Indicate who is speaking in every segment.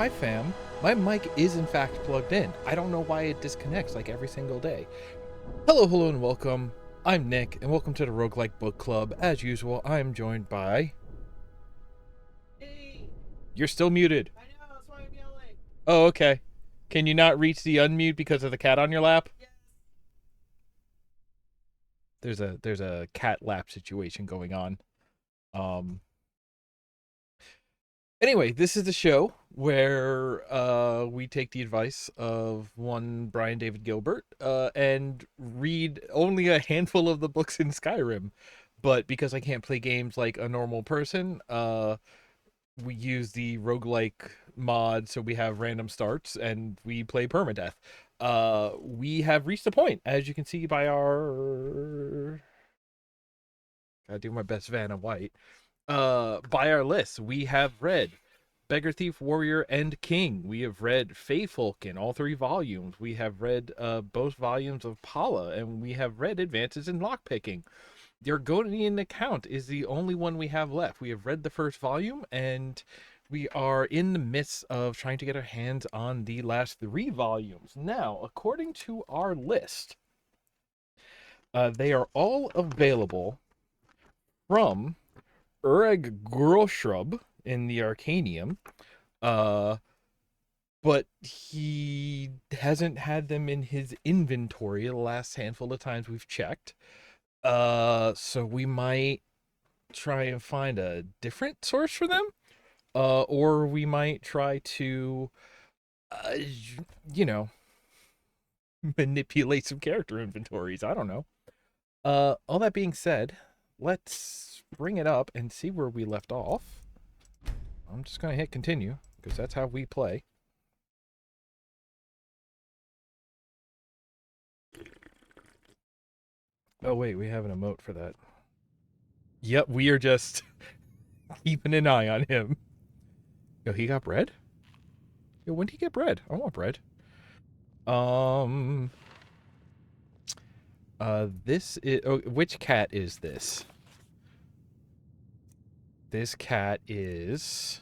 Speaker 1: Hi fam, my mic is in fact plugged in. I don't know why it disconnects like every single day. Hello and welcome. I'm Nick and welcome to the Roguelike Book Club. As usual, I am joined by...
Speaker 2: Hey,
Speaker 1: You're still muted.
Speaker 2: I know, that's why I'm yelling.
Speaker 1: Oh, okay. Can you not reach the unmute because of the cat on your lap?
Speaker 2: Yes.
Speaker 1: There's a cat lap situation going on. Anyway, this is the show where we take the advice of one Brian David Gilbert and read only a handful of the books in Skyrim. But because I can't play games like a normal person, we use the roguelike mod, so we have random starts and we play permadeath. We have reached a point, as you can see by our... Gotta do my best Vanna White. By our list, we have read Beggar Thief Warrior and King. We have read Feyfolk in all 3 volumes. We have read both volumes of Pala, and we have read Advances in Lockpicking. The Argonian Account is the only one we have left. We have read the first volume, and we are in the midst of trying to get our hands on the last 3 volumes. Now, according to our list, they are all available from Ureg Groshrub in the Arcanium, but he hasn't had them in his inventory the last handful of times we've checked. So we might try and find a different source for them, or we might try to, uh, you know, manipulate some character inventories. I don't know. All that being said, let's bring it up and see where we left off. I'm just gonna hit continue because that's how we play. Oh wait, we have an emote for that. Yep, we are just keeping an eye on him. Yo, he got bread? Yo, when did he get bread? I want bread. This is... Oh, which cat is this? This cat is...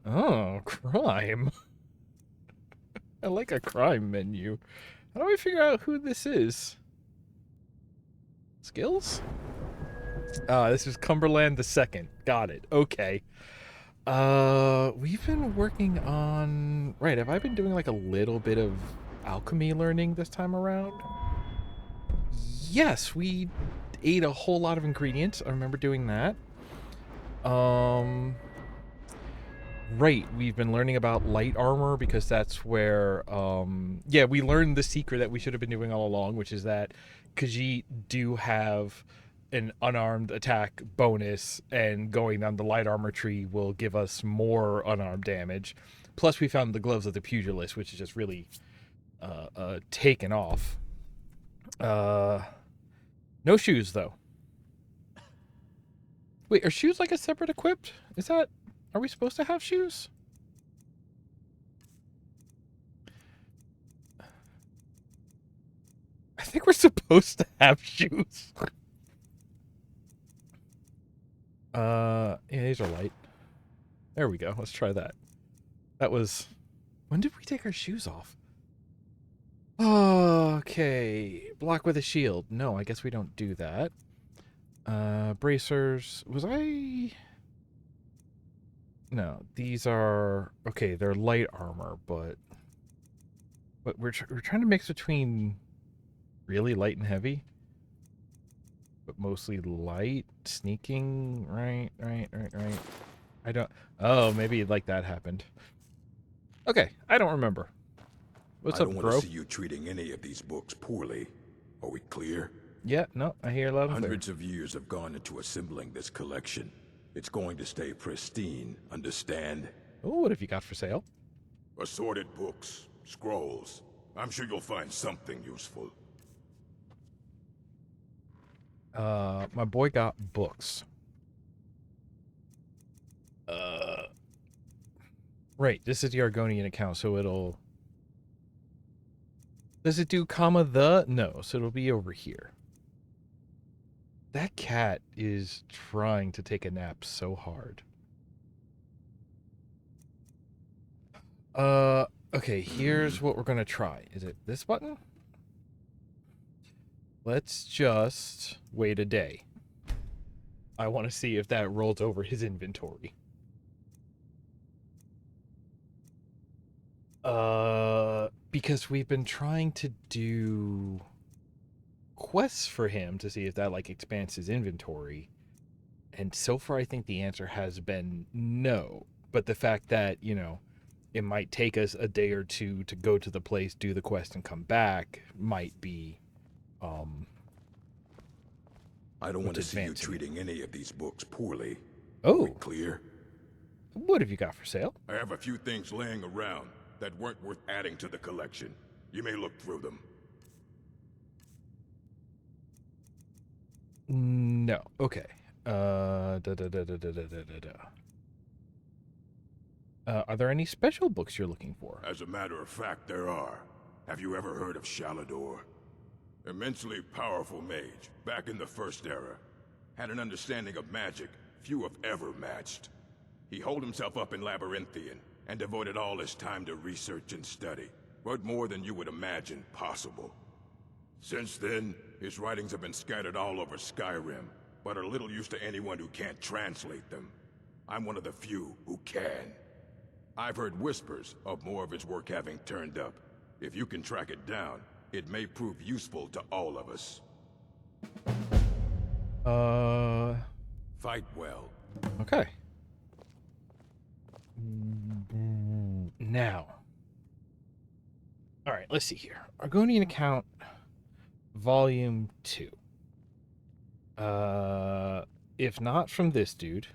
Speaker 1: Oh, crime. I like a crime menu. How do I figure out who this is? Skills? This is Cumberland the Second. Got it. Okay. We've been working on... Right, have I been doing like a little bit of alchemy learning this time around? Yes, we ate a whole lot of ingredients. I remember doing that. Right, we've been learning about light armor because that's where, yeah, we learned the secret that we should have been doing all along, which is that Khajiit do have an unarmed attack bonus, and going down the light armor tree will give us more unarmed damage. Plus, we found the gloves of the pugilist, which is just really taken off. No shoes, though. Wait, are shoes like a separate equipped? Is that... Are we supposed to have shoes? I think we're supposed to have shoes. Yeah, these are light. There we go. Let's try that. That was... When did we take our shoes off? Okay. Block with a shield. No, I guess we don't do that. Bracers. Was I... No, these are... Okay, they're light armor, but we're trying to mix between really light and heavy. But mostly light, sneaking, right. I don't... Oh, maybe like that happened. Okay, I don't remember. What's
Speaker 3: I
Speaker 1: up,
Speaker 3: don't want
Speaker 1: bro?
Speaker 3: to see you treating any of these books poorly. Are we clear?
Speaker 1: Yeah, no, I hear loud and clear.
Speaker 3: Hundreds of years have gone into assembling this collection. It's going to stay pristine, understand?
Speaker 1: Oh, what have you got for sale?
Speaker 3: Assorted books, scrolls. I'm sure you'll find something useful.
Speaker 1: My boy got books. Right, this is the Argonian account, so it'll... Does it do comma the? No, so it'll be over here. That cat is trying to take a nap so hard. Okay, here's what we're gonna try. Is it this button? Let's just wait a day. I want to see if that rolls over his inventory. Because we've been trying to do quests for him to see if that, like, expands his inventory. And so far, I think the answer has been no. But the fact that, it might take us a day or two to go to the place, do the quest, and come back might be,
Speaker 3: I don't want to
Speaker 1: what's
Speaker 3: see you
Speaker 1: advancing.
Speaker 3: treating any of these books poorly. Are we
Speaker 1: Oh,
Speaker 3: clear?
Speaker 1: what have you got for sale?
Speaker 3: I have a few things laying around that weren't worth adding to the collection. You may look through them.
Speaker 1: No. Okay. Da, da, da, da, da, da, da, da. Are there any special books you're looking for?
Speaker 3: As a matter of fact, there are. Have you ever heard of Shalador? Immensely powerful mage, back in the First Era. Had an understanding of magic few have ever matched. He holed himself up in Labyrinthian, and devoted all his time to research and study, but more than you would imagine possible. Since then, his writings have been scattered all over Skyrim, but are little use to anyone who can't translate them. I'm one of the few who can. I've heard whispers of more of his work having turned up. If you can track it down, it may prove useful to all of us. Fight well.
Speaker 1: Okay. Now. All right, let's see here. Argonian Account, Volume 2. If not from this dude,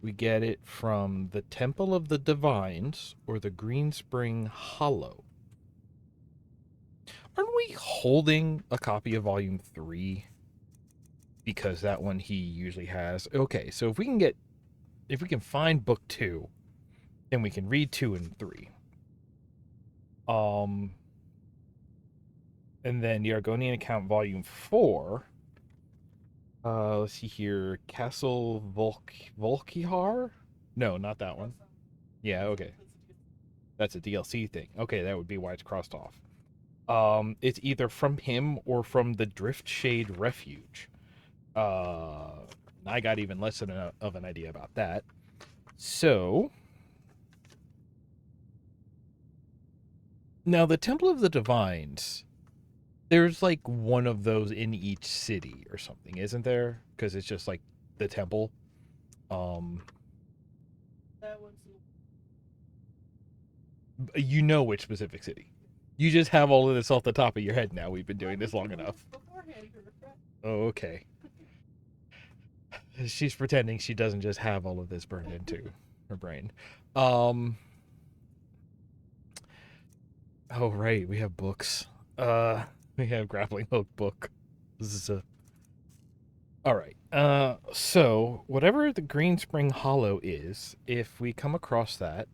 Speaker 1: we get it from the Temple of the Divines or the Greenspring Hollow. Aren't we holding a copy of Volume 3? Because that one he usually has. Okay, so if we can find book 2, then we can read 2 and 3. And then the Argonian Account Volume 4. Let's see here. Castle Volkihar? No, not that one. Yeah, okay. That's a DLC thing. Okay, that would be why it's crossed off. It's either from him or from the Driftshade Refuge. I got even less of an idea about that. So, now the Temple of the Divines, there's like one of those in each city or something, isn't there? Because it's just like the temple. You know which specific city. You just have all of this off the top of your head now. We've been doing this long enough. Oh, okay. She's pretending she doesn't just have all of this burned into her brain. Oh, right. We have books. We have Grappling Hook book. This is a... All right. So whatever the Greenspring Hollow is, if we come across that,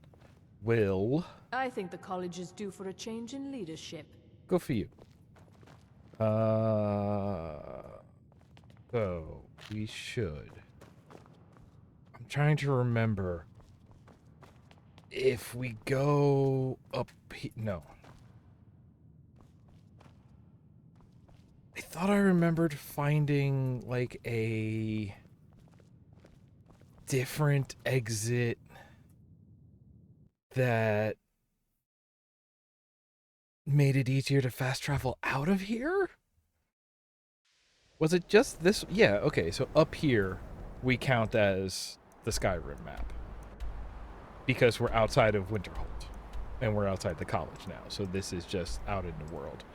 Speaker 1: we'll...
Speaker 2: I think the college is due for a change in leadership.
Speaker 1: Go for you. So we should. I'm trying to remember if we go up here. No. I thought I remembered finding like a different exit that made it easier to fast travel out of here? Was it just this? Yeah, okay, so up here we count as the Skyrim map because we're outside of Winterhold and we're outside the college now, so this is just out in the world.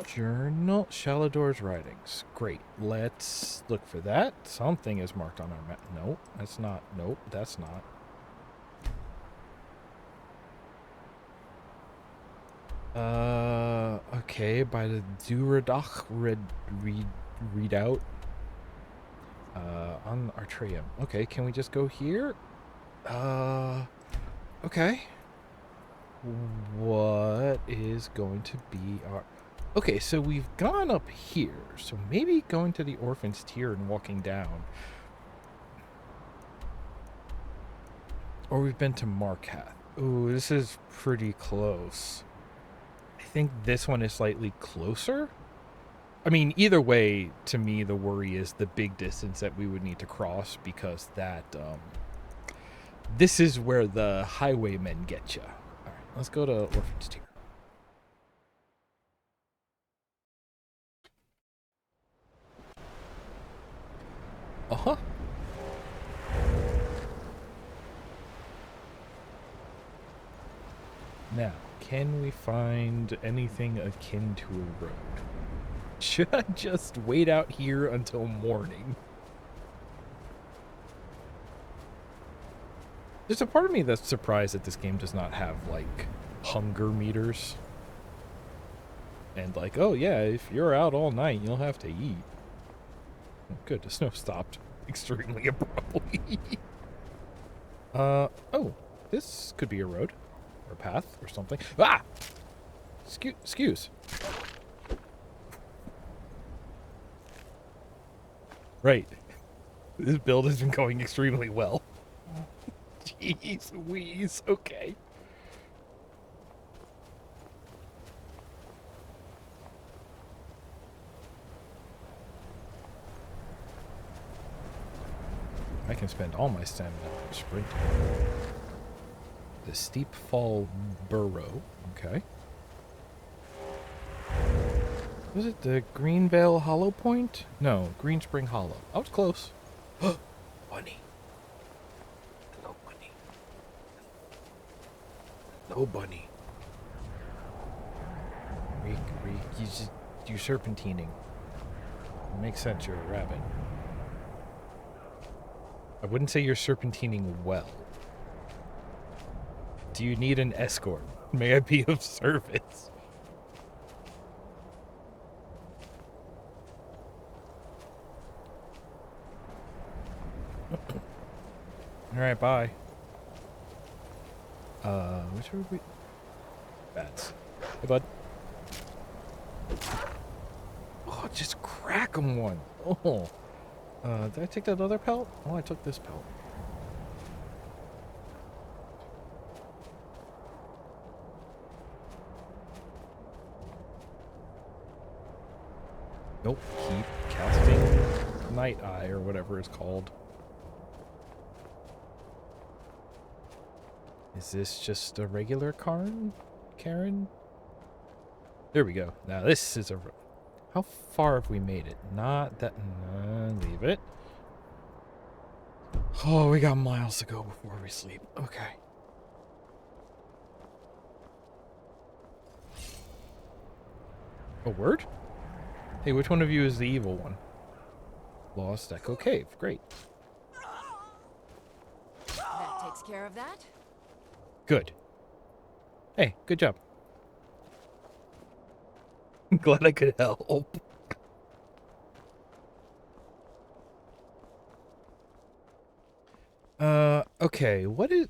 Speaker 1: Journal, Shalador's writings. Great. Let's look for that. Something is marked on our map. Nope, that's not. Nope, that's not. Okay, by the Duradach readout. On Artrium. Okay, can we just go here? Okay. What is going to be our... Okay, so we've gone up here. So maybe going to the Orphan's Tier and walking down. Or we've been to Markath. Ooh, this is pretty close. I think this one is slightly closer. I mean, either way, to me, the worry is the big distance that we would need to cross, because that, this is where the highwaymen get you. All right, let's go to Orphan's Tear. Uh-huh. Now, can we find anything akin to a road? Should I just wait out here until morning? There's a part of me that's surprised that this game does not have, like, hunger meters. And like, oh yeah, if you're out all night, you'll have to eat. Oh, good, the snow stopped extremely abruptly. Oh, this could be a road. Or a path, or something. Ah! Excuse. Right. This build has been going extremely well. Jeez Louise, okay. I can spend all my stamina on sprint. The Steep Fall Burrow, okay. Was it the Greenvale Hollow Point? No, Green Spring Hollow. I was close. Bunny. Hello, Bunny. Hello, Bunny. You're serpentining. It makes sense, you're a rabbit. I wouldn't say you're serpentining well. Do you need an escort? May I be of service? Alright, bye. Which are we? Bats. Hey, bud. Oh, just crack 'em one. Oh. Did I take that other pelt? Oh, I took this pelt. Nope. Keep casting Night Eye, or whatever it's called. Is this just a regular Karen? There we go. Now this is a... How far have we made it? Not that... leave it. Oh, we got miles to go before we sleep. Okay. A word? Hey, which one of you is the evil one? Lost Echo Cave. Great.
Speaker 4: That takes care of that.
Speaker 1: Good. Hey, good job. I'm glad I could help. Okay, what is...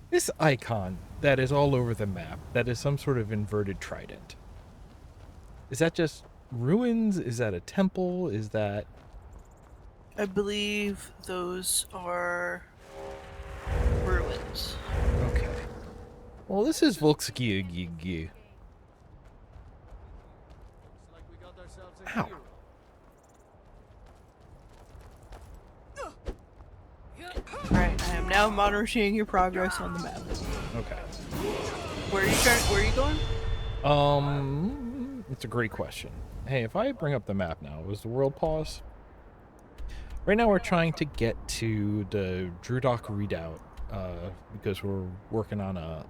Speaker 1: This icon that is all over the map, that is some sort of inverted trident. Is that just ruins? Is that a temple? Is that...
Speaker 5: I believe those are ruins.
Speaker 1: Okay. Well, this is Volksgier. Ow.
Speaker 5: Right, I am now monitoring your progress on the map.
Speaker 1: Okay.
Speaker 5: Where are you going?
Speaker 1: It's a great question. Hey, if I bring up the map now, was the world pause? Right now we're trying to get to the Drudok Redoubt, because we're working on a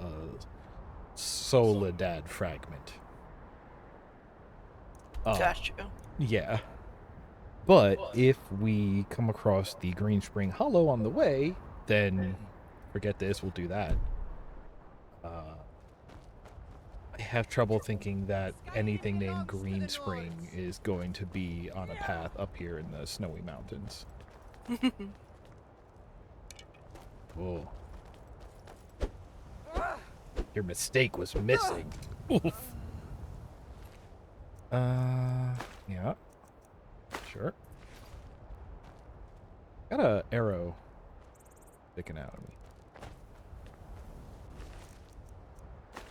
Speaker 1: Soledad fragment.
Speaker 5: Gotcha.
Speaker 1: Yeah. But if we come across the Green Spring Hollow on the way, then forget this, we'll do that. I have trouble thinking that anything named Green Spring is going to be on a path up here in the snowy mountains. Whoa. Your mistake was missing. Oof. Yeah. Sure. Got a arrow. sticking out of me.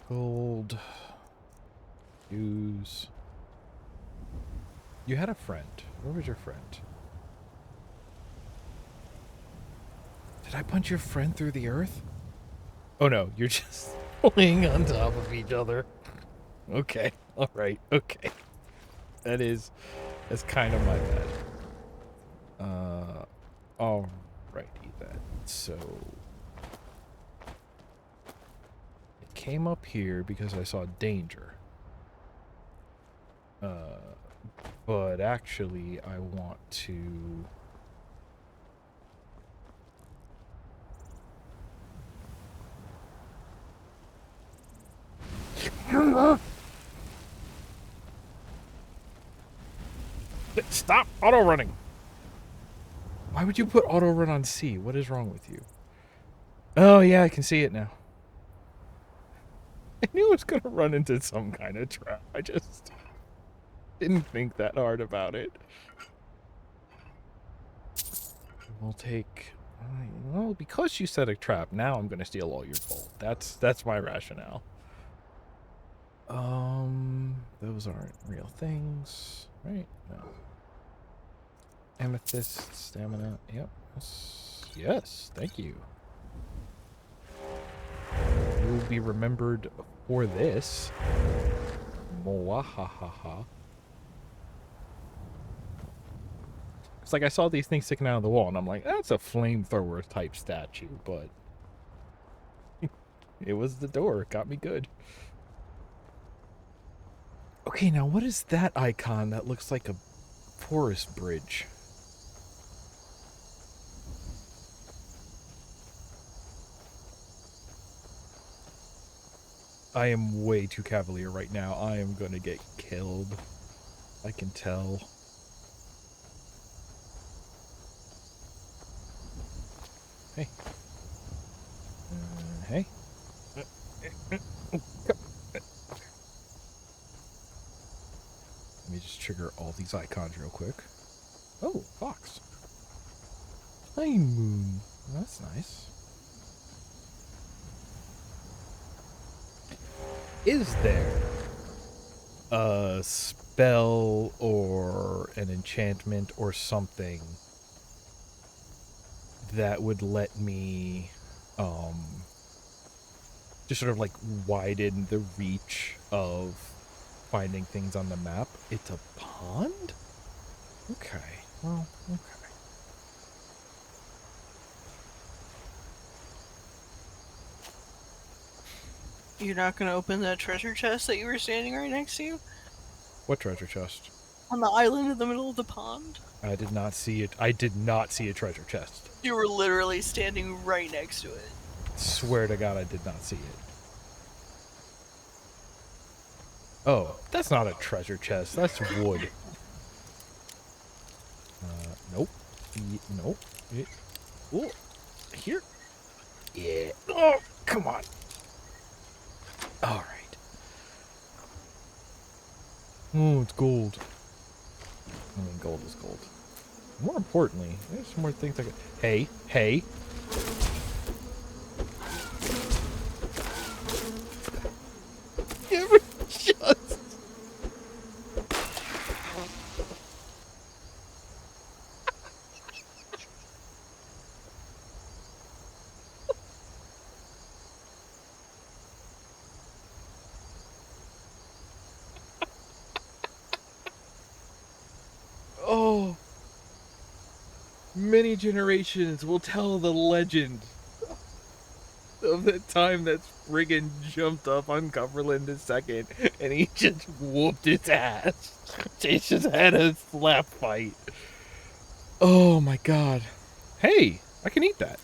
Speaker 1: Gold. Use. You had a friend. Where was your friend? Did I punch your friend through the earth? Oh no, you're just laying on top of each other. Okay, alright, okay. That's kind of my bad. Alrighty then. So it came up here because I saw danger. But actually I want to stop auto running. Why would you put auto run on C? What is wrong with you? Oh yeah, I can see it now. I knew it was gonna run into some kind of trap. I just didn't think that hard about it. We'll take. Well, because you set a trap, now I'm gonna steal all your gold. That's my rationale. Those aren't real things, right? No. Amethyst, stamina. Yep. Yes. Thank you. You will be remembered for this. Mwahahaha. It's like I saw these things sticking out of the wall, and I'm like, that's a flamethrower type statue, but it was the door. It got me good. Okay, now what is that icon that looks like a forest bridge? I am way too cavalier right now. I am gonna get killed. I can tell. Hey. Hey. Let me just trigger all these icons real quick. Oh, fox. Plain moon. That's nice. Is there a spell or an enchantment or something that would let me just sort of like widen the reach of finding things on the map? It's a pond? Okay. Well, okay.
Speaker 5: You're not gonna open that treasure chest that you were standing right next to?
Speaker 1: What treasure chest?
Speaker 5: On the island in the middle of the pond?
Speaker 1: I did not see it. I did not see a treasure chest.
Speaker 5: You were literally standing right next to it.
Speaker 1: Swear to God, I did not see it. Oh, that's not a treasure chest. That's wood. Nope. Nope. Oh, here. Yeah. Oh, come on. All right. Oh, it's gold. I mean, gold is gold. More importantly, there's some more things I could... Hey, hey. You just... Oh. Many generations will tell the legend of the time that Spriggan jumped up on Cumberland II and he just whooped his ass. They just had a slap fight. Oh my God. Hey, I can eat that.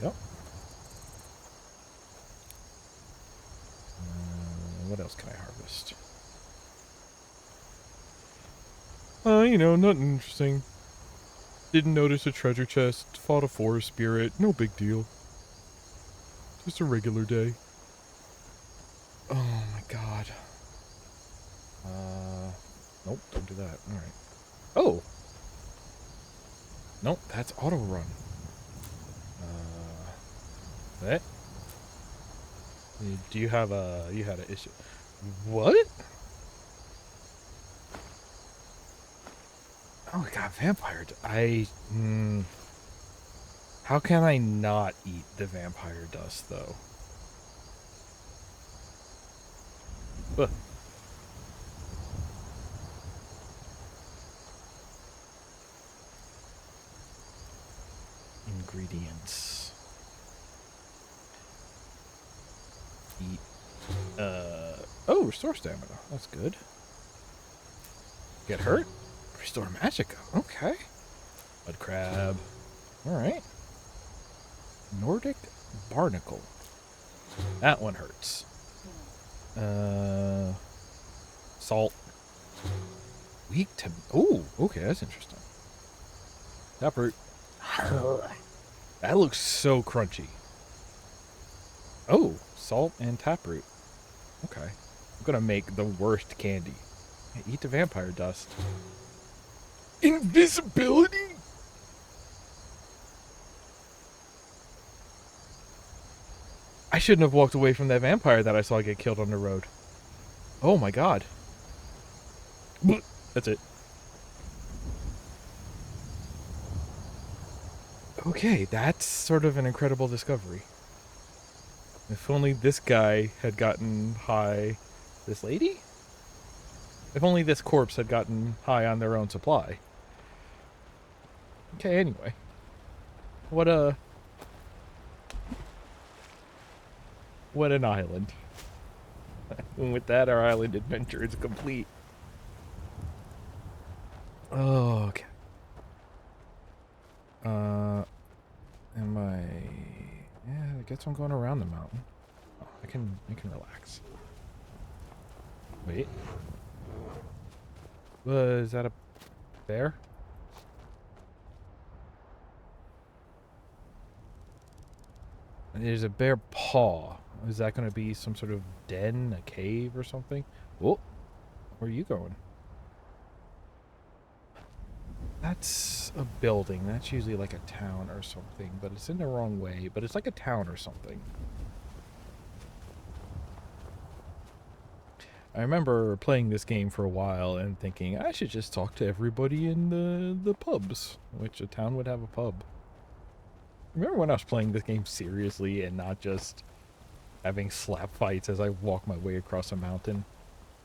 Speaker 1: Yep. What else can I harvest? You know, nothing interesting. Didn't notice a treasure chest. Fought a forest spirit. No big deal. Just a regular day. Oh my God. Nope, don't do that. Alright. Oh! Nope, that's auto run. What? Do you have a... You had an issue. What? Oh, we got vampire. How can I not eat the vampire dust, though? Ugh. Ingredients. Eat. Oh, restore stamina. That's good. Get hurt? Restore magicka. Okay. Mud crab. Alright. Nordic barnacle. That one hurts. Salt. Weak to... Ooh, okay, that's interesting. Taproot. That looks so crunchy. Oh, salt and taproot. Okay. I'm gonna make the worst candy. Eat the vampire dust. Invisibility? I shouldn't have walked away from that vampire that I saw get killed on the road. Oh my god. That's it. Okay, that's sort of an incredible discovery. If only this guy had gotten high... This lady? If only this corpse had gotten high on their own supply. Okay, anyway. What an island. And with that, our island adventure is complete. Oh, okay. Am I... Yeah, I guess I'm going around the mountain. Oh, I can relax. Wait. Was that a bear? There's a bear paw. Is that going to be some sort of den, a cave or something? Oh, where are you going? That's a building. That's usually like a town or something, but it's in the wrong way. But it's like a town or something. I remember playing this game for a while and thinking, I should just talk to everybody in the pubs, which a town would have a pub. Remember when I was playing this game seriously and not just having slap fights as I walk my way across a mountain?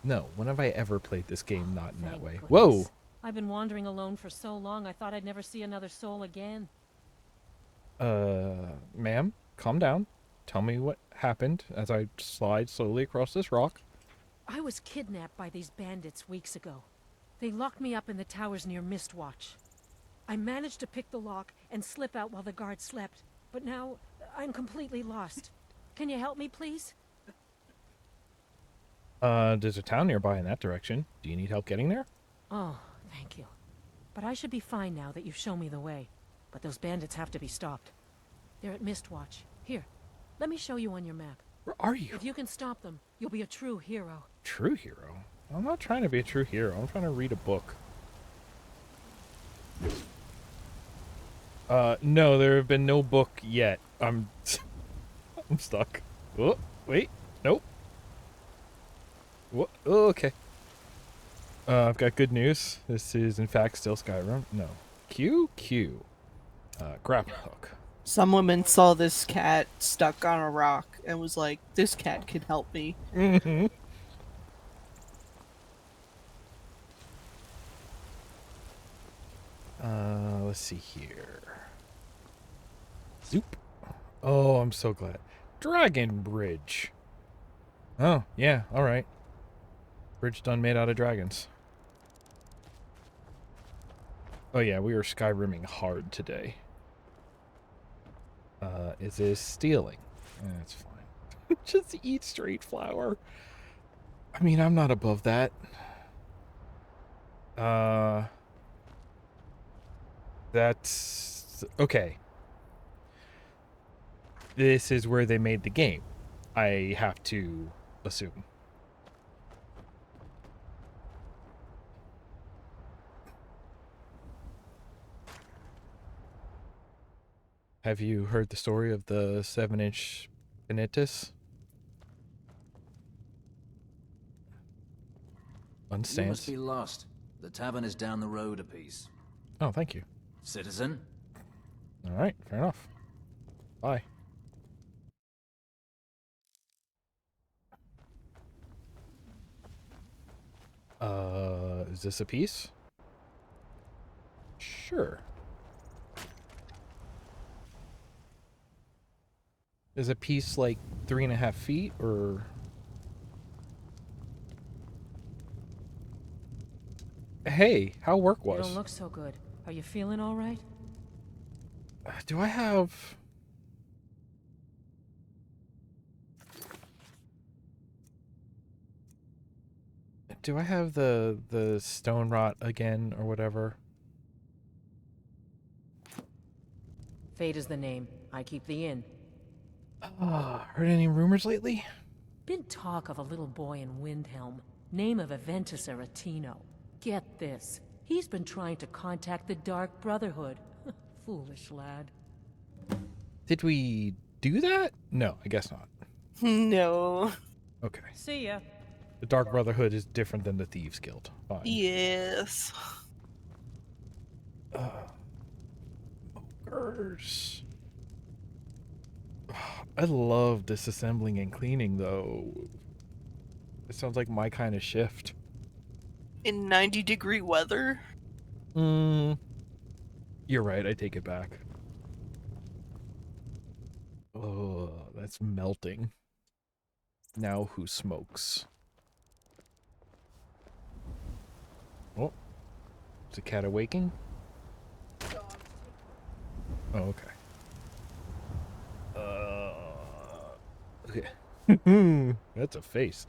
Speaker 1: No, when have I ever played this game not in that way?
Speaker 6: Goodness.
Speaker 1: Whoa!
Speaker 6: I've been wandering alone for so long, I thought I'd never see another soul again.
Speaker 1: Ma'am, calm down. Tell me what happened as I slide slowly across this rock.
Speaker 6: I was kidnapped by these bandits weeks ago. They locked me up in the towers near Mistwatch. I managed to pick the lock and slip out while the guards slept, but now I'm completely lost. Can you help me, please?
Speaker 1: There's a town nearby in that direction. Do you need help getting there?
Speaker 6: Oh, thank you. But I should be fine now that you've shown me the way. But those bandits have to be stopped. They're at Mistwatch. Here, let me show you on your map.
Speaker 1: Where are you?
Speaker 6: If you can stop them, you'll be a true hero.
Speaker 1: True hero? I'm not trying to be a true hero. I'm trying to read a book. No, there have been no book yet. I'm stuck. Oh, wait. Nope. What? Oh, okay. I've got good news. This is, in fact, still Skyrim. No. Q. Grappling hook.
Speaker 5: Some woman saw this cat stuck on a rock and was like, this cat can help me.
Speaker 1: Mm-hmm. Let's see here. Zoop. Oh, I'm so glad. Dragon Bridge. Oh, yeah, alright. Bridge done made out of dragons. Oh yeah, we are Skyrimming hard today. Is this stealing? That's fine. Just eat straight flour. I mean, I'm not above that. That's... okay. This is where they made the game. I have to assume. Have you heard the story of the 7-inch Penitus?
Speaker 7: You must
Speaker 1: Unstance.
Speaker 7: be lost. The tavern is down the road a piece.
Speaker 1: Oh, thank you.
Speaker 7: Citizen?
Speaker 1: All right, fair enough. Bye. Is this a piece? Sure. Is a piece like 3.5 feet, or? Hey, how work
Speaker 6: You
Speaker 1: was?
Speaker 6: don't look so good. Are you feeling all right?
Speaker 1: Do I have? Do I have the stone rot again or whatever?
Speaker 6: Fate is the name. I keep the inn.
Speaker 1: Heard any rumors lately?
Speaker 6: Been talk of a little boy in Windhelm. Name of Aventus Aretino. Get this. He's been trying to contact the Dark Brotherhood. Foolish lad.
Speaker 1: Did we do that? No, I guess not.
Speaker 5: No.
Speaker 1: Okay.
Speaker 6: See ya.
Speaker 1: The Dark Brotherhood is different than the Thieves Guild. Fine.
Speaker 5: Yes.
Speaker 1: Ogres. I love disassembling and cleaning, though. It sounds like my kind of shift.
Speaker 5: In 90-degree weather?
Speaker 1: You're right, I take it back. Oh, that's melting. Now who smokes? Oh, is the cat awaking? Oh, okay. Okay. That's a face.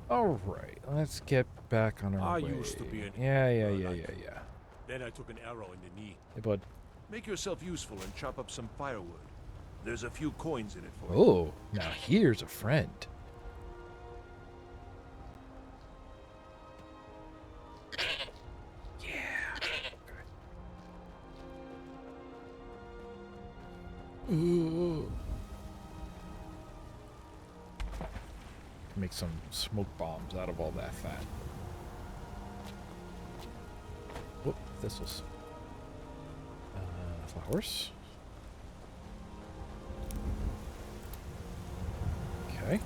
Speaker 1: All right, let's get back on our
Speaker 8: I
Speaker 1: way.
Speaker 8: used to be an
Speaker 1: Yeah.
Speaker 8: Then I took an arrow in the knee.
Speaker 1: Hey, bud.
Speaker 8: Make yourself useful and chop up some firewood. There's a few coins in it for you.
Speaker 1: Oh, now here's a friend. Yeah. Ooh. Make some smoke bombs out of all that fat. Whoop, thistles. Flowers. Okay.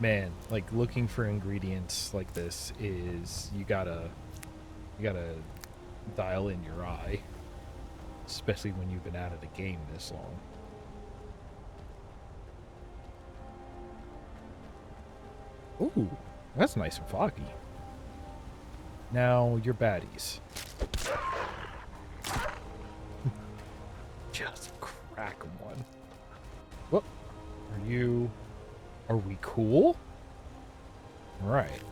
Speaker 1: Man, like looking for ingredients like this is you gotta dial in your eye, especially when you've been out of the game this long. Ooh, that's nice and foggy. Now your baddies. Just crack 'em one. Whoop. Are we cool? Right.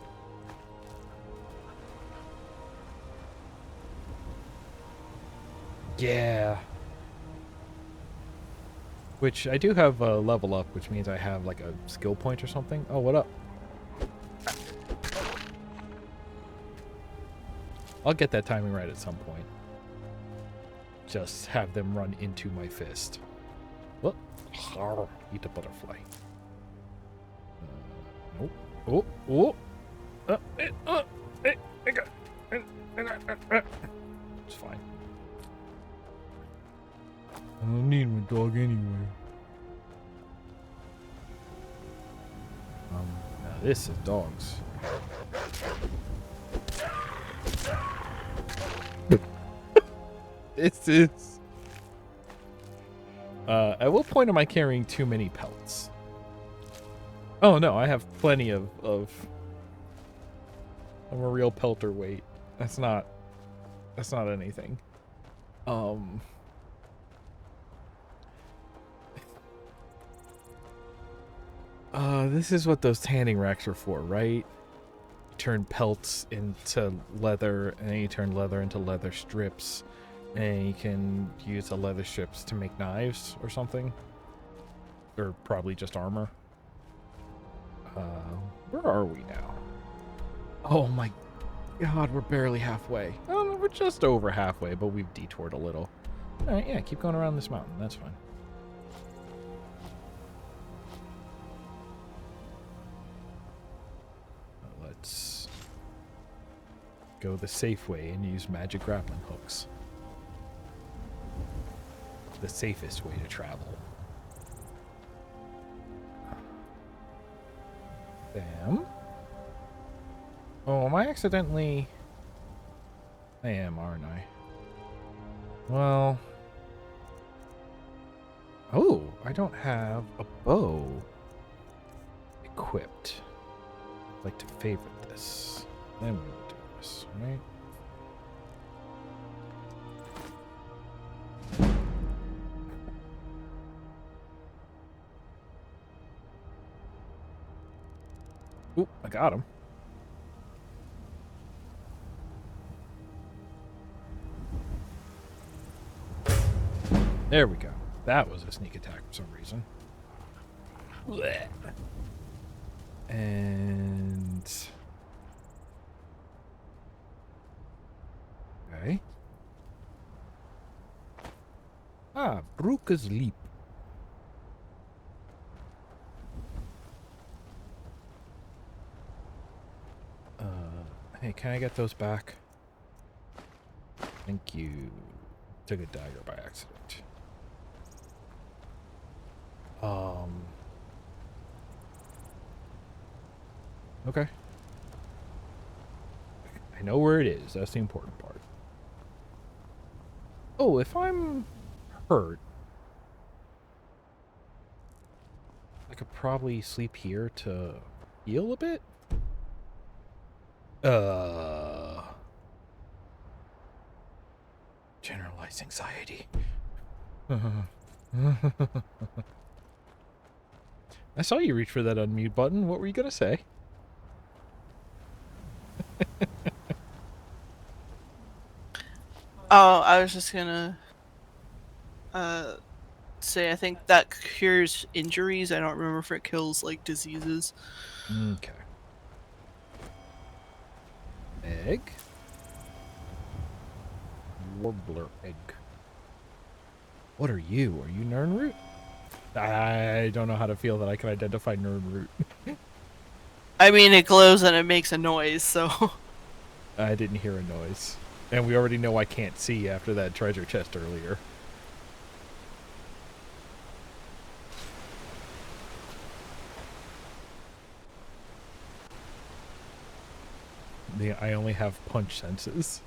Speaker 1: Yeah. Which I do have a level up, which means I have like a skill point or something. Oh, what up? I'll get that timing right at some point. Just have them run into my fist. What? Eat a butterfly. Nope. Oh. It's fine. I don't need my dog anyway. Now this is dogs. This is. At what point am I carrying too many pelts? Oh no, I have plenty of. I'm a real pelter weight. That's not anything. This is what those tanning racks are for, right? You turn pelts into leather, and then you turn leather into leather strips, and you can use the leather strips to make knives or something. Or probably just armor. Where are we now? Oh my God, we're barely halfway. Oh, we're just over halfway, but we've detoured a little. All right, yeah, keep going around this mountain. That's fine. Let's go the safe way and use magic grappling hooks. The safest way to travel. Bam. Oh, am I accidentally... I am, aren't I? Well... Oh, I don't have a bow equipped. I'd like to favorite this. Then we will do this, right? Oop, I got him. There we go. That was a sneak attack for some reason. Blech. And... Okay. Ah, Brooke's Leap. Hey, can I get those back? Thank you. Took a dagger by accident. Okay. I know where it is. That's the important part. Oh, if I'm hurt, I could probably sleep here to heal a bit. Generalized anxiety. I saw you reach for that unmute button. What were you gonna say?
Speaker 5: Oh, I was just gonna say I think that cures injuries. I don't remember if it kills like diseases.
Speaker 1: Okay. Egg. Warbler egg. What are you? Are you Nernroot? I don't know how to feel that I can identify Nernroot.
Speaker 5: I mean, it glows and it makes a noise, so...
Speaker 1: I didn't hear a noise. And we already know I can't see after that treasure chest earlier. I only have punch senses.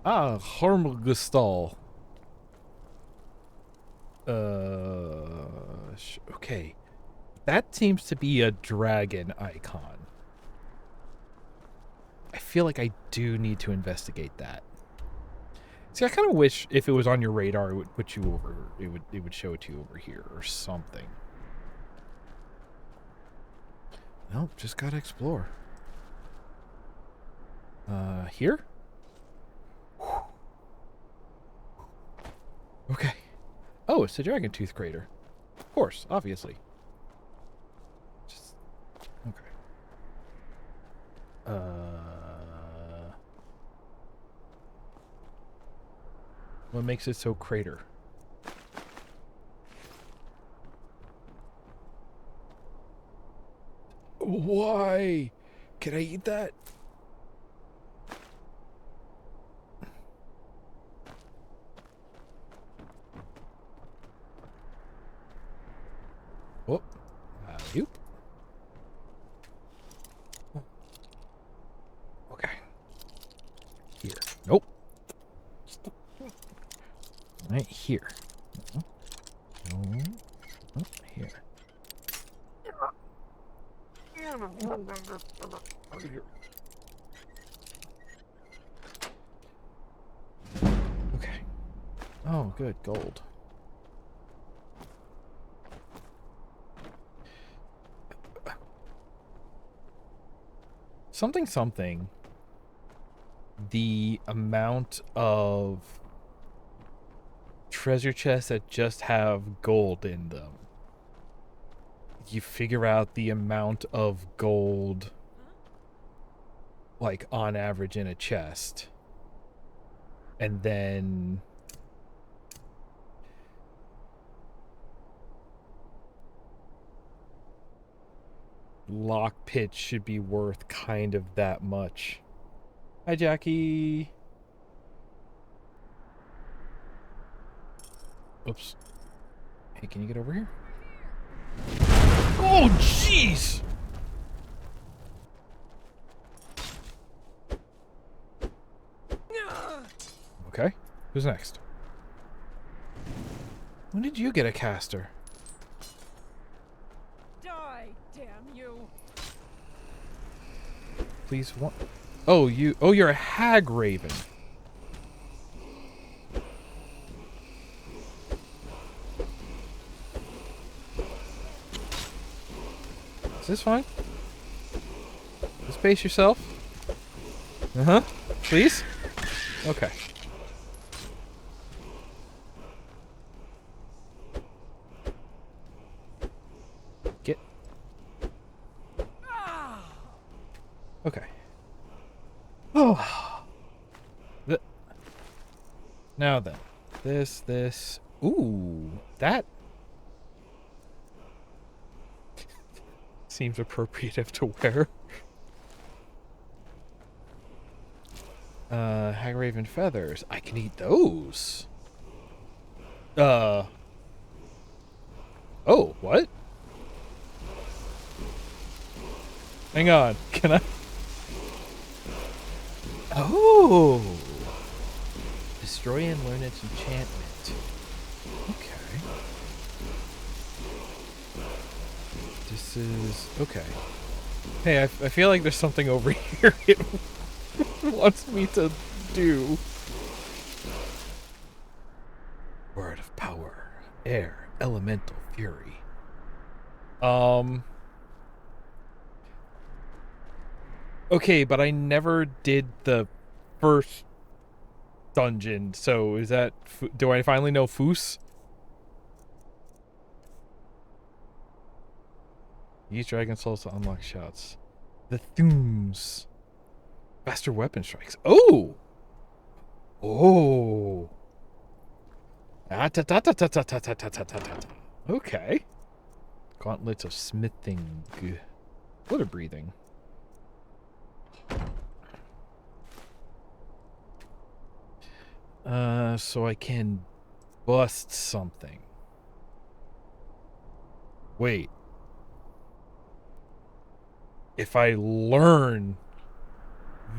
Speaker 1: Ah, Hormgestal. Okay. That seems to be a dragon icon. I feel like I do need to investigate that. See, I kind of wish if it was on your radar, it would put you over. It would show it to you over here or something. Nope, just gotta explore. Here? Okay. Oh, it's the Dragon Tooth crater. Of course, obviously. Just okay. What makes it so crater? Why? Can I eat that? Oh, you. Okay. Here. Nope. Right here. Here. Okay. Oh, good. Gold. Something. The amount of treasure chests that just have gold in them. You figure out the amount of gold, like, on average in a chest. And then lock pit should be worth kind of that much. Hi, Jackie. Oops. Hey, can you get over here? Oh, jeez! Okay. Who's next? When did you get a caster?
Speaker 6: Die, damn you!
Speaker 1: Please, what? Oh, you're a hag raven. Is this fine? Just pace yourself. Uh-huh. Please? Okay. Get. Okay. Oh. Now then. This. Ooh. That seems appropriate to wear. Hagraven feathers. I can eat those. Oh, what? Hang on. Can I? Oh. Destroy and learn its enchantment. Okay. This is... okay. Hey, I feel like there's something over here it wants me to do. Word of power. Air. Elemental fury. Okay, but I never did the first dungeon, so is that... do I finally know Foos? Use Dragon Souls to unlock shots. The Thunes. Faster weapon strikes. Oh! Oh! Okay. Gauntlets of smithing. Water breathing. So I can bust something. Wait. If I learn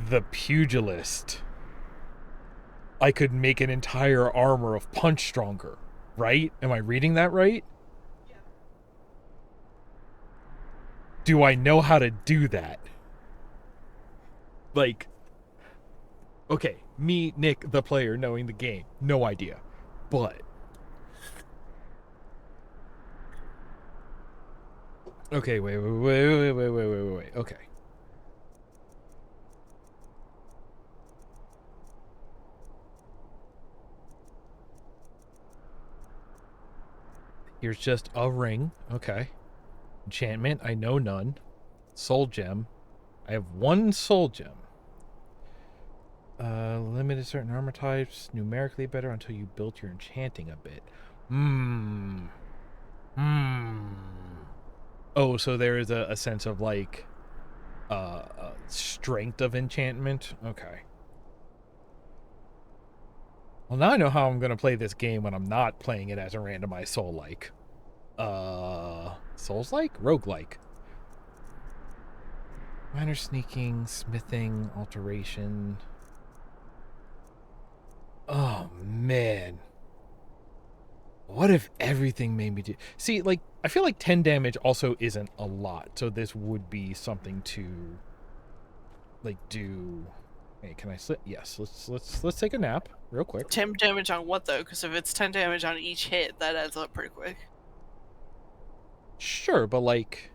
Speaker 1: the pugilist, I could make an entire armor of punch stronger, right? Am I reading that right? Yeah. Do I know how to do that? Like, okay, me, Nick, the player, knowing the game, no idea. But okay, wait. Okay. Here's just a ring. Okay. Enchantment, I know none. Soul gem. I have one soul gem. Limited certain armor types, numerically better until you built your enchanting a bit. Oh, so there is a sense of, like, strength of enchantment? Okay. Well, now I know how I'm going to play this game when I'm not playing it as a randomized soul-like. Souls-like? Roguelike. Minor sneaking, smithing, alteration. Oh, man. What if everything made me do... See, like, I feel like 10 damage also isn't a lot, so this would be something to, like, do... Hey, can I slip? Yes, let's take a nap real quick.
Speaker 5: 10 damage on what, though? Because if it's 10 damage on each hit, that adds up pretty quick.
Speaker 1: Sure, but, like...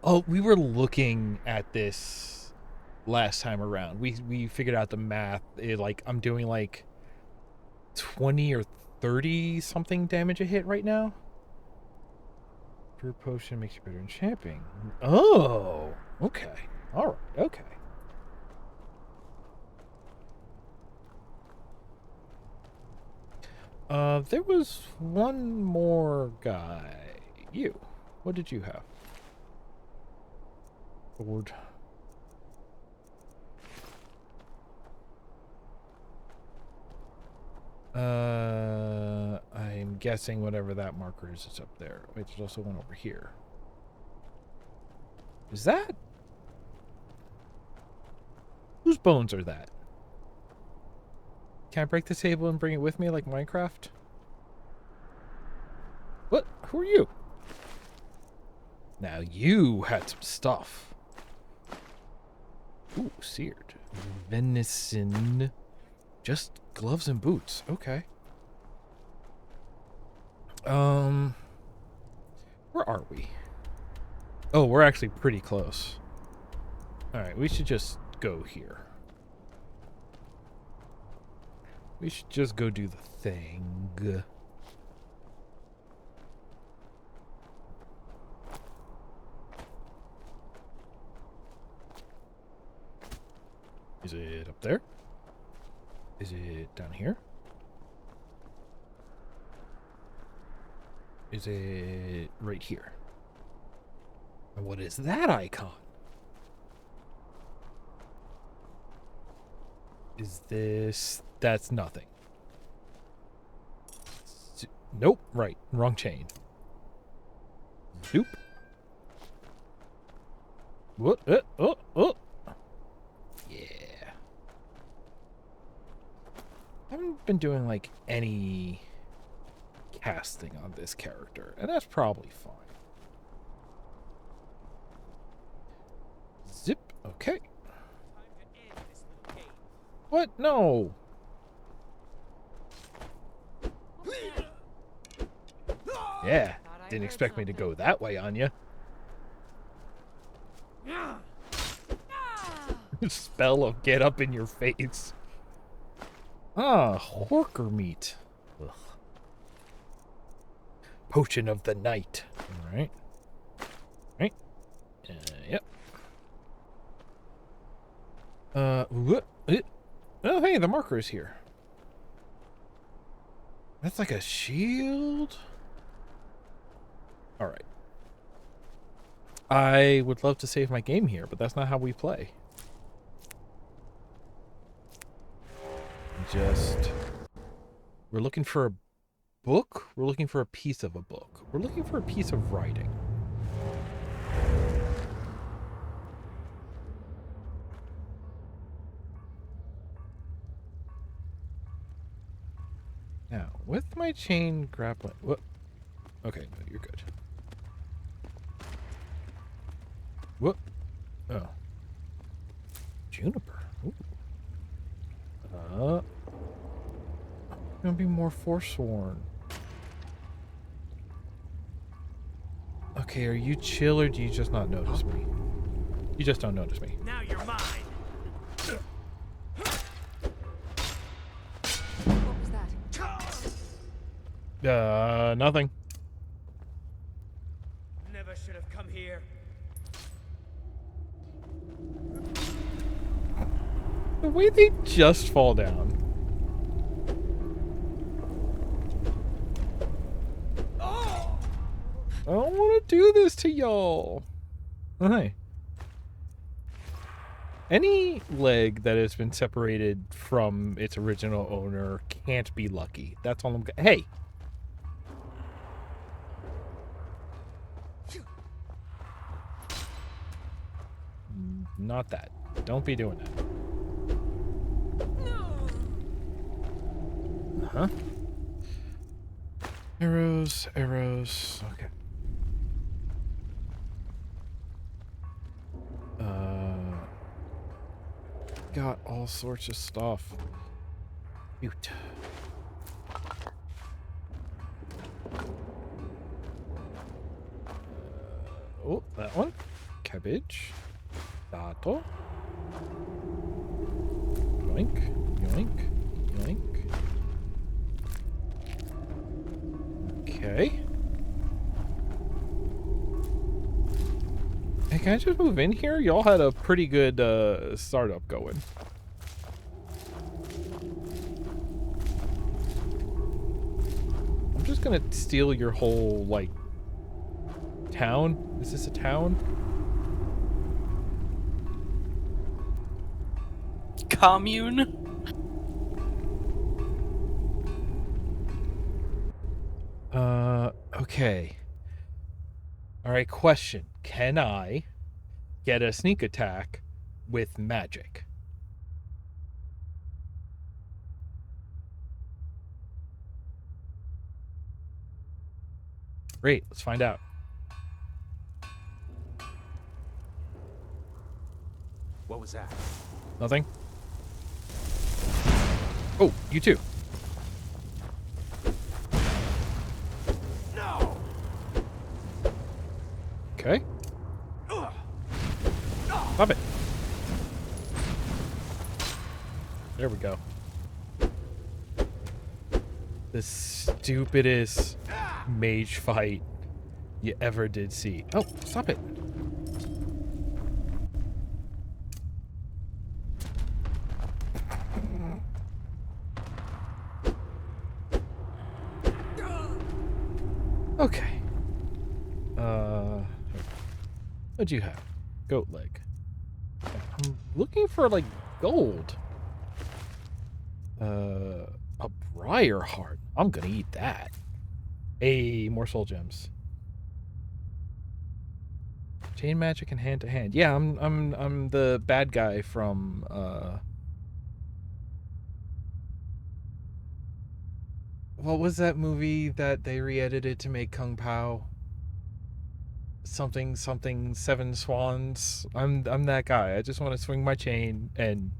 Speaker 1: Oh, we were looking at this last time around. We figured out the math. Like, I'm doing, like, 20 or 30 something damage a hit right now. Brew potion makes you better in champing. Oh, okay. All right, okay. There was one more guy. You. What did you have? Lord. I'm guessing whatever that marker is up there. Wait, there's also one over here. Is that? Whose bones are that? Can I break the table and bring it with me like Minecraft? What? Who are you? Now you had some stuff. Ooh, seared. Venison. Just gloves and boots. Okay. Where are we? Oh, we're actually pretty close. Alright, we should just go here. We should just go do the thing. Is it up there? Is it down here? Is it right here? And what is that icon? Is this... That's nothing. Nope. Right. Wrong chain. Zoop. What? Oh. Yeah. I haven't been doing, like, any casting on this character, and that's probably fine. Zip. Okay. What? No. Yeah. Didn't expect me to go that way on you. Spell of get up in your face. Ah, horker meat. Ugh. Potion of the night. Alright. Right. Yep. Oh, hey, the marker is here. That's like a shield? Alright. I would love to save my game here, but that's not how we play. We're looking for a book? We're looking for a piece of a book. We're looking for a piece of writing. Now, with my chain grappling... What? Okay, no, you're good. What? Oh. Juniper. Ooh. Gonna be more forsworn. Okay, are you chill or do you just not notice me? You just don't notice me.
Speaker 9: Now you're mine.
Speaker 4: What was that?
Speaker 1: Nothing.
Speaker 9: Never should have come here.
Speaker 1: The way they just fall down. I don't want to do this to y'all. Hi. Any leg that has been separated from its original owner can't be lucky. That's all I'm... Hey! Not that. Don't be doing that. Uh-huh. Arrows, arrows. Okay. Got all sorts of stuff. Cute. Oh, that one. Cabbage. Dato. Yoink. Yoink. Yoink. Okay. Hey, can I just move in here? Y'all had a pretty good startup going. I'm just gonna steal your whole, like, town. Is this a town?
Speaker 5: Commune?
Speaker 1: Okay. Alright, question. Can I get a sneak attack with magic? Great, let's find out.
Speaker 8: What was that?
Speaker 1: Nothing? Oh, you too.
Speaker 8: No!
Speaker 1: Okay. Stop it. There we go. The stupidest mage fight you ever did see. Oh, stop it. Okay. What'd you have? Goat leg. I'm looking for, like, gold. A briar heart. I'm gonna eat that. Hey, more soul gems. Chain magic and hand to hand. Yeah, I'm the bad guy from what was that movie that they re-edited to make Kung Pao? Something Seven Swans. I'm that guy. I just want to swing my chain and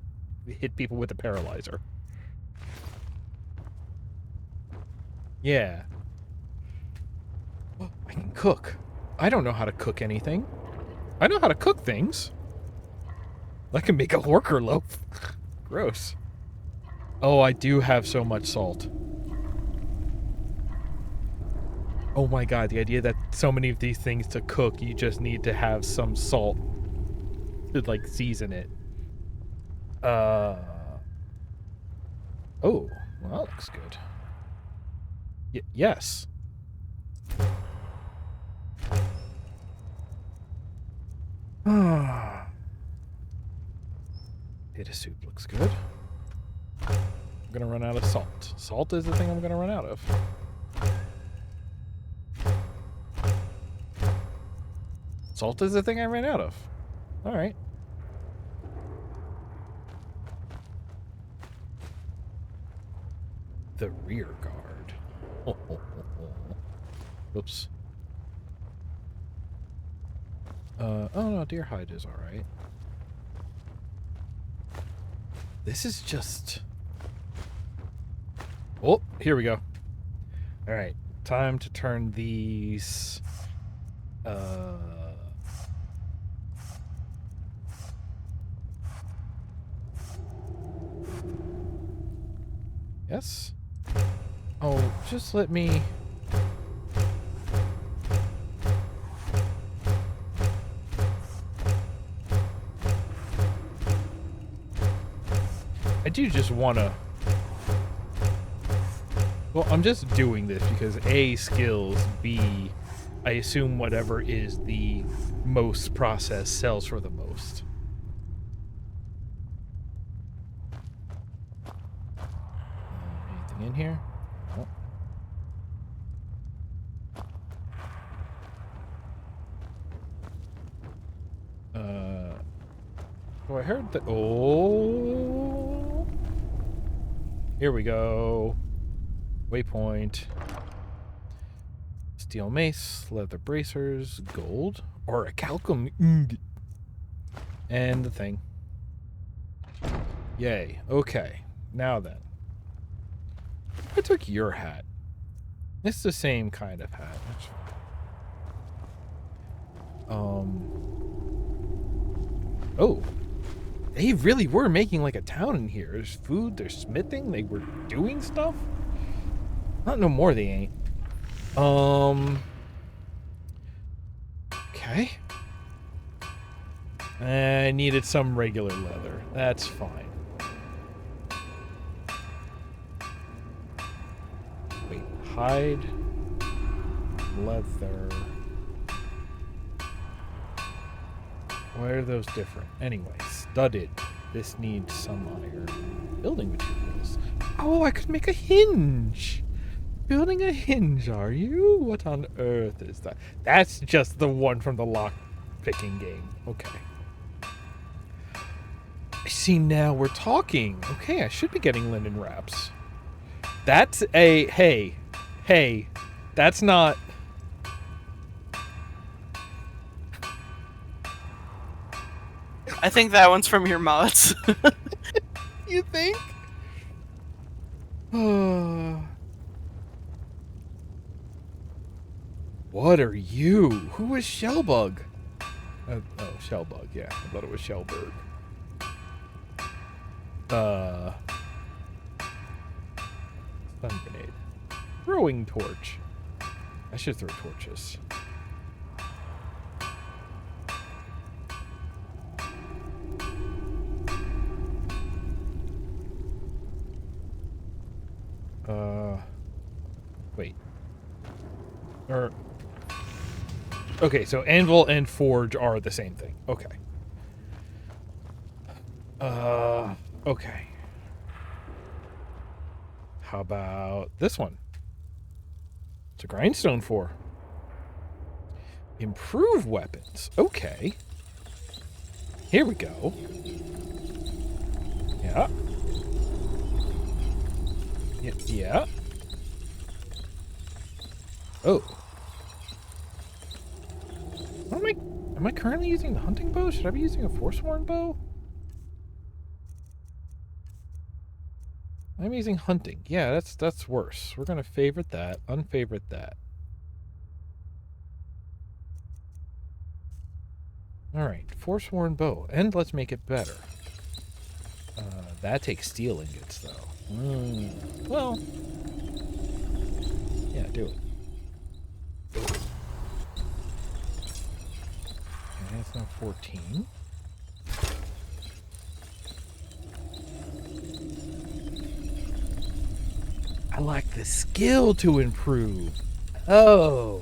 Speaker 1: hit people with a paralyzer. Yeah. Oh, I can cook. I don't know how to cook anything. I know how to cook things. I can make a worker loaf. Gross. Oh, I do have so much salt. Oh my god, the idea that so many of these things to cook, you just need to have some salt to, like, season it. Oh, well, that looks good. Yes. Potato soup looks good. I'm gonna run out of salt. Salt is the thing I'm gonna run out of. Salt is the thing I ran out of. Alright. The rear guard. Oops. Oh no, deer hide is alright. This is just... Oh, here we go. Alright, time to turn these... Yes? Oh, just let me... I do just want to... Well, I'm just doing this because A, skills, B, I assume whatever is the most processed sells for the most. Anything in here? No. Oh, I heard that... Oh! Here we go. Waypoint. Steel mace, leather bracers, gold, or a calcum ingot. And the thing. Yay. Okay. Now then. I took your hat. It's the same kind of hat. Oh. They really were making like a town in here. There's food, there's smithing, they were doing stuff. Not no more they ain't. Okay. I needed some regular leather. That's fine. Wait, hide, leather. Why are those different? Anyway, studded. This needs some iron. Building materials. Oh, I could make a hinge. Building a hinge, are you? What on earth is that? That's just the one from the lock picking game. Okay. I see, now we're talking. Okay, I should be getting linen wraps. That's a... Hey. That's not...
Speaker 5: I think that one's from your mods.
Speaker 1: You think? What are you? Who is Shellbug? Oh, Shellbug, yeah. I thought it was Shellberg. Stun grenade. Throwing torch. I should throw torches. Wait. Okay, so anvil and forge are the same thing. Okay. Okay. How about this one? It's a grindstone 4. Improve weapons. Okay. Here we go. Yeah. Yeah. Oh. What am I currently using the hunting bow? Should I be using a forsworn bow? I'm using hunting. Yeah, that's worse. We're gonna favorite that, unfavorite that. Alright, forsworn bow. And let's make it better. That takes steel ingots, though. Well. Yeah, do it. Okay, it's now 14. I like the skill to improve. Oh.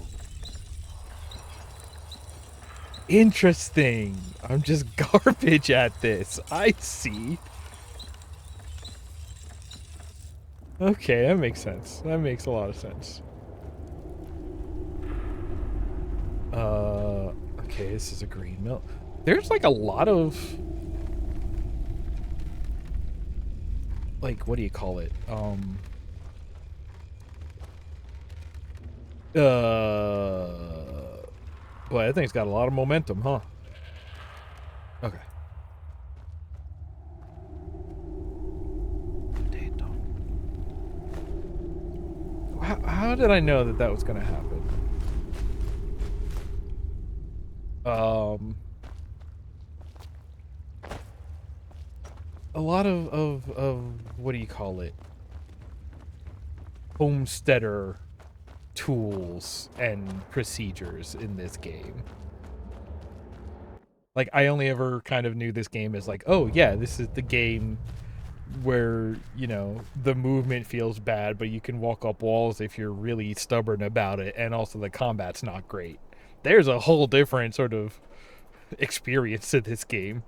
Speaker 1: Interesting. I'm just garbage at this. I see. Okay, that makes sense. That makes a lot of sense. Okay, this is a green mill. There's like a lot of... Like, what do you call it? Boy, that thing's got a lot of momentum, huh? Okay. How did I know that was going to happen? A lot of what do you call it? Homesteader tools and procedures in this game. Like, I only ever kind of knew this game as like, oh yeah, this is the game where, you know, the movement feels bad, but you can walk up walls if you're really stubborn about it, and also the combat's not great. There's a whole different sort of experience to this game.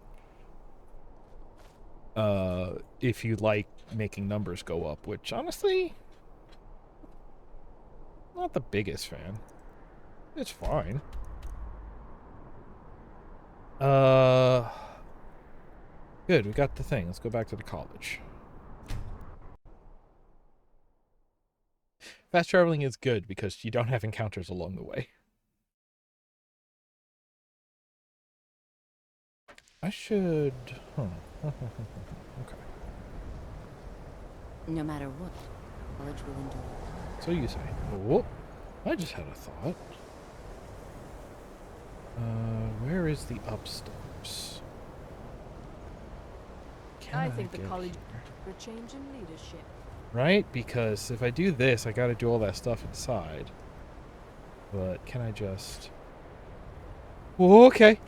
Speaker 1: If you like making numbers go up, which honestly, not the biggest fan. It's fine. Good, we got the thing. Let's go back to the college. Fast traveling is good because you don't have encounters along the way. I should... Okay.
Speaker 4: No matter what, college will endure.
Speaker 1: So you say. Whoop. I just had a thought. Where is the upstairs?
Speaker 2: I think the college for a change in leadership.
Speaker 1: Right? Because if I do this, I gotta do all that stuff inside. But can I just... Whoa, okay.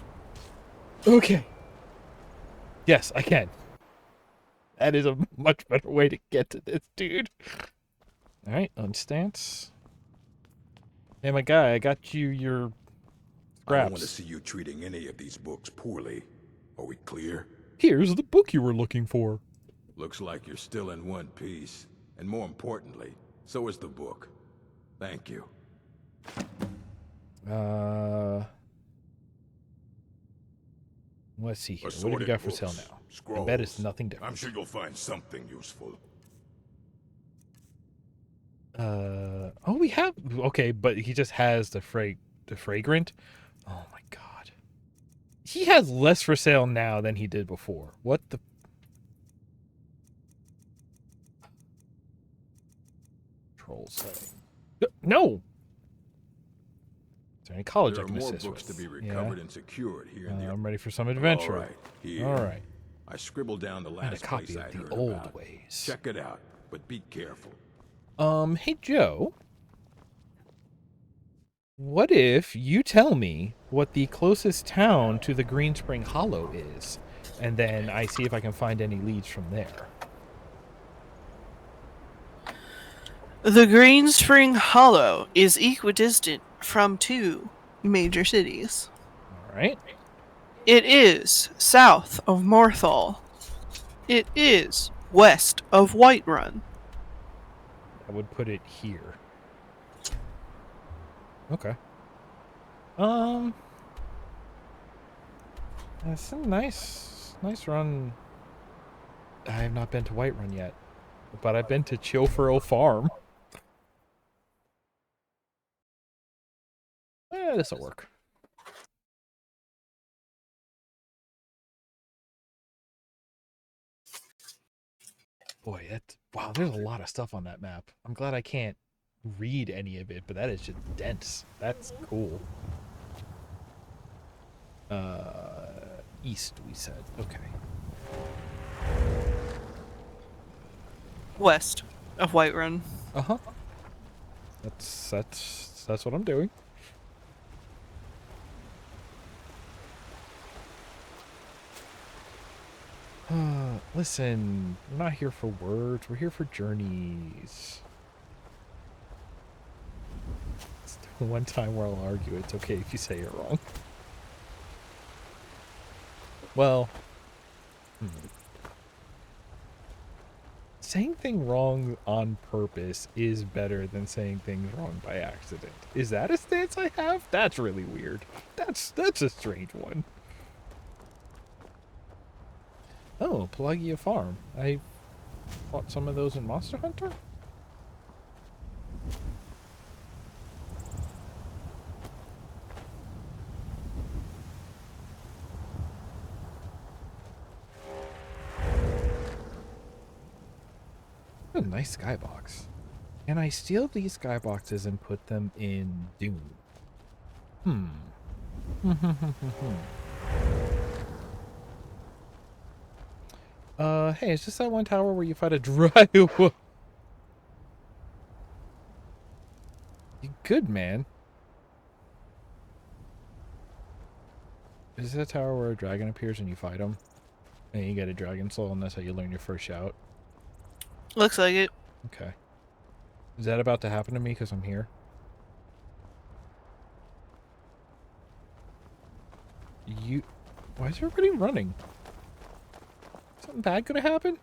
Speaker 1: Okay. Yes, I can. That is a much better way to get to this, dude. Alright, unstance. Hey, my guy, I got you your
Speaker 3: I don't want to
Speaker 1: scraps.
Speaker 3: see you treating any of these books poorly. Are we clear?
Speaker 1: Here's the book you were looking for.
Speaker 3: Looks like you're still in one piece. And more importantly, so is the book. Thank you.
Speaker 1: Let's see here. What do we
Speaker 3: Assorted
Speaker 1: got for
Speaker 3: books,
Speaker 1: sale now? I
Speaker 3: scrolls.
Speaker 1: bet it's nothing
Speaker 3: I'm
Speaker 1: different.
Speaker 3: sure you'll find something useful.
Speaker 1: Oh, we have... Okay, but he just has the fragrant. Oh, my God. He has less for sale now than he did before. What the... Troll setting. No! Is there any college
Speaker 3: There
Speaker 1: I
Speaker 3: are
Speaker 1: can
Speaker 3: more
Speaker 1: assist
Speaker 3: books
Speaker 1: with?
Speaker 3: to be recovered and secured here in the...
Speaker 1: I'm ready for some adventure.
Speaker 3: All right, here.
Speaker 1: All right.
Speaker 3: I scribbled down the
Speaker 1: And a
Speaker 3: last
Speaker 1: copy
Speaker 3: place
Speaker 1: of
Speaker 3: I'd
Speaker 1: the
Speaker 3: heard
Speaker 1: old
Speaker 3: about.
Speaker 1: ways.
Speaker 3: Check it out, but be careful.
Speaker 1: Hey, Joe. What if you tell me what the closest town to the Green Spring Hollow is, and then I see if I can find any leads from there?
Speaker 5: The Green Spring Hollow is equidistant from 2 major cities.
Speaker 1: All right.
Speaker 5: It is south of Morthal. It is west of Whiterun.
Speaker 1: I would put it here. Okay. That's a nice run. I have not been to Whiterun yet, but I've been to Chilfaro Farm. This'll work. Boy, wow, there's a lot of stuff on that map. I'm glad I can't read any of it, but that is just dense. That's cool. East, we said. Okay.
Speaker 5: West of Whiterun.
Speaker 1: Uh-huh. That's what I'm doing. Listen, we're not here for words. We're here for journeys. It's the one time where I'll argue it's okay if you say it wrong. Well, saying things wrong on purpose is better than saying things wrong by accident. Is that a stance I have? That's really weird. That's a strange one. Oh, Pelagia Farm. I bought some of those in Monster Hunter? What a nice skybox. Can I steal these skyboxes and put them in Doom? Hey, is this that one tower where you fight a dry... You good, man. Is this a tower where a dragon appears and you fight him? And you get a dragon soul and that's how you learn your first shout?
Speaker 5: Looks like it.
Speaker 1: Okay. Is that about to happen to me because I'm here? Why is everybody running? Something bad gonna happen?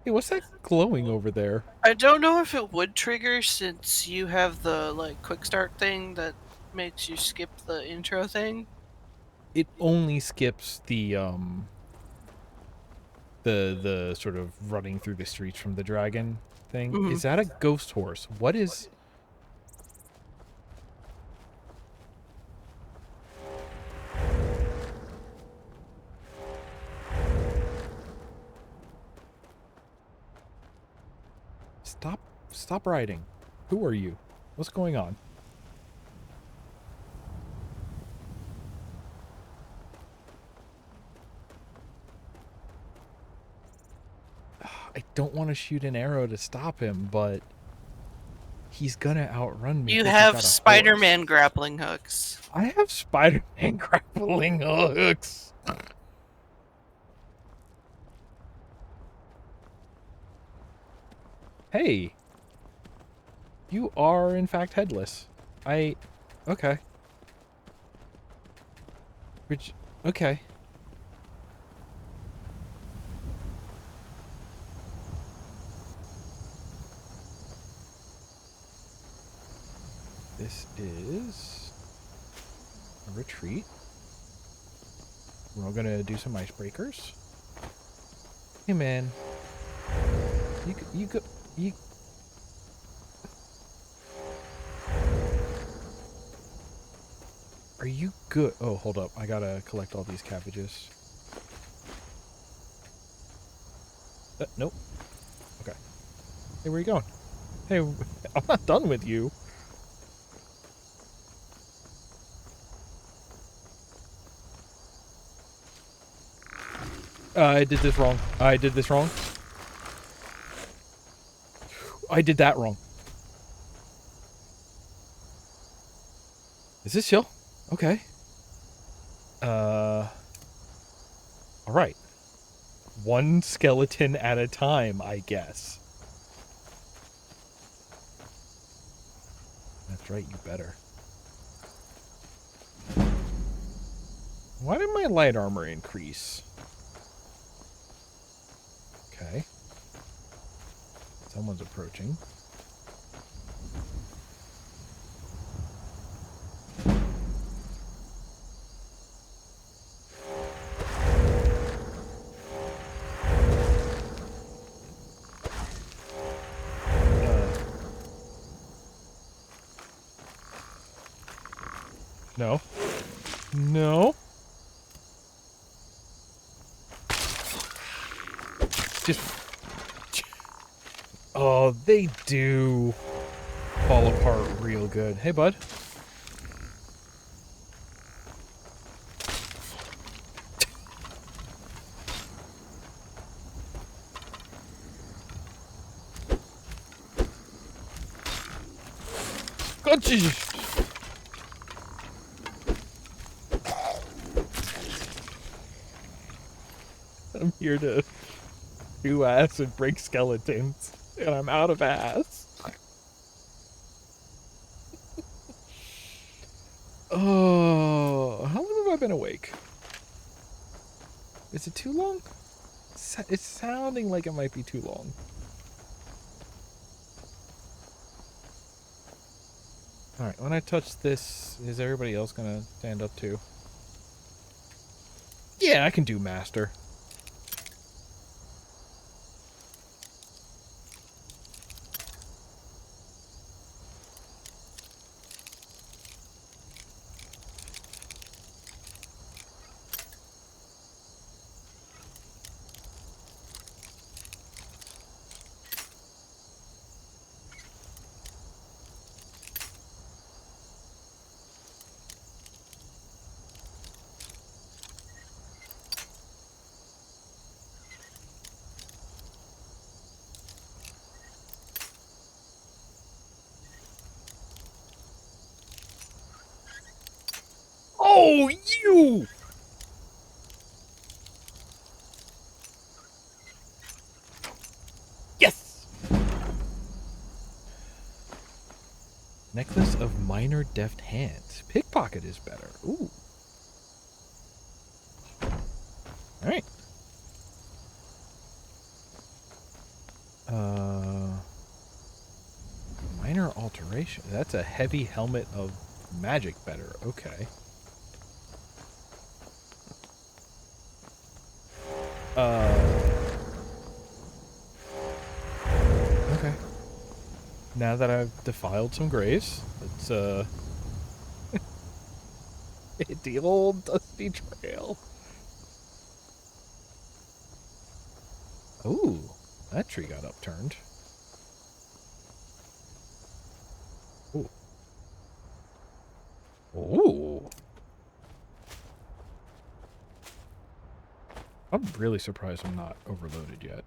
Speaker 1: Hey, what's that glowing over there?
Speaker 5: I don't know if it would trigger since you have the quick start thing that makes you skip the intro thing.
Speaker 1: It only skips the sort of running through the streets from the dragon thing.
Speaker 5: Mhm.
Speaker 1: Is that a ghost horse? What is... Stop riding. Who are you? What's going on? I don't want to shoot an arrow to stop him, but He's gonna outrun me.
Speaker 5: You
Speaker 1: 'cause he's got
Speaker 5: have
Speaker 1: a
Speaker 5: Spider-Man
Speaker 1: horse.
Speaker 5: grappling hooks.
Speaker 1: I have Spider-Man grappling hooks. Hey. You are, in fact, headless. Okay. Which... Okay. This is a retreat. We're all gonna do some icebreakers. Hey, man. You. Are you good? Oh, hold up. I gotta collect all these cabbages. Nope. Okay. Hey, where you going? Hey, I'm not done with you. I did this wrong. I did this wrong. I did that wrong. Is this chill? Okay. Alright. One skeleton at a time, I guess. That's right, you better. Why did my light armor increase? Okay. Someone's approaching. No. No. Just... Oh, they do fall apart real good. Hey, bud. Gotcha. I'm here to do ass and break skeletons, and I'm out of ass. Oh, how long have I been awake? Is it too long? It's sounding like it might be too long. Alright, when I touch this, is everybody else gonna stand up too? Yeah, I can do master. Oh, you! Yes! Necklace of minor deft hands. Pickpocket is better. Ooh. Alright. Minor alteration. That's a heavy helmet of magic better. Okay. Okay. Now that I've defiled some graves, let's, hit the old dusty trail. Ooh, that tree got upturned. Ooh. Ooh. I'm really surprised I'm not overloaded yet.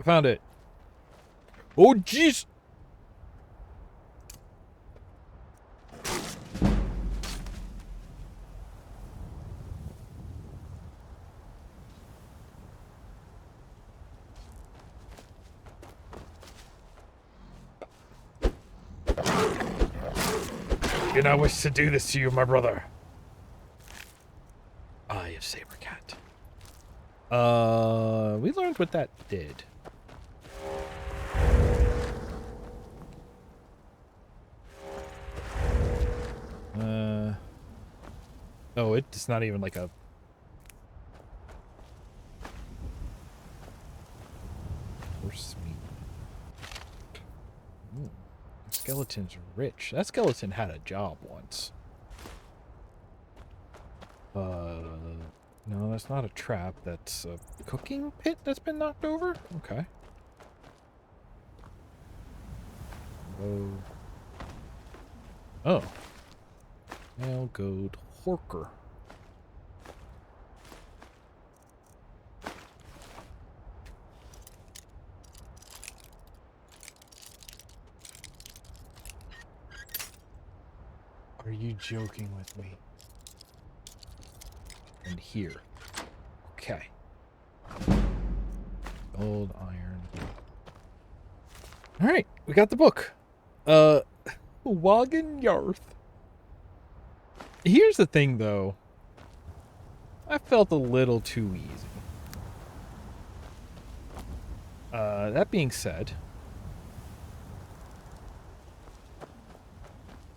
Speaker 1: I found it. Oh, jeez. Do not wish to do this to you, my brother. Eye of Sabercat. We learned what that did. Oh, it's not even like a... Horse meat. Ooh, the skeleton's rich. That skeleton had a job once. No, that's not a trap. That's a cooking pit that's been knocked over? Okay. Oh. Male goat horker. Are you joking with me? And here. Okay. Gold, iron. Alright, we got the book. Wagon Yarth. Here's the thing, though. I felt a little too easy. That being said,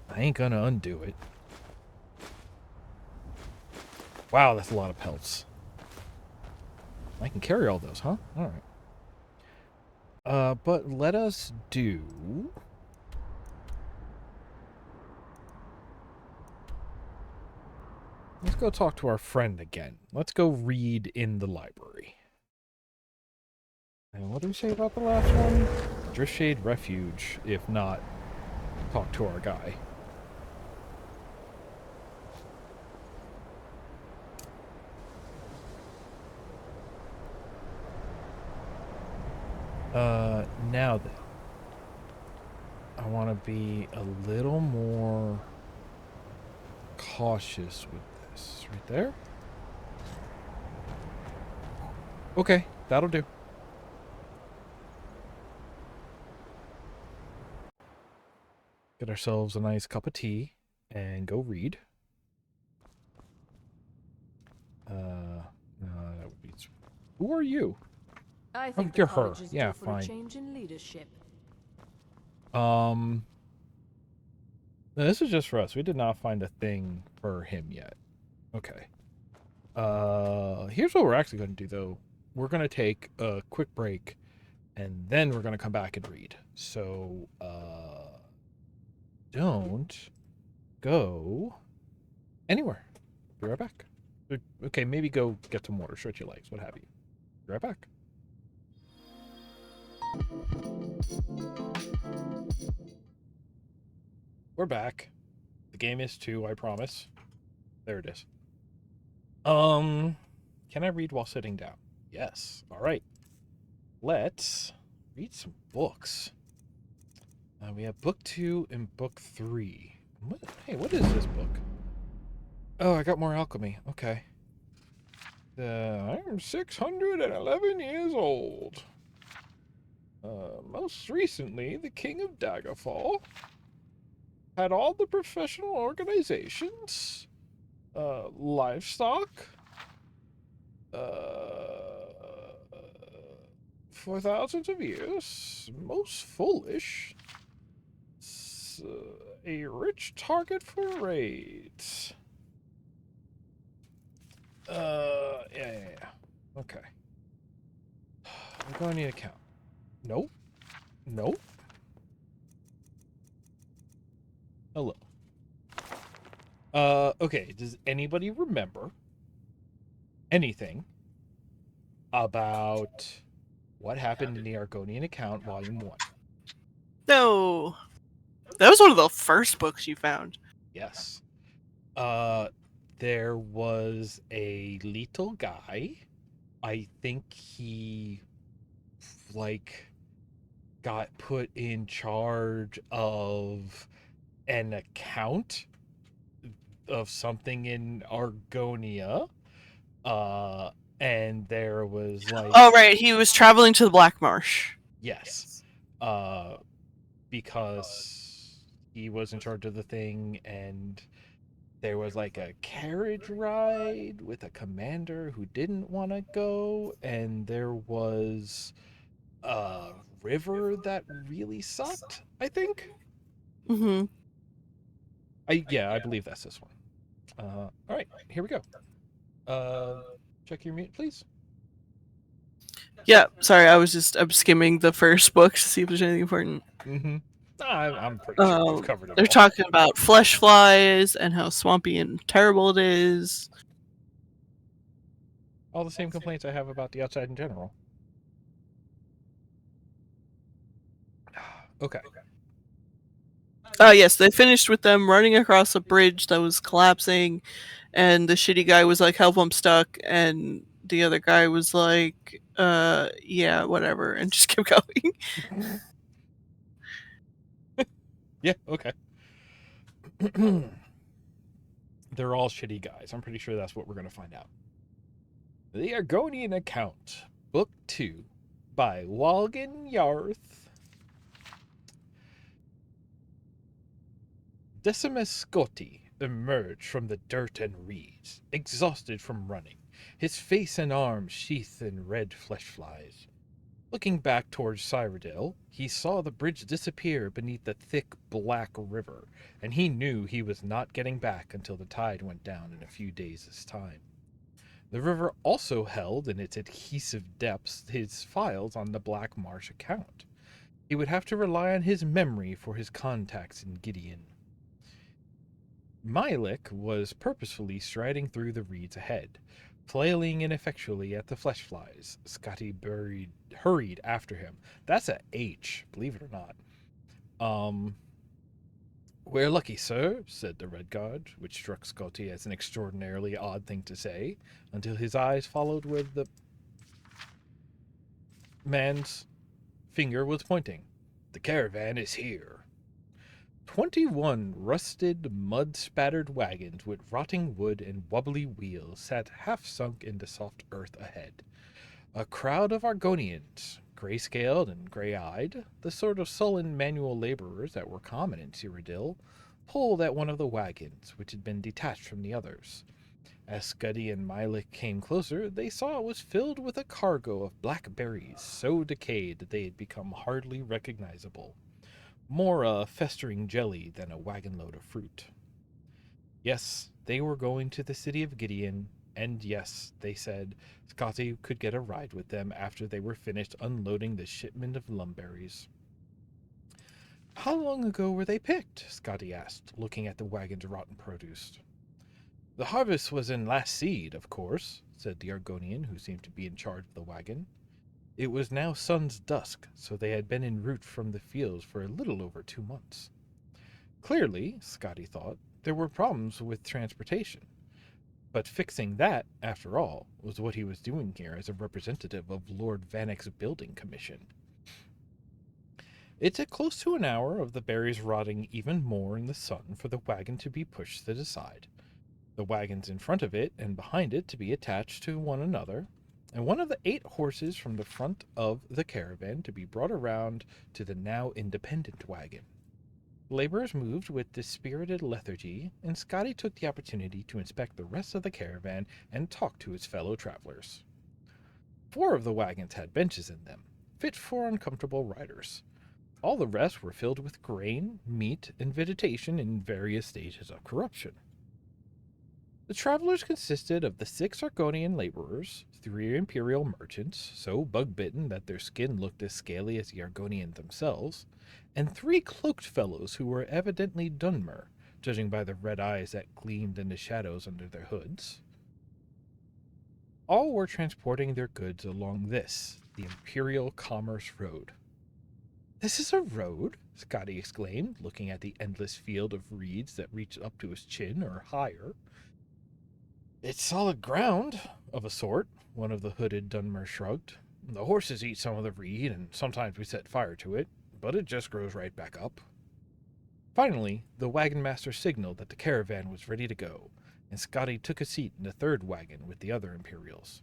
Speaker 1: I ain't gonna undo it. Wow, that's a lot of pelts. I can carry all those, huh? Alright. But let us do... Let's go talk to our friend again. Let's go read in the library. And what do we say about the last one? Driftshade Refuge. If not, talk to our guy. Now then. I want to be a little more cautious with this. Right there? Okay, that'll do. Get ourselves a nice cup of tea and go read. No, that would be... Who are you?
Speaker 2: I think
Speaker 1: you're
Speaker 2: the
Speaker 1: her.
Speaker 2: college is
Speaker 1: Yeah,
Speaker 2: due for a
Speaker 1: fine.
Speaker 2: change in leadership.
Speaker 1: No, this is just for us. We did not find a thing for him yet. Okay. Here's what we're actually going to do, though. We're going to take a quick break, and then we're going to come back and read. So, don't go anywhere. Be right back. Okay, maybe go get some water, stretch your legs, what have you. Be right back. We're back. The game is 2, I promise. There it is. Can I read while sitting down? Yes. All right. Let's read some books. We have book 2 and book 3. Hey, what is this book? Oh, I got more alchemy. Okay. I'm 611 years old. Most recently, the King of Daggerfall had all the professional organizations, livestock, for thousands of years, most foolish, a rich target for raids. Yeah. Okay. Argonian Account. Nope. Hello. Okay, does anybody remember anything about what happened in the Argonian Account, Volume 1?
Speaker 5: No. That was one of the first books you found.
Speaker 1: Yes. There was a little guy. I think he like got put in charge of an account of something in Argonia. And there was like,
Speaker 5: Oh, right. He was traveling to the Black Marsh.
Speaker 1: yes, because he was in charge of the thing, and there was like a carriage ride with a commander who didn't want to go, and there was a river that really sucked, I think.
Speaker 5: Mm-hmm.
Speaker 1: I believe that's this one. All right, here we go. Check your mute, please.
Speaker 5: Yeah, sorry, I'm skimming the first book to see if there's anything important.
Speaker 1: Mm-hmm. I'm pretty sure we've covered it
Speaker 5: They're
Speaker 1: all.
Speaker 5: talking about flesh flies and how swampy and terrible it is.
Speaker 1: All the same complaints I have about the outside in general. Okay.
Speaker 5: Yes, they finished with them running across a bridge that was collapsing, and the shitty guy was like, "Help, I'm stuck," and the other guy was like, yeah, whatever," and just kept going.
Speaker 1: Yeah, okay. They're all shitty guys. I'm pretty sure that's what we're going to find out. The Argonian Account, Book 2, by Walgan Yarth. Decimus Scotti emerged from the dirt and reeds, exhausted from running, his face and arms sheathed in red flesh flies. Looking back towards Cyrodiil, he saw the bridge disappear beneath the thick black river, and he knew he was not getting back until the tide went down in a few days' time. The river also held in its adhesive depths his files on the Black Marsh account. He would have to rely on his memory for his contacts in Gideon. Mylik was purposefully striding through the reeds ahead, flailing ineffectually at the flesh flies. Scotty hurried after him. That's a H, believe it or not. We're lucky, sir, said the Red Guard, which struck Scotty as an extraordinarily odd thing to say, until his eyes followed where the man's finger was pointing. The caravan is here. 21 rusted, mud-spattered wagons with rotting wood and wobbly wheels sat half-sunk into soft earth ahead. A crowd of Argonians, gray-scaled and gray-eyed, the sort of sullen manual laborers that were common in Cyrodiil, pulled at one of the wagons, which had been detached from the others. As Scuddy and Mylik came closer, they saw it was filled with a cargo of black berries so decayed that they had become hardly recognizable. More a festering jelly than a wagon load of fruit. Yes, they were going to the city of Gideon, and yes, they said, Scotty could get a ride with them after they were finished unloading the shipment of lumberries. How long ago were they picked? Scotty asked, looking at the wagon's rotten produce. The harvest was in last seed, of course, said the Argonian, who seemed to be in charge of the wagon. It was now sun's dusk, so they had been en route from the fields for a little over 2 months. Clearly, Scotty thought, there were problems with transportation. But fixing that, after all, was what he was doing here as a representative of Lord Vanek's building commission. It took close to an hour of the berries rotting even more in the sun for the wagon to be pushed to the side, the wagons in front of it and behind it to be attached to one another, and one of the 8 horses from the front of the caravan to be brought around to the now independent wagon. The laborers moved with dispirited lethargy, and Scotty took the opportunity to inspect the rest of the caravan and talk to his fellow travelers. 4 of the wagons had benches in them, fit for uncomfortable riders. All the rest were filled with grain, meat, and vegetation in various stages of corruption. The travelers consisted of the 6 Argonian laborers, 3 Imperial merchants, so bug-bitten that their skin looked as scaly as the Argonian themselves, and 3 cloaked fellows who were evidently Dunmer, judging by the red eyes that gleamed in the shadows under their hoods. All were transporting their goods along this, the Imperial Commerce Road. This is a road? Scotty exclaimed, looking at the endless field of reeds that reached up to his chin or higher. It's solid ground, of a sort, one of the hooded Dunmer shrugged. The horses eat some of the reed, and sometimes we set fire to it, but it just grows right back up. Finally, the wagon master signaled that the caravan was ready to go, and Scotty took a seat in the third wagon with the other Imperials.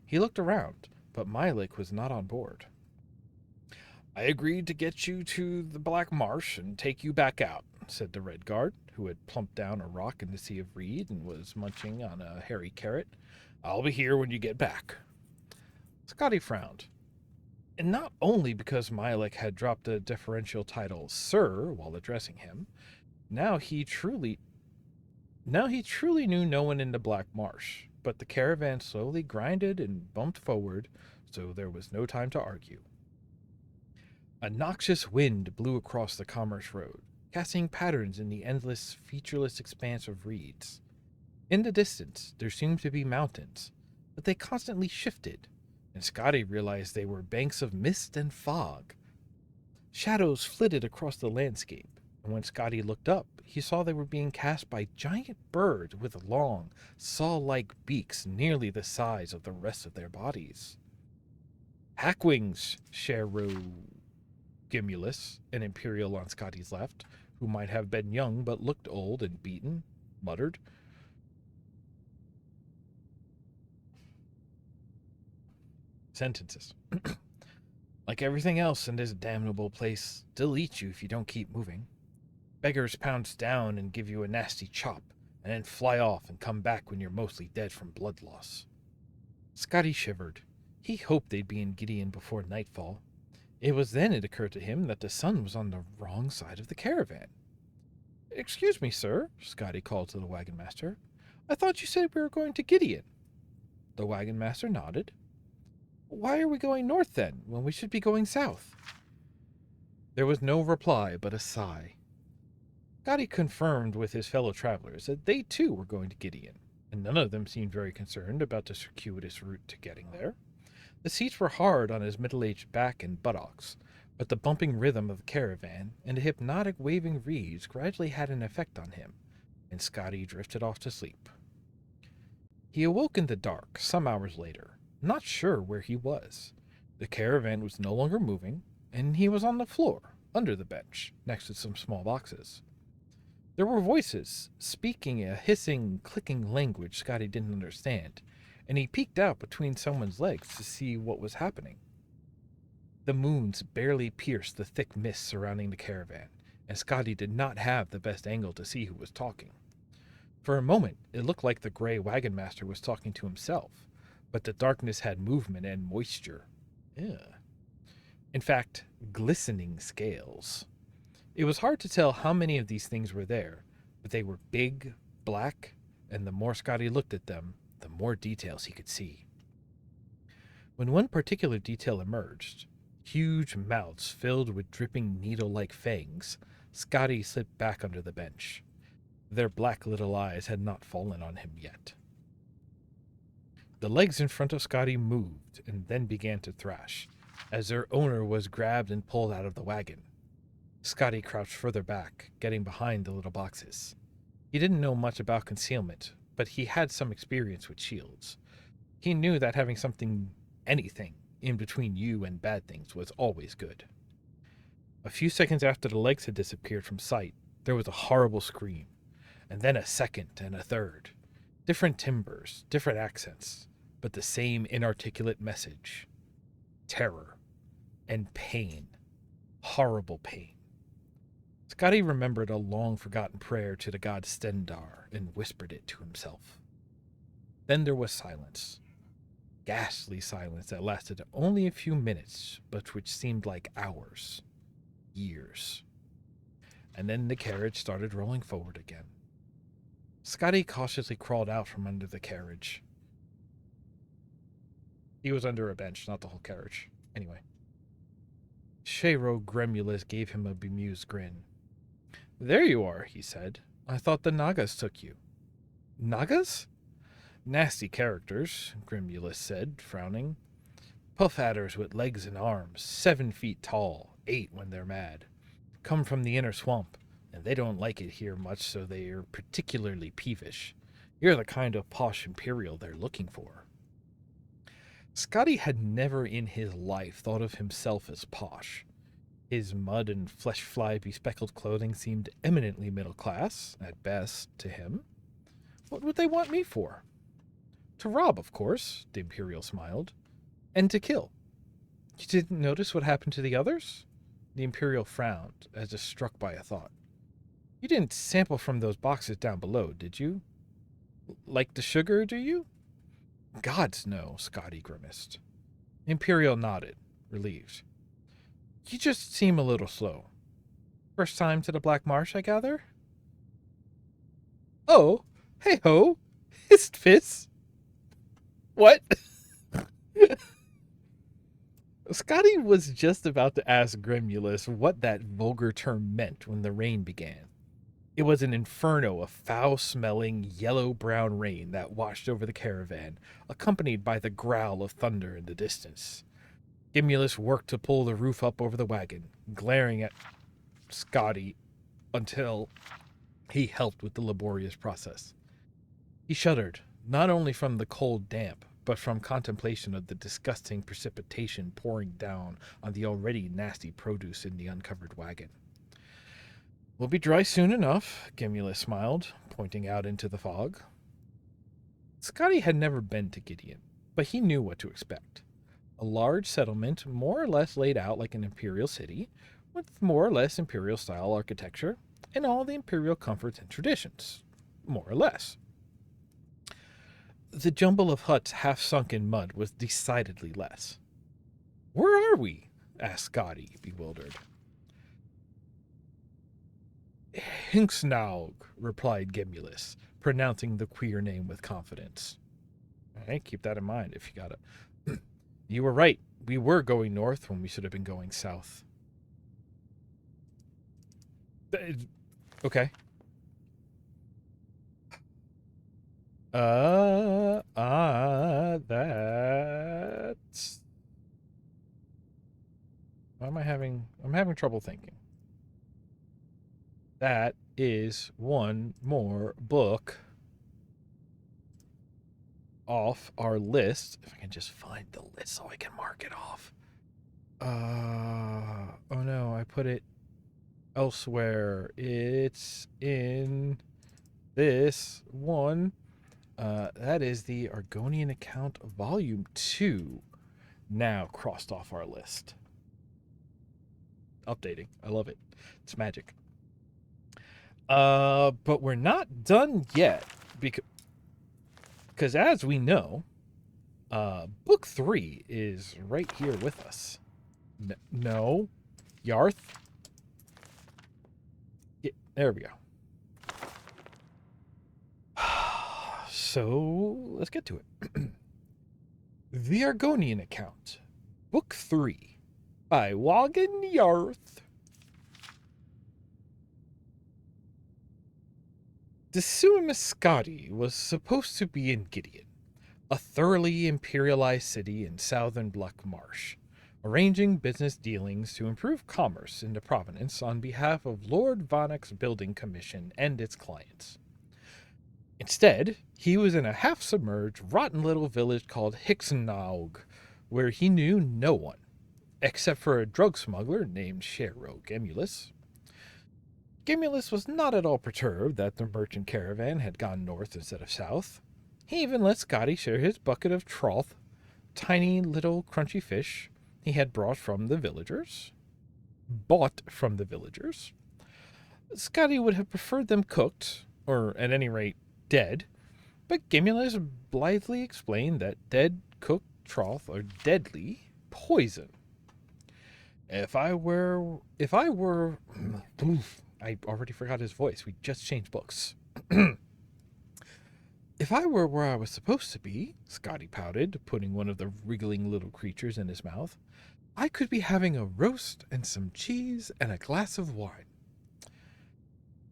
Speaker 1: He looked around, but Mylik was not on board. I agreed to get you to the Black Marsh and take you back out, said the Red Guard, who had plumped down a rock in the sea of reed and was munching on a hairy carrot. I'll be here when you get back. Scotty frowned. And not only because Mylik had dropped the deferential title Sir while addressing him, now he truly knew no one in the Black Marsh, but the caravan slowly grinded and bumped forward, so there was no time to argue. A noxious wind blew across the Commerce Road, casting patterns in the endless, featureless expanse of reeds. In the distance, there seemed to be mountains, but they constantly shifted, and Scotty realized they were banks of mist and fog. Shadows flitted across the landscape, and when Scotty looked up, he saw they were being cast by giant birds with long, saw-like beaks nearly the size of the rest of their bodies. Hackwings, Gimulus, an Imperial on Scotty's left, who might have been young but looked old and beaten, muttered. Sentences. Like everything else in this damnable place, they'll eat you if you don't keep moving. Beggars pounce down and give you a nasty chop, and then fly off and come back when you're mostly dead from blood loss. Scotty shivered. He hoped they'd be in Gideon before nightfall. It was then it occurred to him that the sun was on the wrong side of the caravan. Excuse me, sir, Scotty called to the wagon master. I thought you said we were going to Gideon. The wagon master nodded. Why are we going north, then, when we should be going south? There was no reply but a sigh. Scotty confirmed with his fellow travelers that they too were going to Gideon, and none of them seemed very concerned about the circuitous route to getting there. The seats were hard on his middle-aged back and buttocks, but the bumping rhythm of the caravan and the hypnotic waving reeds gradually had an effect on him, and Scotty drifted off to sleep. He awoke in the dark some hours later, not sure where he was. The caravan was no longer moving, and he was on the floor, under the bench, next to some small boxes. There were voices, speaking a hissing, clicking language Scotty didn't understand, and he peeked out between someone's legs to see what was happening. The moons barely pierced the thick mist surrounding the caravan, and Scotty did not have the best angle to see who was talking. For a moment, it looked like the gray wagon master was talking to himself, but the darkness had movement and moisture. In fact, glistening scales. It was hard to tell how many of these things were there, but they were big, black, and the more Scotty looked at them, the more details he could see. When one particular detail emerged, huge mouths filled with dripping needle-like fangs, Scotty slipped back under the bench. Their black little eyes had not fallen on him yet. The legs in front of Scotty moved and then began to thrash, as their owner was grabbed and pulled out of the wagon. Scotty crouched further back, getting behind the little boxes. He didn't know much about concealment, but he had some experience with shields. He knew that having anything, in between you and bad things was always good. A few seconds after the legs had disappeared from sight, there was a horrible scream, and then a second and a third. Different timbres, different accents, but the same inarticulate message. Terror and pain. Horrible pain. Scotty remembered a long-forgotten prayer to the god Stendar and whispered it to himself. Then there was silence. Ghastly silence that lasted only a few minutes, but which seemed like hours. Years. And then the carriage started rolling forward again. Scotty cautiously crawled out from under the carriage. He was under a bench, not the whole carriage. Anyway. Gremulus gave him a bemused grin. There you are, he said. I thought the Nagas took you. Nagas? Nasty characters, Gremulus said, frowning. Puff-adders with legs and arms, 7 feet tall, 8 when they're mad. Come from the inner swamp, and they don't like it here much, so they are particularly peevish. You're the kind of posh Imperial they're looking for. Scotty had never in his life thought of himself as posh. His mud and flesh fly bespeckled clothing seemed eminently middle class, at best, to him. What would they want me for? To rob, of course, the Imperial smiled. And to kill. You didn't notice what happened to the others? The Imperial frowned, as if struck by a thought. You didn't sample from those boxes down below, did you? Like the sugar, do you? Gods no, Scotty grimaced. Imperial nodded, relieved. You just seem a little slow. First time to the Black Marsh, I gather? Oh, hey ho, hist fist. What? Scotty was just about to ask Grimulus what that vulgar term meant when the rain began. It was an inferno of foul-smelling, yellow-brown rain that washed over the caravan, accompanied by the growl of thunder in the distance. Gimulus worked to pull the roof up over the wagon, glaring at Scotty until he helped with the laborious process. He shuddered, not only from the cold damp, but from contemplation of the disgusting precipitation pouring down on the already nasty produce in the uncovered wagon. We'll be dry soon enough, Gimulus smiled, pointing out into the fog. Scotty had never been to Gideon, but he knew what to expect. A large settlement, more or less laid out like an imperial city, with more or less imperial-style architecture, and all the imperial comforts and traditions, more or less. The jumble of huts half sunk in mud was decidedly less. Where are we? Asked Scotty, bewildered. Hinksnaug, replied Gemulus, pronouncing the queer name with confidence. Hey, keep that in mind if you got it. You were right. We were going north when we should have been going south. Okay. That's... I'm having trouble thinking. That is one more book off our list. If I can just find the list so I can mark it off. Oh no, I put it elsewhere. It's in this one. That is the Argonian Account Volume 2, now crossed off our list. Updating. I love it. It's magic. But we're not done yet, because as we know, book 3 is right here with us. No, Yarth. Yeah, there we go. So let's get to it. The Argonian Account, Book 3, by Wogan Yarth. Desuamiscati was supposed to be in Gideon, a thoroughly imperialized city in southern Black Marsh, arranging business dealings to improve commerce in the province on behalf of Lord Vonek's building commission and its clients. Instead, he was in a half-submerged, rotten little village called Hixnaug, where he knew no one, except for a drug smuggler named Shero Gemulus. Gemulus was not at all perturbed that the merchant caravan had gone north instead of south. He even let Scotty share his bucket of troth, tiny little crunchy fish he had bought from the villagers. Scotty would have preferred them cooked, or at any rate, dead, but Gemulus blithely explained that dead cooked troth are deadly poison. If I were, I already forgot his voice. We just changed books. If I were where I was supposed to be, Scotty pouted, putting one of the wriggling little creatures in his mouth, I could be having a roast and some cheese and a glass of wine.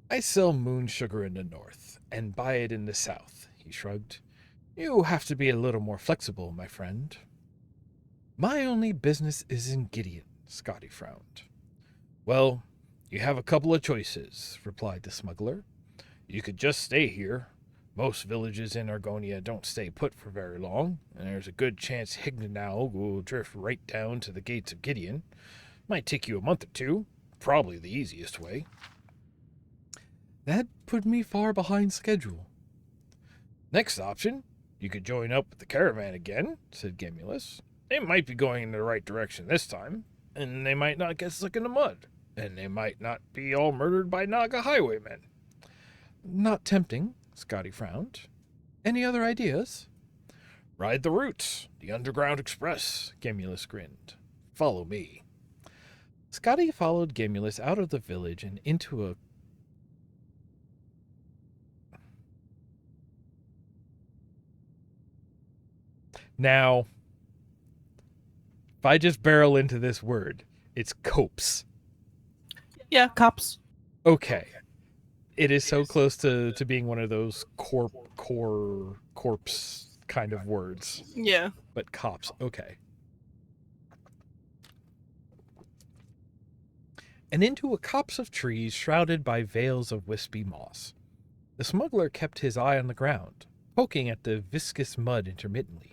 Speaker 1: I sell moon sugar in the north and buy it in the south, he shrugged. You have to be a little more flexible, my friend. My only business is in Gideon, Scotty frowned. Well, you have a couple of choices, replied the smuggler. You could just stay here, Most villages in Argonia don't stay put for very long, and there's a good chance Hignau will drift right down to the gates of Gideon. Might take you a month or two, probably the easiest way. That put me far behind schedule. Next option, you could join up with the caravan again, said Gemulus. They might be going in the right direction this time, and they might not get stuck in the mud, and they might not be all murdered by Naga highwaymen. Not tempting, Scotty frowned. Any other ideas? Ride the routes, the Underground Express, Gemulus grinned. Follow me. Scotty followed Gemulus out of the village and into a Now, if I just barrel into this word, it's copse.
Speaker 5: Yeah, cops.
Speaker 1: Okay. It is so close to being one of those corpse kind of words.
Speaker 5: Yeah.
Speaker 1: But cops, okay. And into a copse of trees shrouded by veils of wispy moss. The smuggler kept his eye on the ground, poking at the viscous mud intermittently.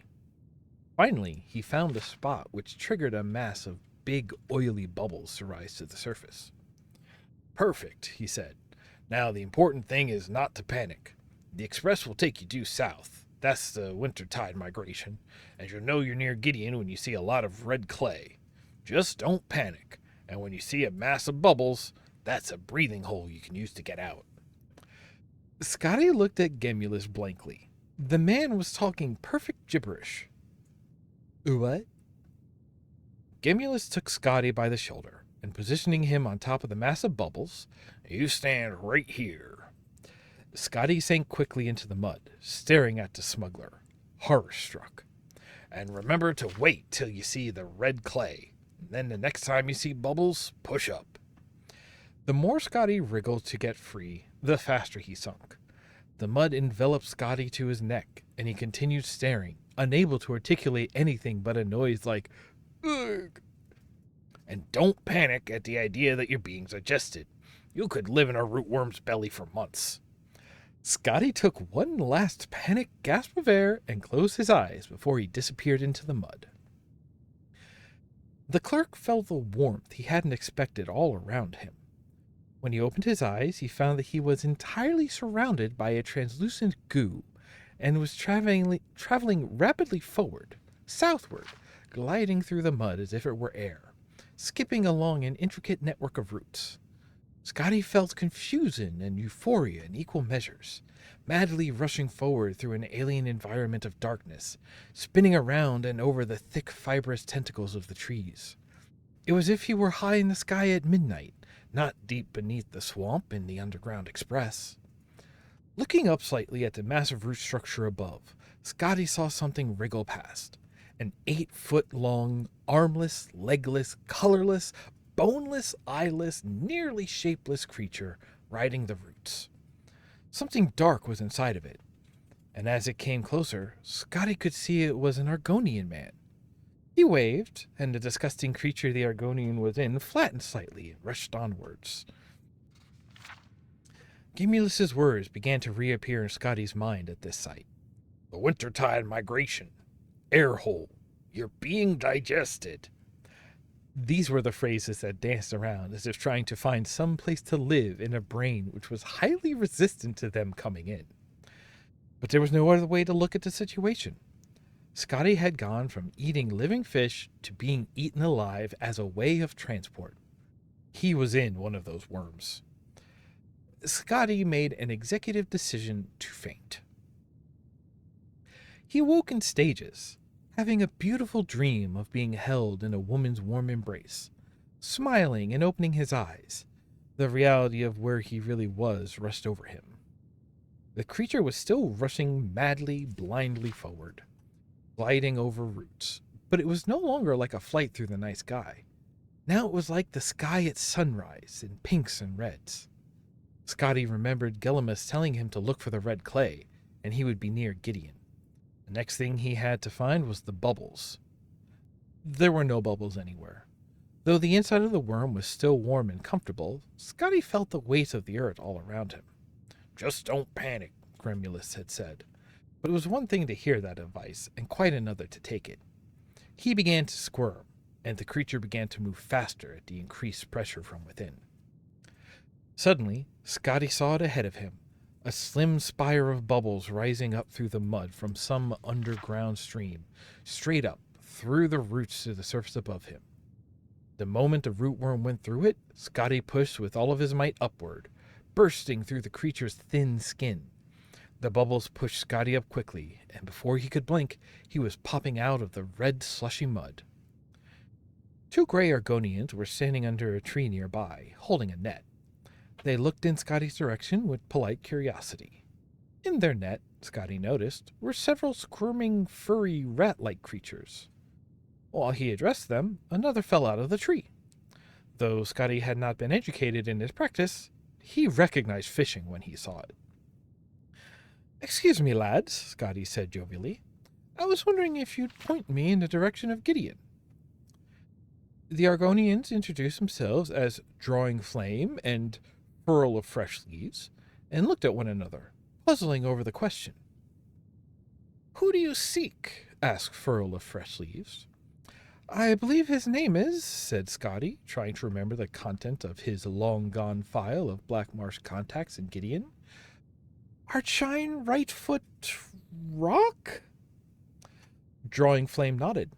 Speaker 1: Finally, he found a spot which triggered a mass of big, oily bubbles to rise to the surface. Perfect, he said. Now the important thing is not to panic. The express will take you due south. That's the wintertide migration, and you'll know you're near Gideon when you see a lot of red clay. Just don't panic, and when you see a mass of bubbles, that's a breathing hole you can use to get out. Scotty looked at Gemulus blankly. The man was talking perfect gibberish. What? Gemulus took Scotty by the shoulder, and positioning him on top of the mass of bubbles, you stand right here. Scotty sank quickly into the mud, staring at the smuggler, horror-struck. And remember to wait till you see the red clay. Then the next time you see bubbles, push up. The more Scotty wriggled to get free, the faster he sunk. The mud enveloped Scotty to his neck, and he continued staring, unable to articulate anything but a noise like, ugh. And don't panic at the idea that you're being digested. You could live in a rootworm's belly for months. Scotty took one last panic gasp of air and closed his eyes before he disappeared into the mud. The clerk felt the warmth he hadn't expected all around him. When he opened his eyes, he found that he was entirely surrounded by a translucent goo and was traveling rapidly forward, southward, gliding through the mud as if it were air, skipping along an intricate network of roots. Scotty felt confusion and euphoria in equal measures, madly rushing forward through an alien environment of darkness, spinning around and over the thick, fibrous tentacles of the trees. It was as if he were high in the sky at midnight, not deep beneath the swamp in the Underground Express. Looking up slightly at the massive root structure above, Scotty saw something wriggle past. An 8-foot-long, armless, legless, colorless, boneless, eyeless, nearly shapeless creature riding the roots. Something dark was inside of it, and as it came closer, Scotty could see it was an Argonian man. He waved, and the disgusting creature the Argonian was in flattened slightly and rushed onwards. Gemulus's words began to reappear in Scotty's mind at this sight. The wintertide migration. Air hole. You're being digested. These were the phrases that danced around as if trying to find some place to live in a brain which was highly resistant to them coming in. But there was no other way to look at the situation. Scotty had gone from eating living fish to being eaten alive as a way of transport. He was in one of those worms. Scotty made an executive decision to faint. He woke in stages, having a beautiful dream of being held in a woman's warm embrace, smiling and opening his eyes. The reality of where he really was rushed over him. The creature was still rushing madly, blindly forward, gliding over roots, but it was no longer like a flight through the night sky. Now it was like the sky at sunrise in pinks and reds. Scotty remembered Gellimus telling him to look for the red clay, and he would be near Gideon. The next thing he had to find was the bubbles. There were no bubbles anywhere. Though the inside of the worm was still warm and comfortable, Scotty felt the weight of the earth all around him. Just don't panic. Gremulus had said, but it was one thing to hear that advice and quite another to take it. He began to squirm, and the creature began to move faster at the increased pressure from within. Suddenly, Scotty saw it ahead of him, a slim spire of bubbles rising up through the mud from some underground stream, straight up, through the roots to the surface above him. The moment a rootworm went through it, Scotty pushed with all of his might upward, bursting through the creature's thin skin. The bubbles pushed Scotty up quickly, and before he could blink, he was popping out of the red, slushy mud. 2 gray Argonians were standing under a tree nearby, holding a net. They looked in Scotty's direction with polite curiosity. In their net, Scotty noticed, were several squirming, furry, rat-like creatures. While he addressed them, another fell out of the tree. Though Scotty had not been educated in his practice, he recognized fishing when he saw it. "Excuse me, lads," Scotty said jovially. "I was wondering if you'd point me in the direction of Gideon." The Argonians introduced themselves as Drawing Flame and Furl of Fresh Leaves, and looked at one another, puzzling over the question. "Who do you seek?" asked Furl of Fresh Leaves. "I believe his name is," said Scotty, trying to remember the content of his long-gone file of Black Marsh contacts in Gideon. "Argine Rightfoot Rock?" Drawing Flame nodded.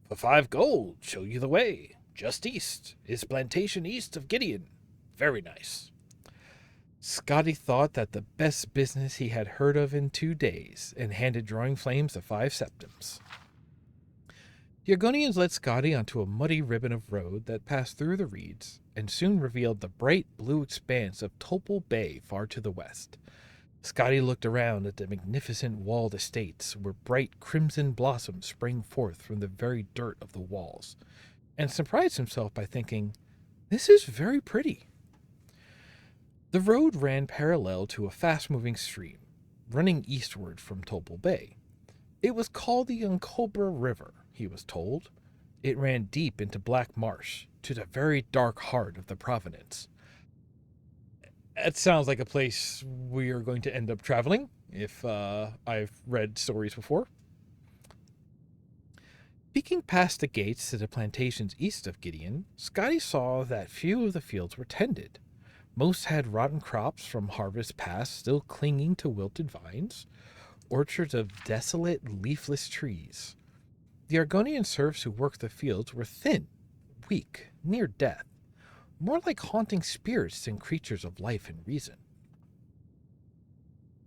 Speaker 1: "For 5 gold, show you the way. Just east. Is plantation east of Gideon. Very nice." Scotty thought that the best business he had heard of in 2 days, and handed Drawing Flames the 5 septims. The Argonians led Scotty onto a muddy ribbon of road that passed through the reeds, and soon revealed the bright blue expanse of Topol Bay far to the west. Scotty looked around at the magnificent walled estates where bright crimson blossoms sprang forth from the very dirt of the walls, and surprised himself by thinking, "This is very pretty." The road ran parallel to a fast-moving stream, running eastward from Topol Bay. It was called the Uncobra River, he was told. It ran deep into Black Marsh, to the very dark heart of the Providence. It sounds like a place we are going to end up traveling, if I've read stories before. Peeking past the gates to the plantations east of Gideon, Scotty saw that few of the fields were tended. Most had rotten crops from harvest past still clinging to wilted vines, orchards of desolate, leafless trees. The Argonian serfs who worked the fields were thin, weak, near death, more like haunting spirits than creatures of life and reason.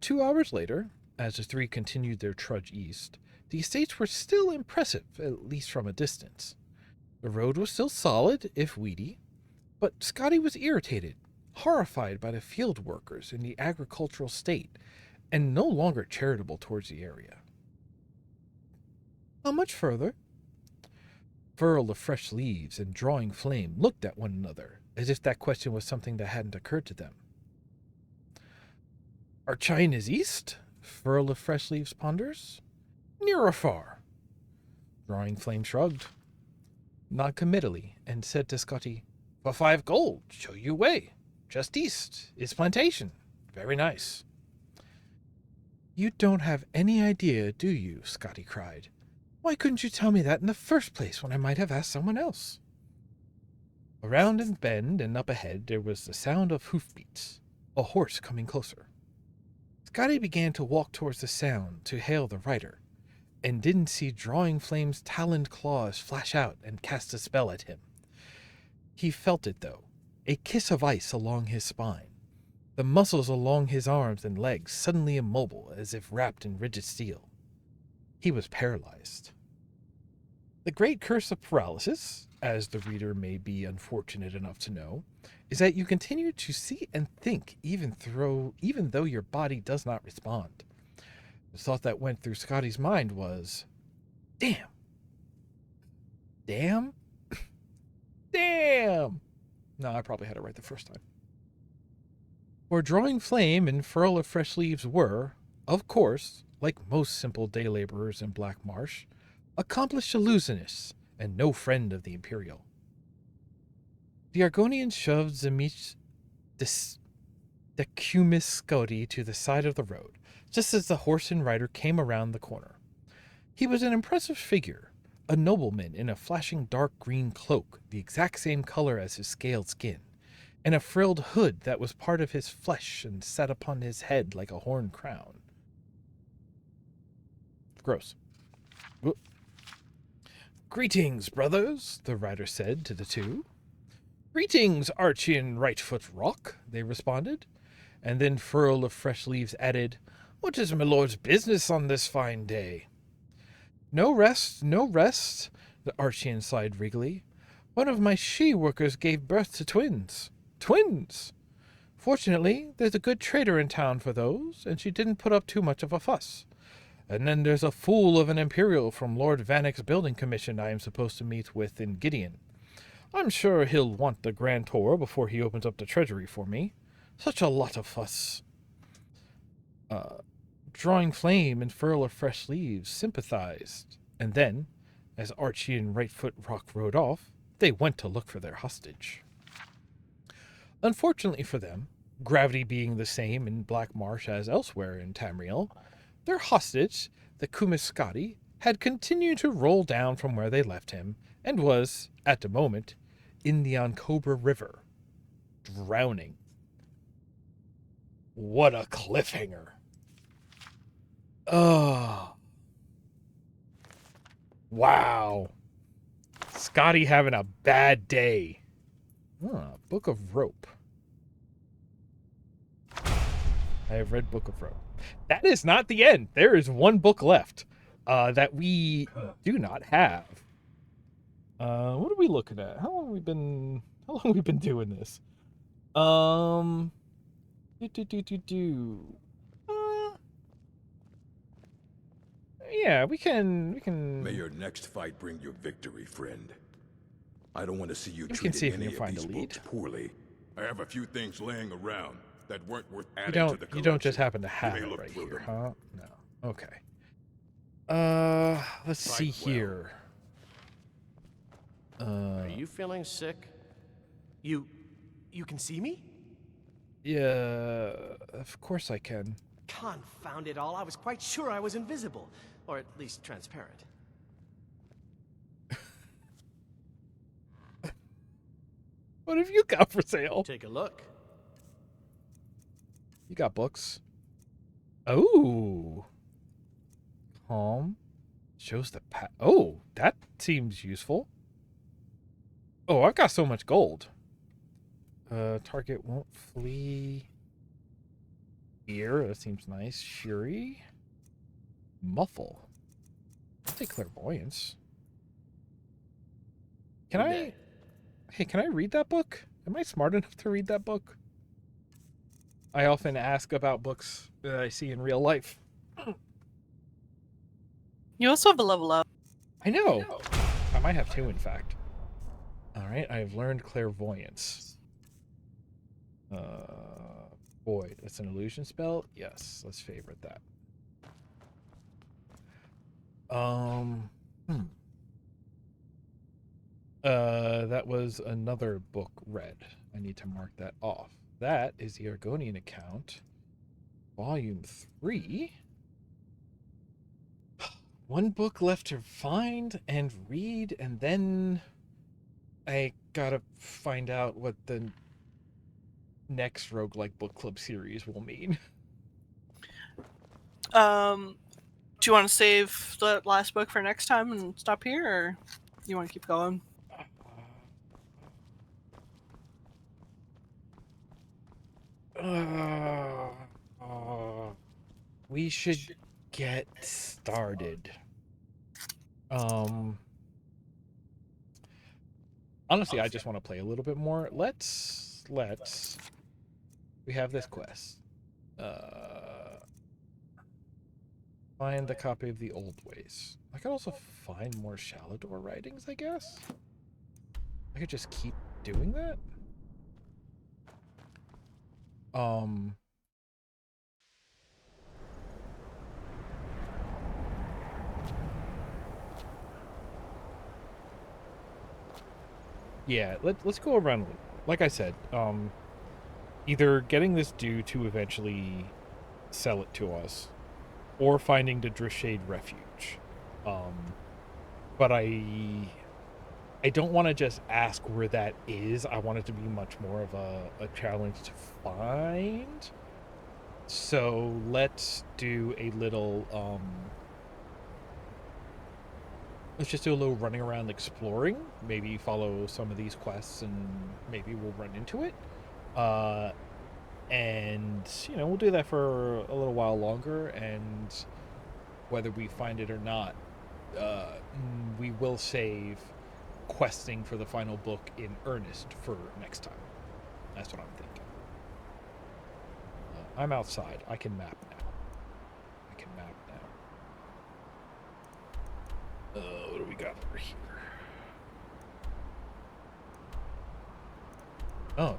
Speaker 1: 2 hours later, as the 3 continued their trudge east, the estates were still impressive, at least from a distance. The road was still solid, if weedy, but Scotty was irritated, horrified by the field workers in the agricultural state, and no longer charitable towards the area. "How much further?" Furl of Fresh Leaves and Drawing Flame looked at one another, as if that question was something that hadn't occurred to them. "Argine is east?" Furl of Fresh Leaves ponders. "Near or far?" Drawing Flame shrugged, non-committally, and said to Scotty, "For 5 gold, show you way. Just east is plantation. Very nice." "You don't have any idea, do you?" Scotty cried. "Why couldn't you tell me that in the first place when I might have asked someone else?" Around a bend and up ahead there was the sound of hoofbeats, a horse coming closer. Scotty began to walk towards the sound to hail the rider, and didn't see Drawing Flame's taloned claws flash out and cast a spell at him. He felt it, though, a kiss of ice along his spine, the muscles along his arms and legs suddenly immobile as if wrapped in rigid steel. He was paralyzed. The great curse of paralysis, as the reader may be unfortunate enough to know, is that you continue to see and think even though your body does not respond. The thought that went through Scotty's mind was, "Damn. Damn? Damn!" No, I probably had it right the first time. For Drawing Flame and Furl of Fresh Leaves were, of course, like most simple day laborers in Black Marsh, accomplished illusionists and no friend of the Imperial. The Argonian shoved Decumus Scotty to the side of the road, just as the horse and rider came around the corner. He was an impressive figure, a nobleman in a flashing dark green cloak, the exact same color as his scaled skin, and a frilled hood that was part of his flesh and sat upon his head like a horn crown. Gross. Whoop. "Greetings, brothers," the rider said to the two. "Greetings, Argonian Rightfoot Rock," they responded, and then Furl of Fresh Leaves added, "What is my lord's business on this fine day?" No rest, the Argonian sighed regally. "One of my she-workers gave birth to twins. Twins! Fortunately, there's a good trader in town for those, and she didn't put up too much of a fuss. And then there's a fool of an Imperial from Lord Vanek's building commission I am supposed to meet with in Gideon. I'm sure he'll want the grand tour before he opens up the treasury for me. Such a lot of fuss." Drawing Flame and Furl of Fresh Leaves sympathized, and then, as Archie and Rightfoot Rock rode off, they went to look for their hostage. Unfortunately for them, gravity being the same in Black Marsh as elsewhere in Tamriel, their hostage, the Kumiskadi, had continued to roll down from where they left him, and was, at the moment, in the Ancobra River, drowning. What a cliffhanger. Oh. Wow. Scotty having a bad day. Book of Rope. I have read Book of Rope. That is not the end. There is one book left that we do not have. What are we looking at? How long have we been doing this? Yeah, we can.
Speaker 3: May your next fight bring you victory, friend. I don't want to see you
Speaker 1: We can see
Speaker 3: treating
Speaker 1: if we
Speaker 3: any
Speaker 1: can
Speaker 3: of
Speaker 1: find
Speaker 3: these
Speaker 1: a lead.
Speaker 3: books poorly. I have a few things laying around that weren't worth adding to the collection.
Speaker 1: You don't just happen to have
Speaker 3: may
Speaker 1: it
Speaker 3: look
Speaker 1: right
Speaker 3: through
Speaker 1: here,
Speaker 3: them.
Speaker 1: huh? No. Okay. Let's see
Speaker 10: Fight well.
Speaker 1: here.
Speaker 10: Are you feeling sick?
Speaker 9: You can see me?
Speaker 1: Yeah, of course I can.
Speaker 9: Confound it all, I was quite sure I was invisible. Or at least transparent.
Speaker 1: What have you got for sale?
Speaker 10: Take a look.
Speaker 1: You got books. Oh. Calm. Shows the Oh, that seems useful. Oh, I've got so much gold. Target won't flee. Ear, that seems nice. Shuri. Muffle. I'll take clairvoyance. Can I... Hey, can I read that book? Am I smart enough to read that book? I often ask about books that I see in real life.
Speaker 5: You also have a level up.
Speaker 1: I know. I might have two, in fact. Alright, I've learned clairvoyance. Boy, that's an illusion spell? Yes, let's favorite that. That was another book read. I need to mark that off. That is the Argonian Account, Volume 3. One book left to find and read, and then I gotta find out what the next Roguelike book club series will mean.
Speaker 5: Do you want to save the last book for next time and stop here, or you want to keep going?
Speaker 1: We should get started. Honestly, I just want to play a little bit more. Let's we have this quest. Find a copy of the Old Ways. I could also find more Shalador writings, I guess. I could just keep doing that. Yeah, let's go around. Like I said, either getting this due to eventually sell it to us, or finding the Drishade Refuge. But I don't want to just ask where that is. I want it to be much more of a challenge to find. So let's do a little, let's just do a little running around exploring. Maybe follow some of these quests and maybe we'll run into it. And, we'll do that for a little while longer, and whether we find it or not, we will save questing for the final book in earnest for next time. That's what I'm thinking. I'm outside. I can map now. What do we got over here? Oh,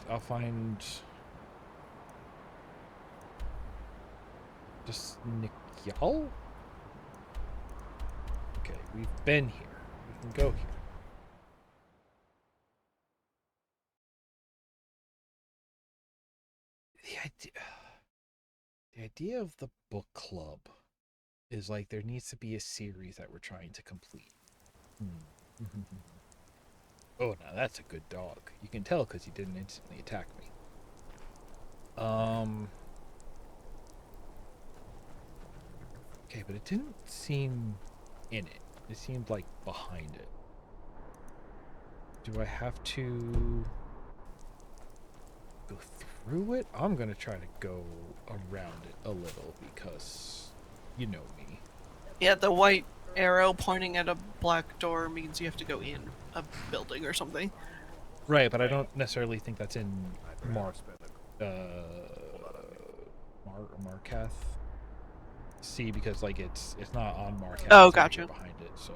Speaker 1: I'll find... Just Nikyal? Okay, we've been here. We can go here. The idea of the book club is like there needs to be a series that we're trying to complete. Oh, now that's a good dog. You can tell because he didn't instantly attack me. Okay, but it didn't seem in it. It seemed like behind it. Do I have to go through it? I'm gonna try to go around it a little because you know me.
Speaker 5: Yeah, the white arrow pointing at a black door means you have to go in a building or something.
Speaker 1: Right, but I don't necessarily think that's in Markath. See, because like it's not on Markath.
Speaker 5: Oh, gotcha.
Speaker 1: Behind it, so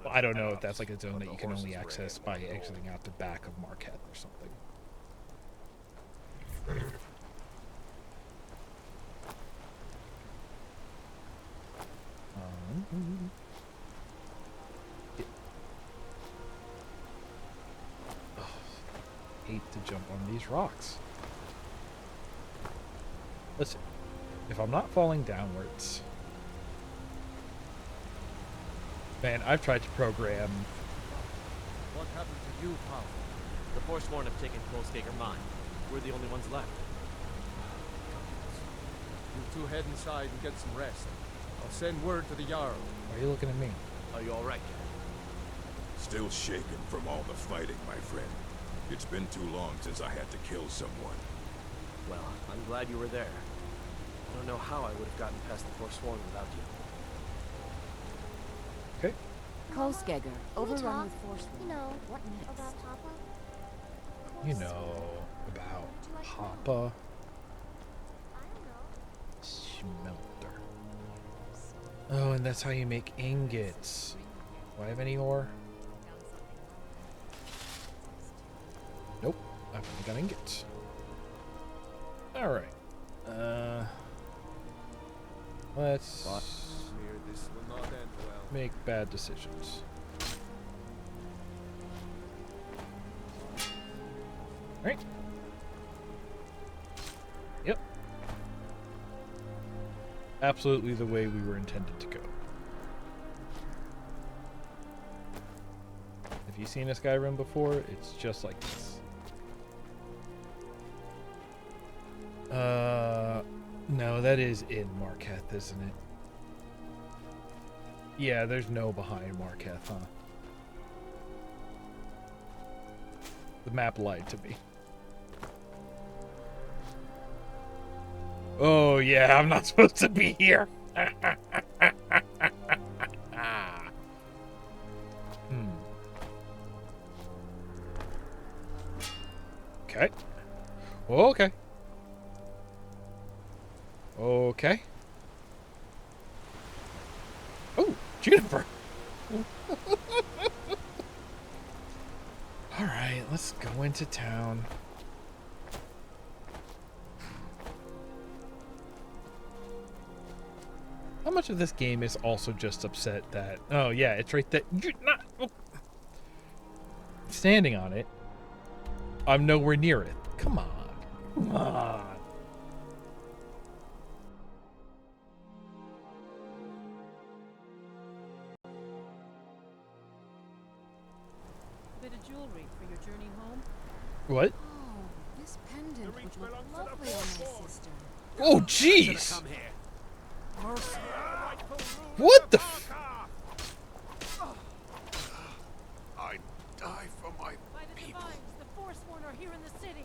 Speaker 1: well, I don't know if that's like a zone that you can only access by exiting out the back of Markath or something. Hate to jump on these rocks. Listen, if I'm not falling downwards... Man, I've tried to program...
Speaker 10: What happened to you, Paul? The Forsworn have taken Kolskager mine. We're the only ones left.
Speaker 11: You two head inside and get some rest. I'll send word to the Jarl.
Speaker 1: Why are you looking at me?
Speaker 10: Are you alright,
Speaker 3: Still shaken from all the fighting, my friend. It's been too long since I had to kill someone.
Speaker 10: Well, I'm glad you were there. I don't know how I would have gotten past the Forsworn without you.
Speaker 1: Okay.
Speaker 2: Kolskager, overrun with Forsworn.
Speaker 12: You know,
Speaker 2: What next?
Speaker 12: about Papa?
Speaker 1: You know about Papa. Smelter. Oh, and that's how you make ingots. Do I have any ore? Nope. I've only got ingots. Alright. Let's
Speaker 11: This will not end well.
Speaker 1: make bad decisions. Alright. Yep. Absolutely the way we were intended to go. Have you seen a Skyrim before? It's just like this. No, that is in Markath, isn't it? Yeah, there's no behind Markath, huh? The map lied to me. Oh, yeah, I'm not supposed to be here. Okay. Okay. Okay. Oh, Juniper. All right, let's go into town. How much of this game is also just upset that, oh yeah, it's right there. You're not standing on it. I'm nowhere near it. Come on. Come on.
Speaker 2: bit of jewelry for your journey home?
Speaker 1: What?
Speaker 2: Oh, this pendant would look lovely on my sister.
Speaker 1: Oh, jeez.
Speaker 10: Come here.
Speaker 2: Mercy.
Speaker 1: What the?
Speaker 3: I die for my
Speaker 6: By the
Speaker 3: people.
Speaker 6: divines, the Forsworn are here in the city.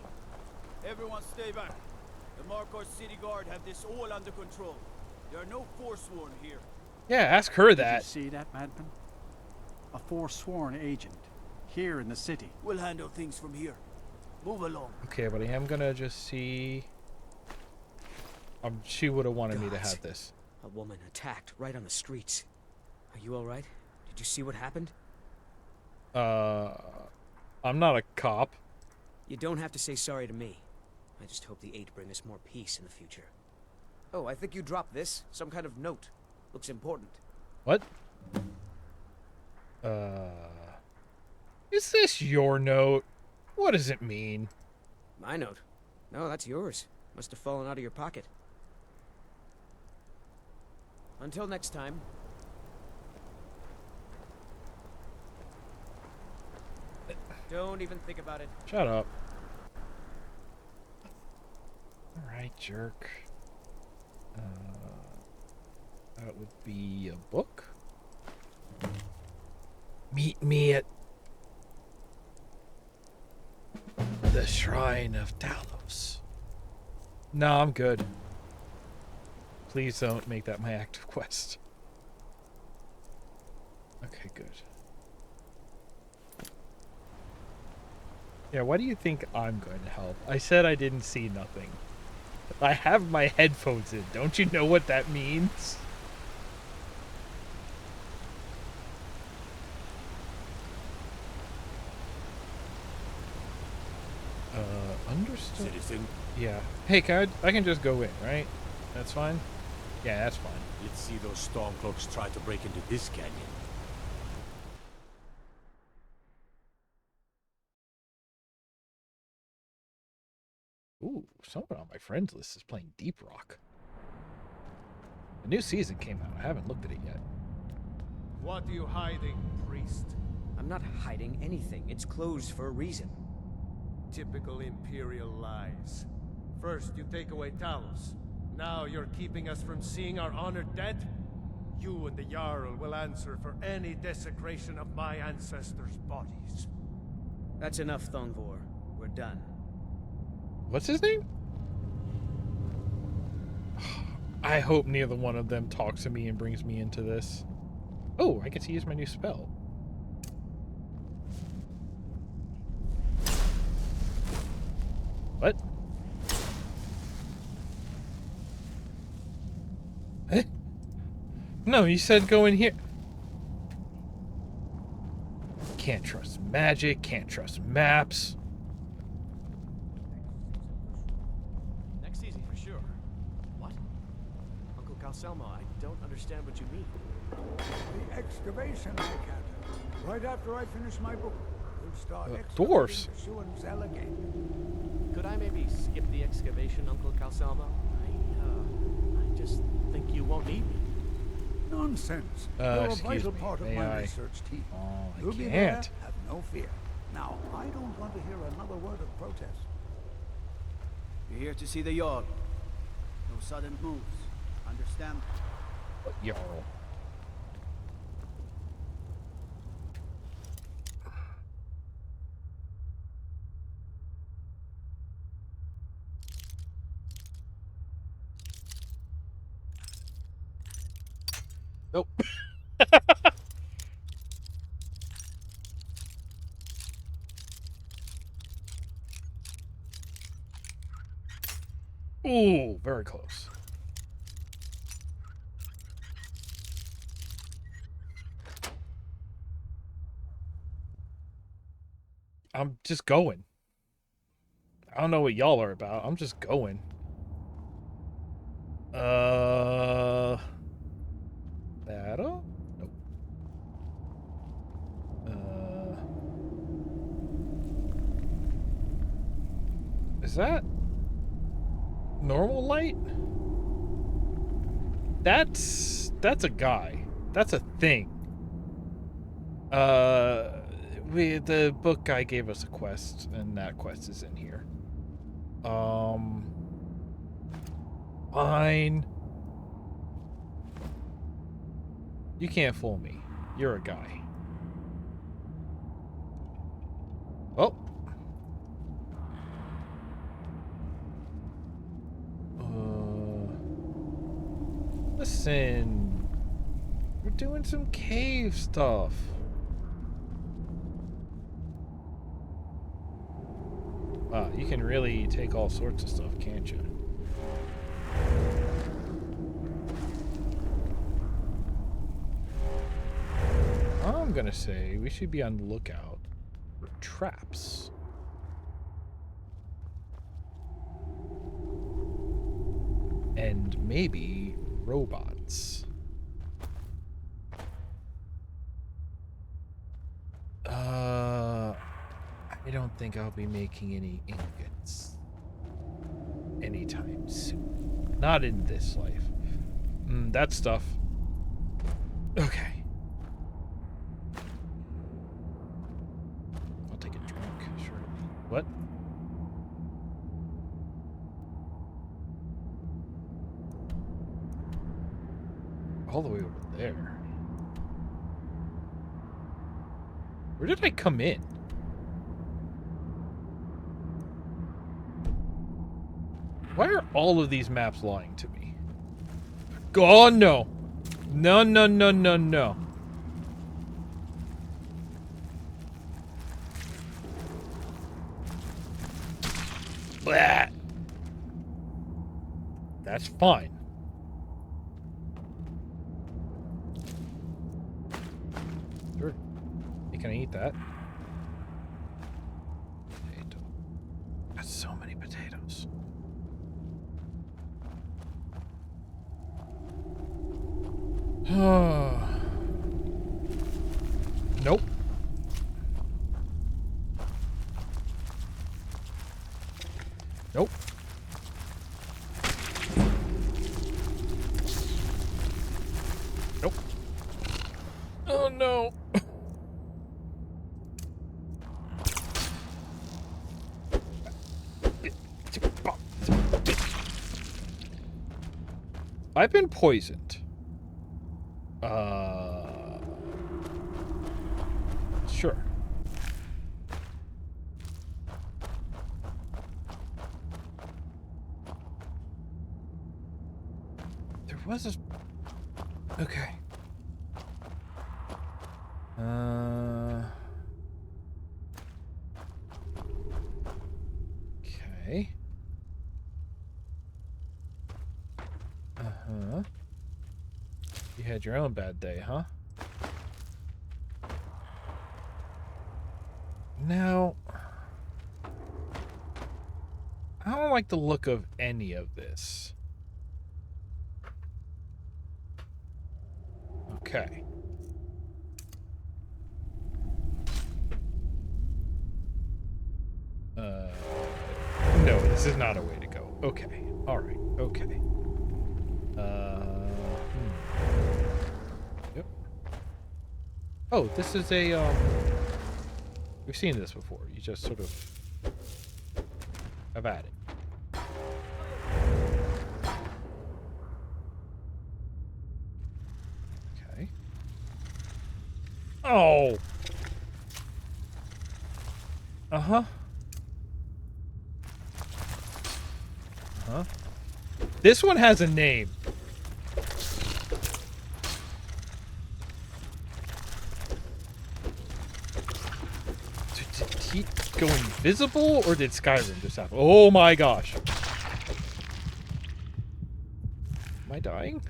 Speaker 12: Everyone stay back. The Markor City Guard have this all under control. There are no Forsworn here.
Speaker 1: Yeah, ask her
Speaker 13: Did you
Speaker 1: that.
Speaker 13: see that, madman? A forsworn agent here in the city.
Speaker 12: We'll handle things from here. Move along.
Speaker 1: Okay, but I am gonna just see. She would have wanted me to have this.
Speaker 9: A woman attacked right on the streets. Are you all right? Did you see what happened?
Speaker 1: I'm not a cop.
Speaker 9: You don't have to say sorry to me. I just hope the 8 bring us more peace in the future. Oh, I think you dropped this. Some kind of note. Looks important.
Speaker 1: What? Is this your note? What does it mean?
Speaker 9: My note? No, that's yours. Must have fallen out of your pocket. Until next time. Don't even think about it.
Speaker 1: Shut up. Alright, jerk. That would be a book. Meet me at the Shrine of Talos. No, I'm good. Please don't make that my active quest. Okay, good. Yeah, why do you think I'm going to help? I said I didn't see nothing. I have my headphones in. Don't you know what that means? Understood.
Speaker 8: Citizen,
Speaker 1: Yeah. Hey, I can just go in, right? That's fine? Yeah, that's fine.
Speaker 8: let's see those Stormcloaks try to break into this canyon.
Speaker 1: Ooh, someone on my friends list is playing Deep Rock. The new season came out. I haven't looked at it yet.
Speaker 11: What are you hiding, priest?
Speaker 9: I'm not hiding anything. It's closed for a reason.
Speaker 11: Typical Imperial lies. First, you take away Talos. Now you're keeping us from seeing our honored dead? You and the Jarl will answer for any desecration of my ancestors' bodies.
Speaker 9: That's enough, Thongvor. We're done.
Speaker 1: What's his name? I hope neither one of them talks to me and brings me into this. Oh, I get to use my new spell. What? Eh? No, you said go in here. Can't trust magic, can't trust maps.
Speaker 10: Next season for sure. What? Uncle Calcelmo, I don't understand what you mean.
Speaker 14: The excavation I can't. Right after I finish my book, we'll start
Speaker 1: dwarfs.
Speaker 14: excavating the Suan again.
Speaker 10: Could I maybe skip the excavation, Uncle Calcelmo? I just think you won't need me.
Speaker 14: Nonsense. You're a
Speaker 1: excuse
Speaker 14: vital
Speaker 1: me.
Speaker 14: part of
Speaker 1: May
Speaker 14: my
Speaker 1: I?
Speaker 14: research team.
Speaker 1: Oh, I
Speaker 14: You'll be there,
Speaker 1: can't.
Speaker 14: have no fear. Now, I don't want to hear another word of protest.
Speaker 12: You're here to see the Jarl. No sudden moves. Understand?
Speaker 1: Jarl. Nope. Ooh, very close. I'm just going. I don't know what y'all are about. I'm just going. Battle? Nope. Is that normal light? That's a guy. That's a thing. the book guy gave us a quest, and that quest is in here. Fine. You can't fool me. You're a guy. Oh. Listen. We're doing some cave stuff. Wow, you can really take all sorts of stuff, can't you? I'm gonna say we should be on the lookout for traps. And maybe robots. I don't think I'll be making any ingots anytime soon. Not in this life. That stuff. Okay. I'll take a drink, sure. What? All the way over there. Where did I come in? Why are all of these maps lying to me? Oh, no. No, no, no, no, no. Blah. That's fine. Sure. Hey, can I eat that? Potato. That's so many potatoes. Nope. Nope. Nope. Oh no. I've been poisoned. Sure. There was a... Okay. Okay. Uh-huh. You had your own bad day, huh? Now, I don't like the look of any of this. Okay. No, this is not a way to go. Okay. All right. Okay. Yep. Oh, this is a, we've seen this before. You just sort of have at it. Okay. Oh. Uh-huh. Huh? This one has a name. Did he go invisible, or did Skyrim just happen? Oh my gosh. Am I dying?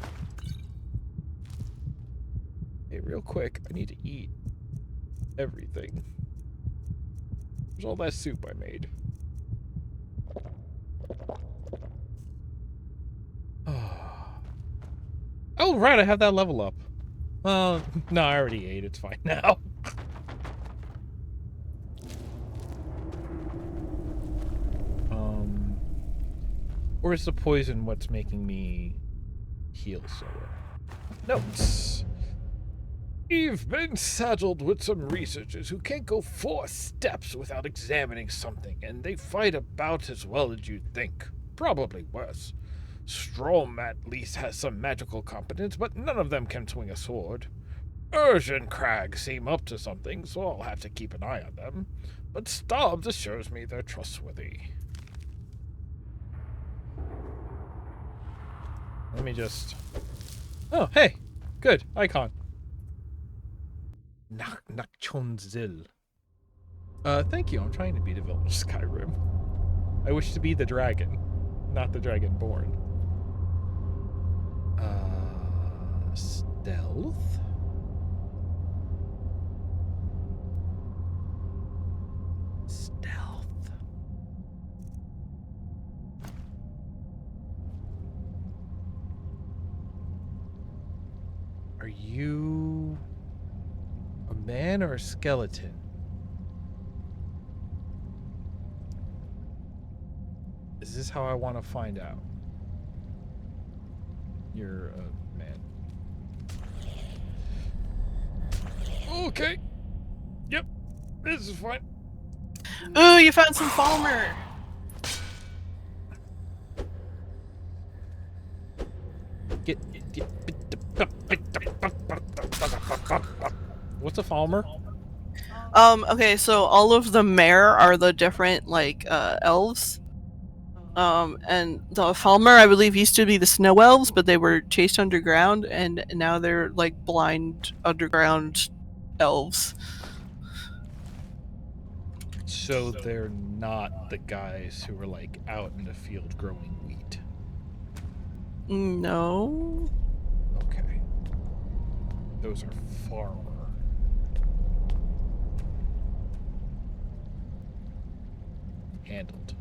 Speaker 1: Hey, real quick, I need to eat everything. There's all that soup I made. Oh, right, I have that level up. Well, no, I already ate. It's fine now. Or is the poison what's making me heal slower? Notes. We've been saddled with some researchers who can't go 4 steps without examining something, and they fight about as well as you'd think. Probably worse. Strom at least has some magical competence, but none of them can swing a sword. Urge and Crag seem up to something, so I'll have to keep an eye on them. But Stubbs assures me they're trustworthy. Let me just... Oh, hey! Good. Icon. Nachchonzil. Thank you. I'm trying to be the villain of Skyrim. I wish to be the dragon, not the dragonborn. Stealth? Stealth. Are you a man or a skeleton? Is this how I want to find out? You're a man. Okay. Yep. This is fine.
Speaker 5: Ooh, you found some Falmer.
Speaker 1: What's a Falmer?
Speaker 5: Okay, so all of the mare are the different, like, elves. And the Falmer, I believe, used to be the snow elves, but they were chased underground, and now they're, like, blind underground elves.
Speaker 1: So they're not the guys who were, like, out in the field growing wheat.
Speaker 5: No.
Speaker 1: Okay. Those are farmer. Handled.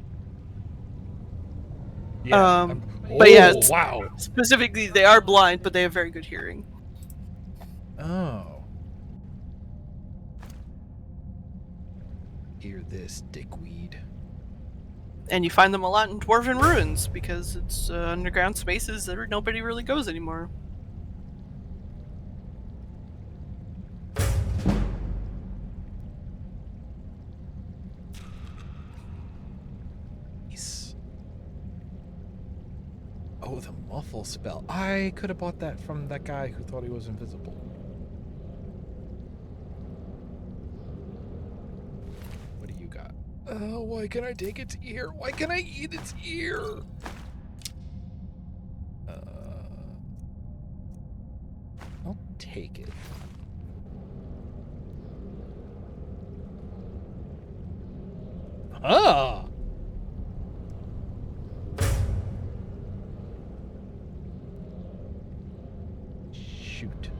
Speaker 1: Yeah.
Speaker 5: But yeah,
Speaker 1: wow.
Speaker 5: Specifically, they are blind, but they have very good hearing.
Speaker 1: Oh. Hear this, dickweed.
Speaker 5: And you find them a lot in Dwarven Ruins, because it's underground spaces that nobody really goes anymore.
Speaker 1: Oh, the muffle spell. I could have bought that from that guy who thought he was invisible. What do you got? Oh, why can I take its ear? Why can I eat its ear? I'll take it. Ah! Shoot.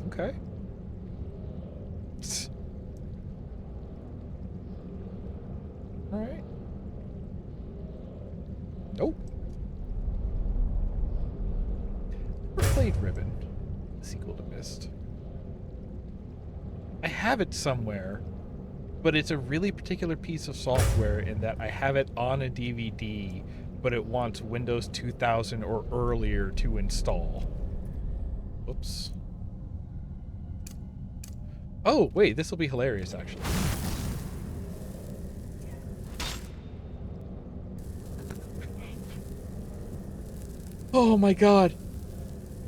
Speaker 1: Okay. All right. Nope. Never played Ribbon, the sequel to Myst. I have it somewhere, but it's a really particular piece of software in that I have it on a DVD, but it wants Windows 2000 or earlier to install. Oops. Oh, wait, this will be hilarious, actually. Oh my god.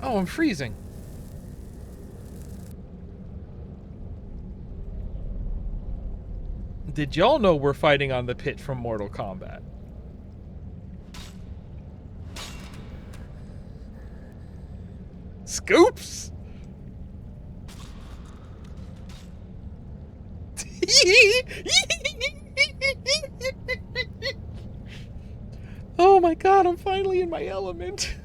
Speaker 1: Oh, I'm freezing. Did y'all know we're fighting on the pit from Mortal Kombat? Scoops! Oh my god, I'm finally in my element.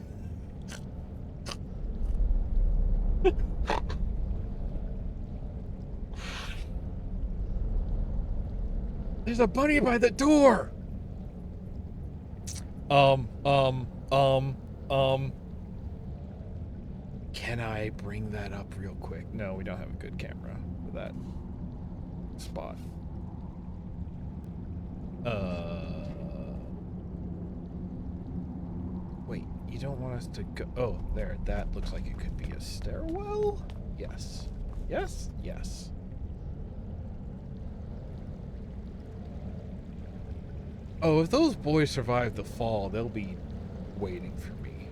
Speaker 1: There's a bunny by the door. Can I bring that up real quick? No, we don't have a good camera for that spot. you don't want us to go... Oh, there. That looks like it could be a stairwell? Yes. Yes? Yes. Oh, if those boys survive the fall, they'll be waiting for me.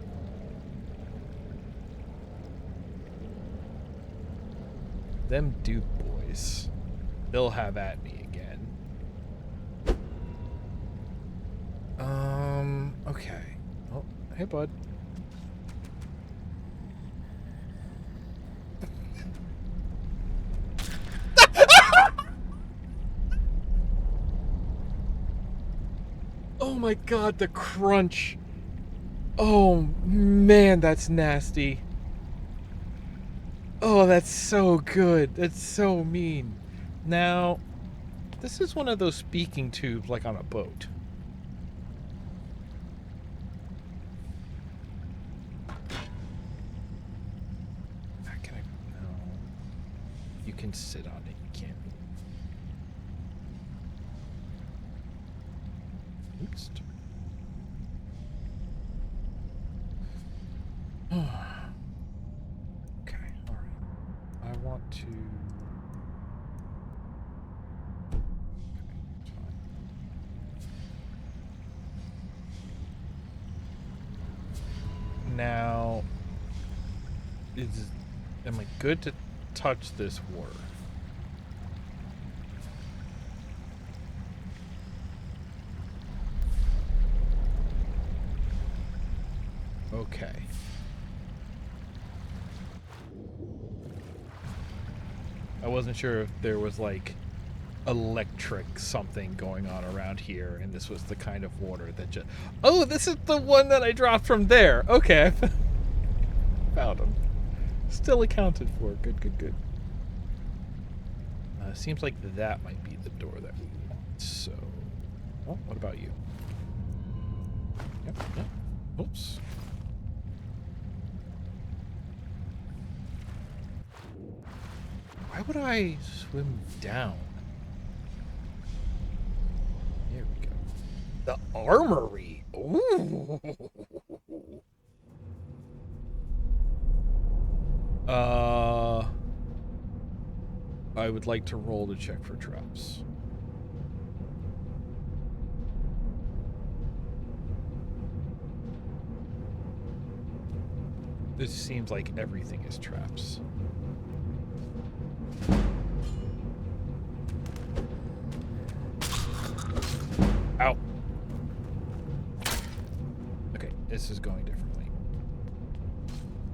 Speaker 1: Them Duke boys. They'll have at me again. Okay. Oh, hey, bud. Oh my god, the crunch. Oh man, that's nasty. Oh, that's so good. That's so mean. Now, this is one of those speaking tubes like on a boat. Can I? No. You can sit on it. You can't. Oops. Okay, alright. I want to... Okay, fine. Now... Am I good to touch this water? Okay. I wasn't sure if there was like electric something going on around here, and this was the kind of water that just... Oh, this is the one that I dropped from there. Okay. Found him. Still accounted for. Good, good, good. Seems like that might be the door that we want. So, well, what about you? Yep, yep. Oops. Why would I swim down? There we go. The armory. Ooh. I would like to roll to check for traps. This seems like everything is traps. Ow. Okay, this is going differently.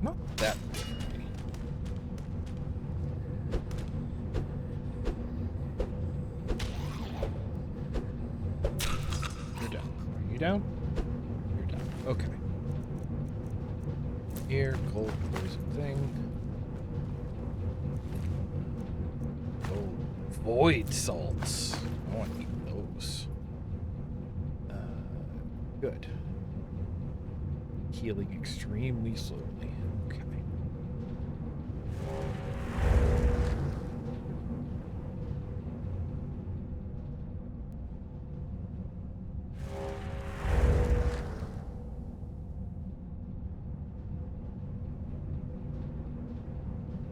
Speaker 1: Not that differently. You're down. Are you down? You're down. Okay. Here, cold poison thing. Oh, void salts. I want to eat those. Good. Healing extremely slowly. Okay.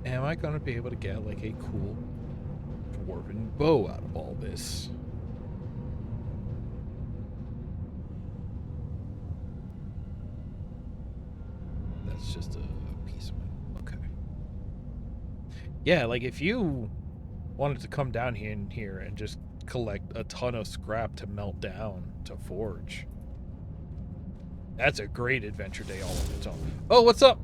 Speaker 1: Am I going to be able to get like a cool dwarven bow out of all this? That's just a piece of it. Okay. Yeah, like if you wanted to come down here and just collect a ton of scrap to melt down to forge, that's a great adventure day all on its own. Oh, what's up?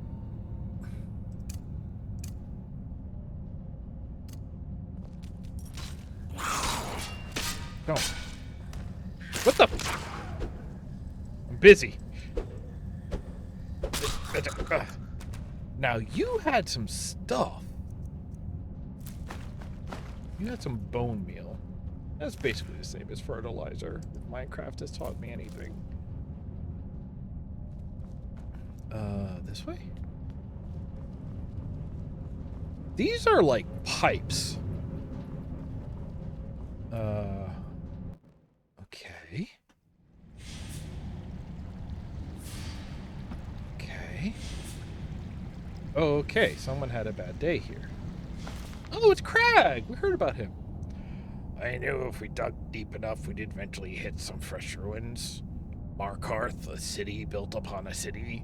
Speaker 1: No. What the? I'm busy. Now you had some stuff. You had some bone meal. That's basically the same as fertilizer. If Minecraft has taught me anything. This way? These are like pipes. Okay. Okay. Okay, someone had a bad day here. Oh, it's Crag! We heard about him.
Speaker 15: I knew if we dug deep enough, we'd eventually hit some fresh ruins. Markarth, a city built upon a city.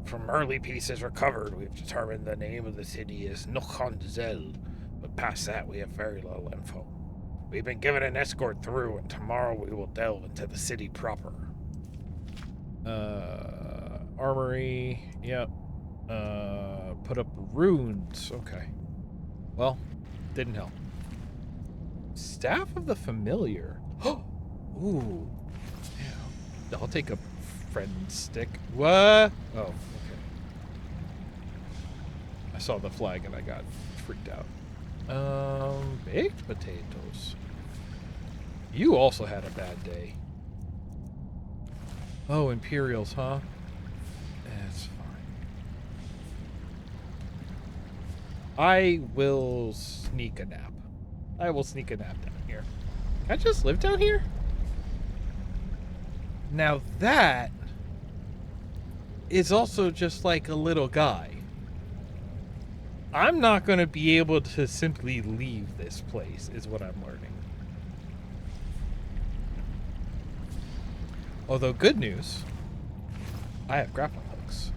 Speaker 15: From early pieces recovered, we've determined the name of the city is Nokhanzel, but past that, we have very little info. We've been given an escort through, and tomorrow we will delve into the city proper.
Speaker 1: Armory, yep. Put up runes, okay. Well, didn't help. Staff of the Familiar. Ooh. Yeah. I'll take a friend stick. What? Oh, okay. I saw the flag and I got freaked out. Baked potatoes. You also had a bad day. Oh, Imperials, huh? That's fine. I will sneak a nap. I will sneak a nap down here. Can I just live down here? Now that is also just like a little guy. I'm not going to be able to simply leave this place, is what I'm learning. Although, good news, I have grappling hooks.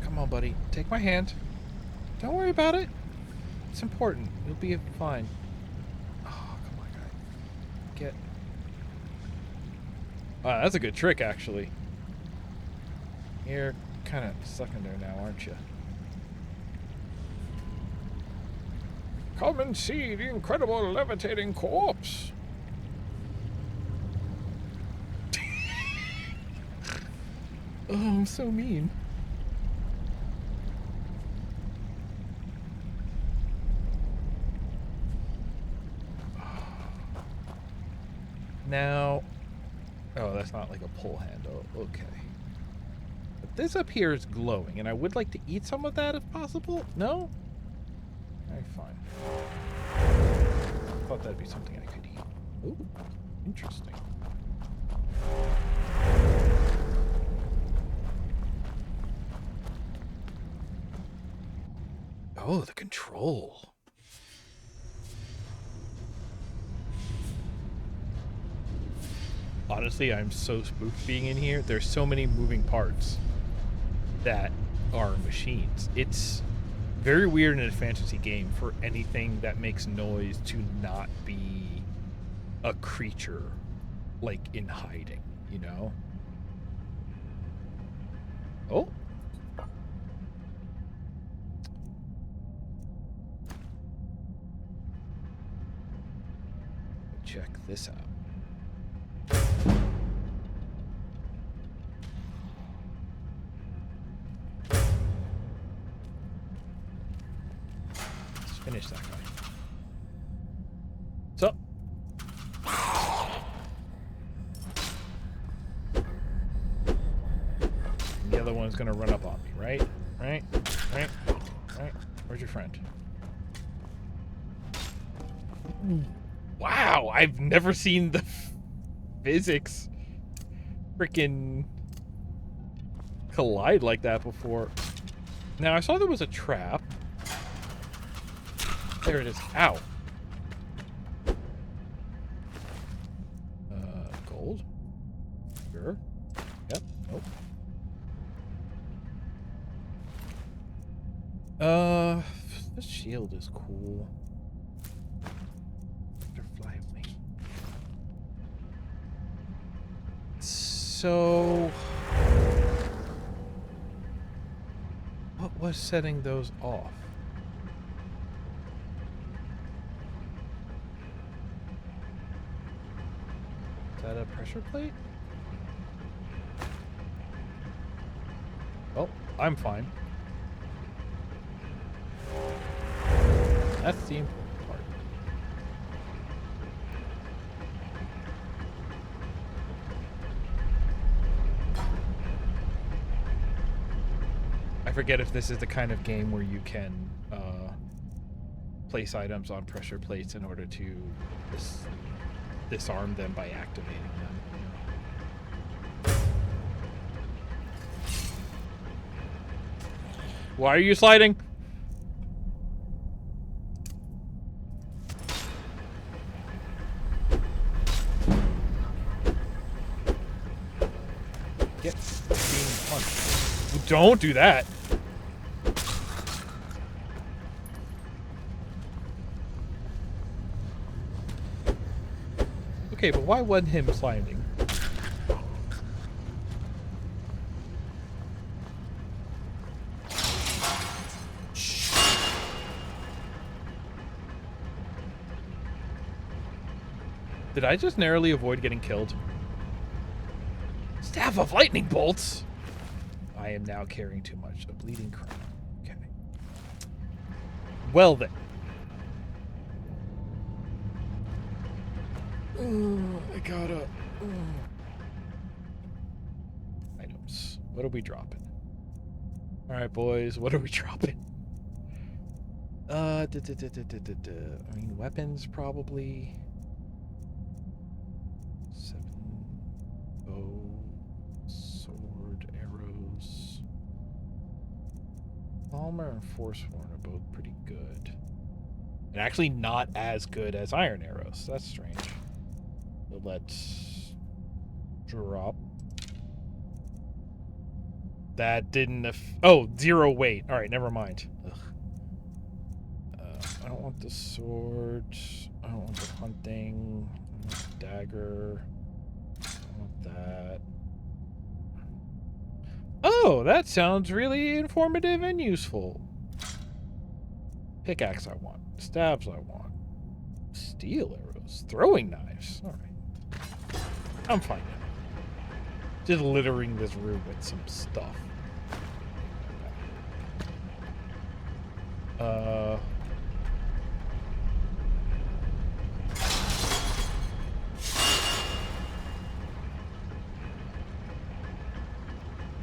Speaker 1: Come on, buddy. Take my hand. Don't worry about it. It's important. You'll be fine. Oh, come on, guy. Get... Wow, that's a good trick, actually. You're kind of stuck in there now, aren't you?
Speaker 15: Come and see the incredible levitating corpse.
Speaker 1: Oh, I'm so mean. Now, oh, that's not like a pull handle. Okay. But this up here is glowing, and I would like to eat some of that if possible. No? Alright, fine. Thought that'd be something I could eat. Ooh, interesting. Oh, the control. Honestly, I'm so spooked being in here. There's so many moving parts that are machines. It's very weird in a fantasy game for anything that makes noise to not be a creature, like in hiding, you know? Oh. Check this out. Let's finish that guy. So. The other one's gonna run up on me, right? Right? Where's your friend? Wow, I've never seen the physics freaking collide like that before. Now, I saw there was a trap. There it is. Ow. Gold? Sure. Yep. Nope. This shield is cool. Fly with me. So, what was setting those off? Is that a pressure plate? Oh, I'm fine. That's the important part. I forget if this is the kind of game where you can place items on pressure plates in order to disarm them by activating them. Why are you sliding? Get being punched. Don't do that. Okay, but why wasn't him sliding? Did I just narrowly avoid getting killed? Staff of lightning bolts! I am now carrying too much. A bleeding crown. Okay. Well then. I gotta... Items. What are we dropping? Alright, boys. What are we dropping? I mean, weapons, probably. 7 bow, sword, arrows. Armor and Forsworn are both pretty good. And actually not as good as iron arrows. That's strange. So let's drop. That didn't... Oh, 0 weight. Alright, never mind. Ugh. I don't want the sword. I don't want the hunting. I don't want the dagger. I don't want that. Oh, that sounds really informative and useful. Pickaxe I want. Stabs I want. Steel arrows. Throwing knives. Alright. I'm fine now. Just littering this room with some stuff.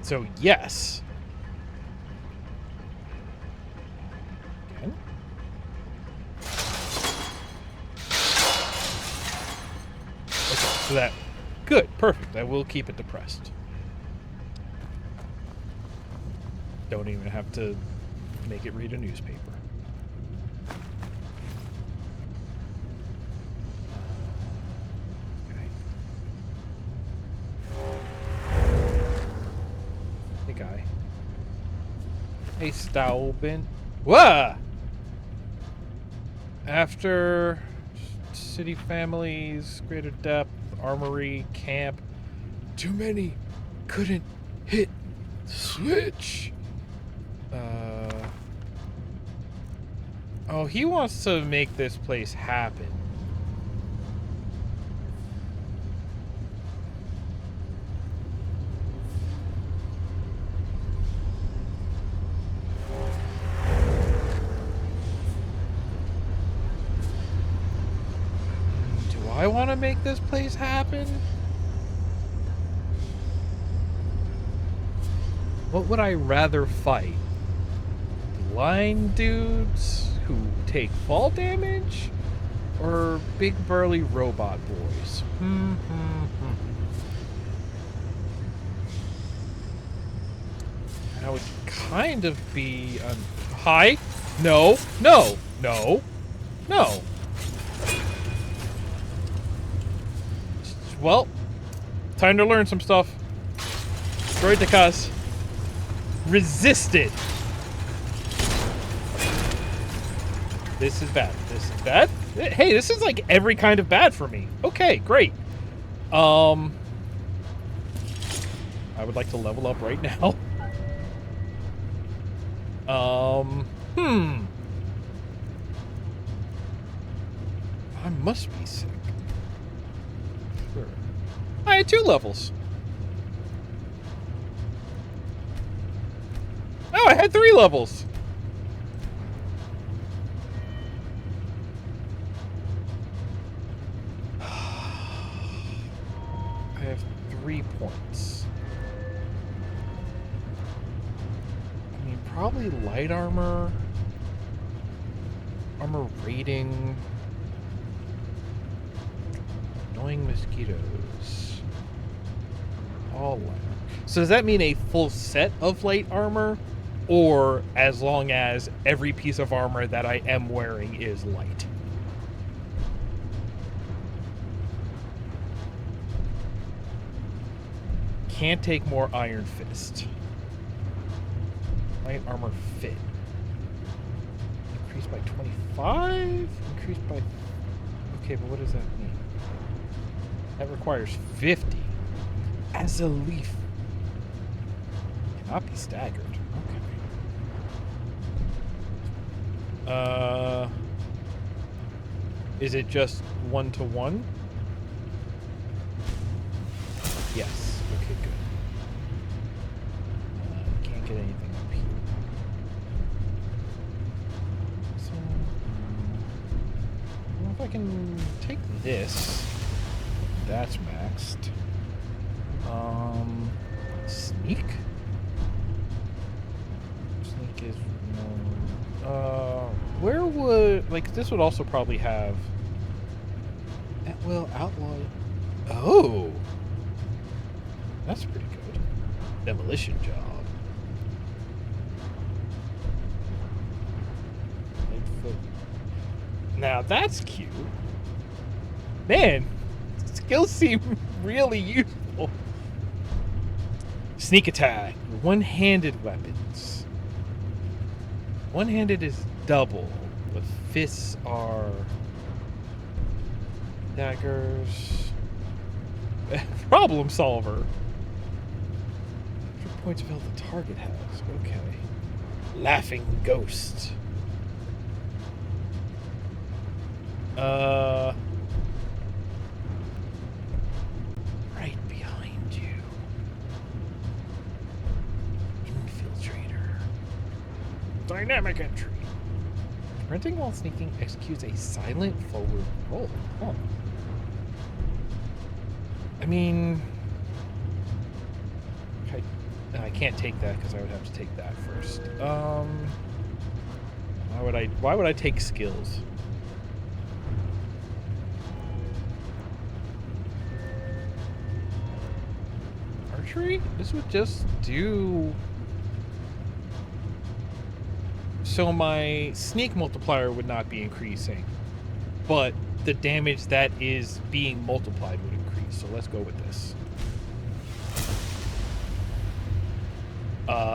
Speaker 1: So, yes. Again? Okay, so that... Good, perfect. I will keep it depressed. Don't even have to make it read a newspaper. Okay. Hey, guy. Hey, Staubin. Whoa! After city families, greater depth, armory, camp. Too many. Couldn't hit switch. Oh, he wants to make this place happen. Do I want to make this place happen? What would I rather fight? Blind dudes who take fall damage? Or big burly robot boys? That would kind of be... Hi? No. No. No. No. Well, time to learn some stuff. Destroyed the cuss. Resisted. This is bad. This is bad. Hey, this is like every kind of bad for me. Okay, great. I would like to level up right now. I must be sick. Sure. I had 2 levels. Oh, I had 3 levels. I have 3 points. I mean, probably light armor. Armor rating. Annoying mosquitoes. All light. So does that mean a full set of light armor? or as long as every piece of armor that I am wearing is light. Can't take more Iron Fist. Light armor fit. Increased by 25? Increased by... Okay, but what does that mean? That requires 50. As a leaf. Cannot be staggered. Okay. Is it just 1-to-1? Yes. Okay, good. Can't get anything up here. So, I don't know if I can take this. That's maxed. Sneak? Sneak is... where would... Like, this would also probably have... At will outlaw... Oh! That's pretty good. Demolition job. Lightfoot. Now that's cute. Man, skills seem really useful. Sneak attack. One-handed weapons. One-handed is double, but fists are daggers. Problem solver. Points of health the target has. Okay. Laughing ghost. Right behind you. Infiltrator. Dynamic entry. Sprinting while sneaking executes a silent forward roll. Huh. I mean... I can't take that because I would have to take that first. Why would I take skills? Archery? This would just do... So my sneak multiplier would not be increasing, but the damage that is being multiplied would increase. So let's go with this.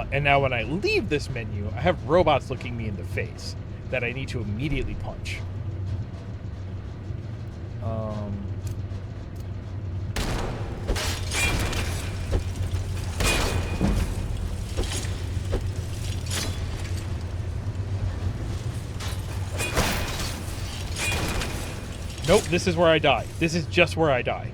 Speaker 1: And now when I leave this menu, I have robots looking me in the face that I need to immediately punch. Nope, this is where I die. This is just where I die.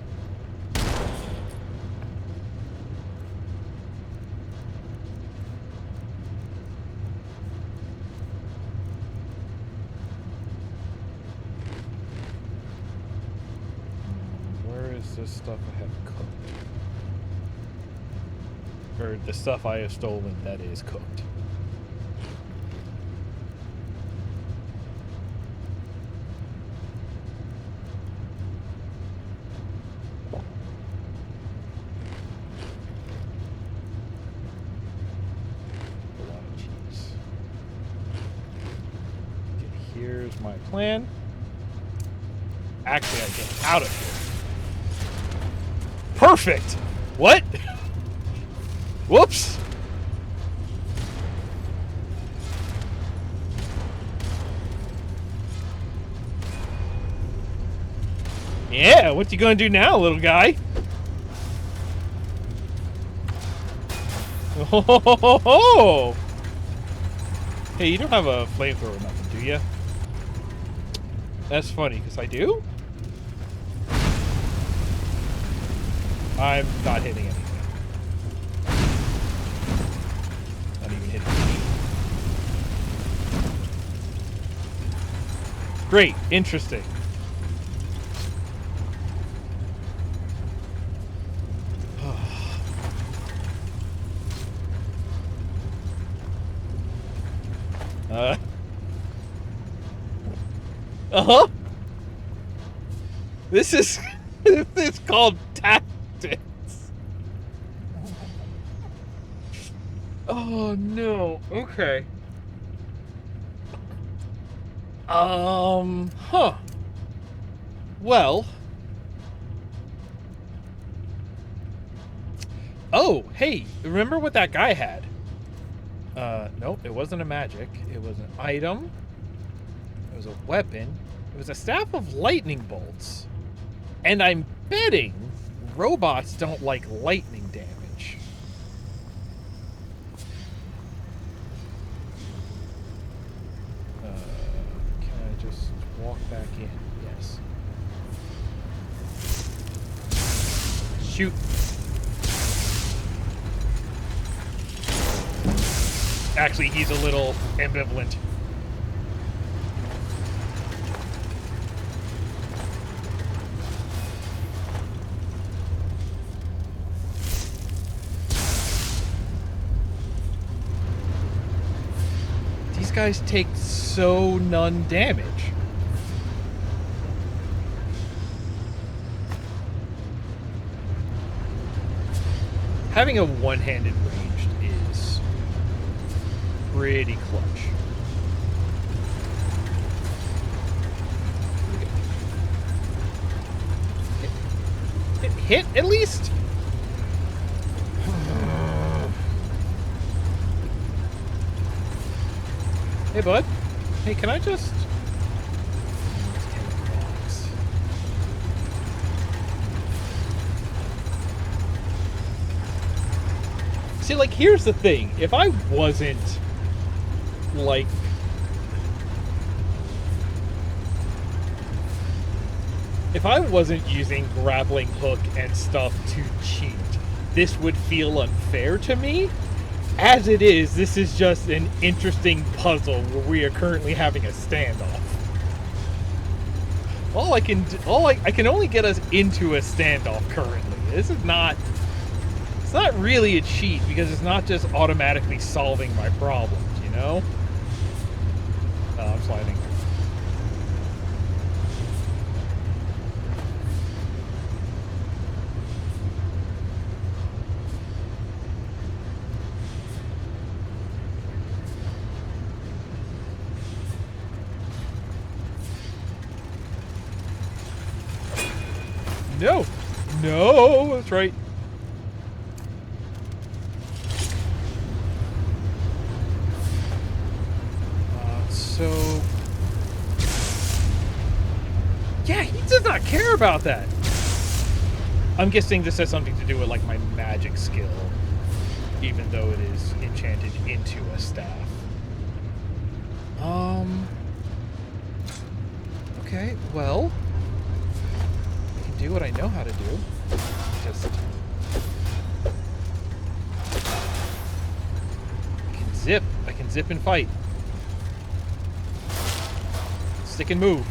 Speaker 1: This stuff I have cooked. Or the stuff I have stolen that is cooked. A lot of cheese. Okay, here's my plan. Actually, I get out of here. Perfect! What? Whoops! Yeah, what you gonna do now, little guy? Oh! Hey, you don't have a flamethrower or nothing, do you? That's funny, because I do? I'm not hitting anything. Not even hitting me. Great. Interesting. Uh-huh. This is called tactics. Oh no. Okay. Huh. Well. Oh, hey, remember what that guy had? Nope, it wasn't a magic. It was an item. It was a weapon. It was a staff of lightning bolts. And I'm betting robots don't like lightning damage. Can I just walk back in? Yes. Shoot. Actually, he's a little ambivalent. These guys take so none damage. Having a one-handed ranged is pretty clutch. Hit at least? Hey, bud. Hey, can I just... See, like, here's the thing. If I wasn't, like... If I wasn't using grappling hook and stuff to cheat, this would feel unfair to me. As it is, this is just an interesting puzzle where we are currently having a standoff. I can only get us into a standoff currently. This is not... It's not really a cheat because it's not just automatically solving my problems, you know? Oh, I'm sliding. No! No! That's right. So... Yeah, he does not care about that! I'm guessing this has something to do with, like, my magic skill. Even though it is enchanted into a staff. Okay, well... do what I know how to do. Just... I can zip. I can zip and fight. Stick and move.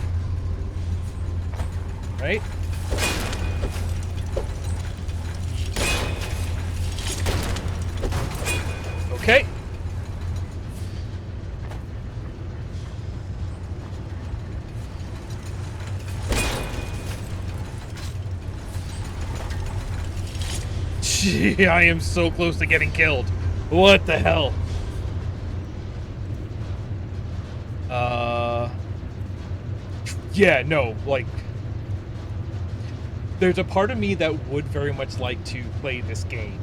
Speaker 1: Right? Okay. Gee, I am so close to getting killed. What the hell? Yeah, no, like... There's a part of me that would very much like to play this game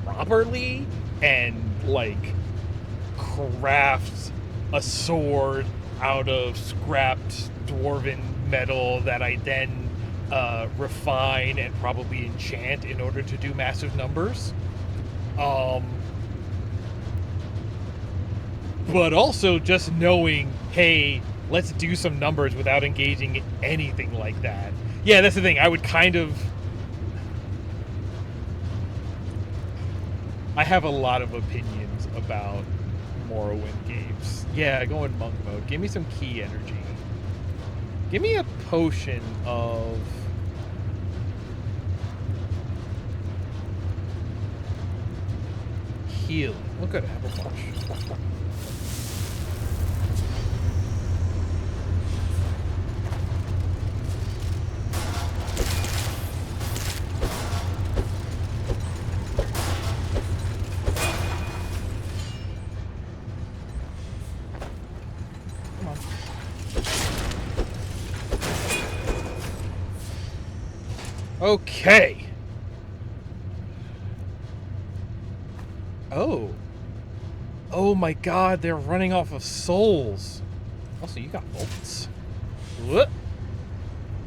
Speaker 1: properly and, like, craft a sword out of scrapped dwarven metal that I then refine and probably enchant in order to do massive numbers. But also just knowing, hey, let's do some numbers without engaging in anything like that. Yeah, that's the thing. I would kind of... I have a lot of opinions about Morrowind games. Yeah, go in monk mode. Give me some key energy. Give me a potion of... healing. Oh, good. I have a bunch. Okay. Oh. Oh my god, they're running off of souls. Also, you got bolts. What?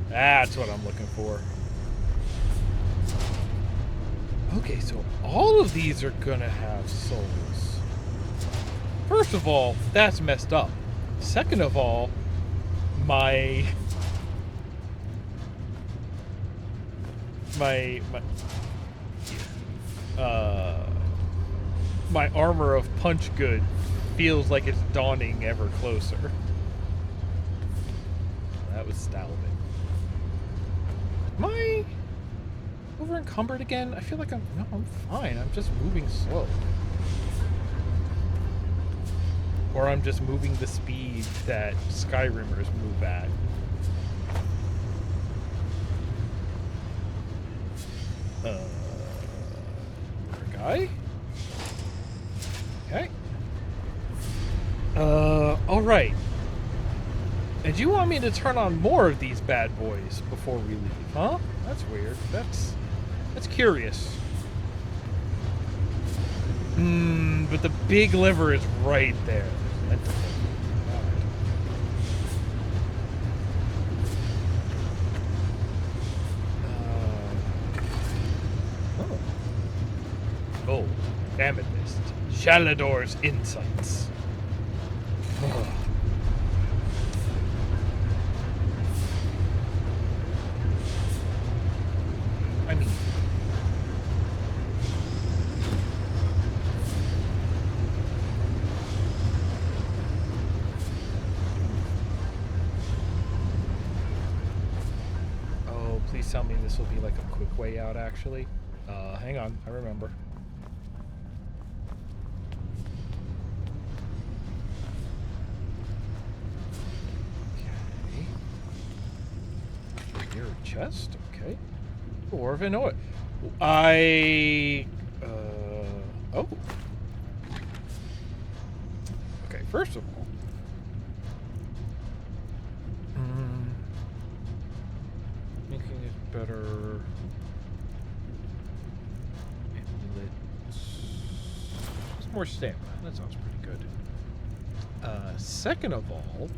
Speaker 1: That's what I'm looking for. Okay, so all of these are gonna have souls. First of all, that's messed up. Second of all, my armor of punch good feels like it's dawning ever closer. That was Stalving. Am I over encumbered again? I feel like I'm fine. I'm just moving slow. Or I'm just moving the speed that Skyrimmers move at. Guy? Okay. Alright. And you want me to turn on more of these bad boys before we leave, huh? That's weird. That's curious. But the big lever is right there. Oh, amethyst. Shalador's insights. I mean, oh, please tell me this will be like a quick way out, actually. Hang on, I remember. Okay. Your chest, okay. Dwarven oil. Oh. Okay, first of all. Making it better. It's more stamina. That sounds pretty good. Second of all,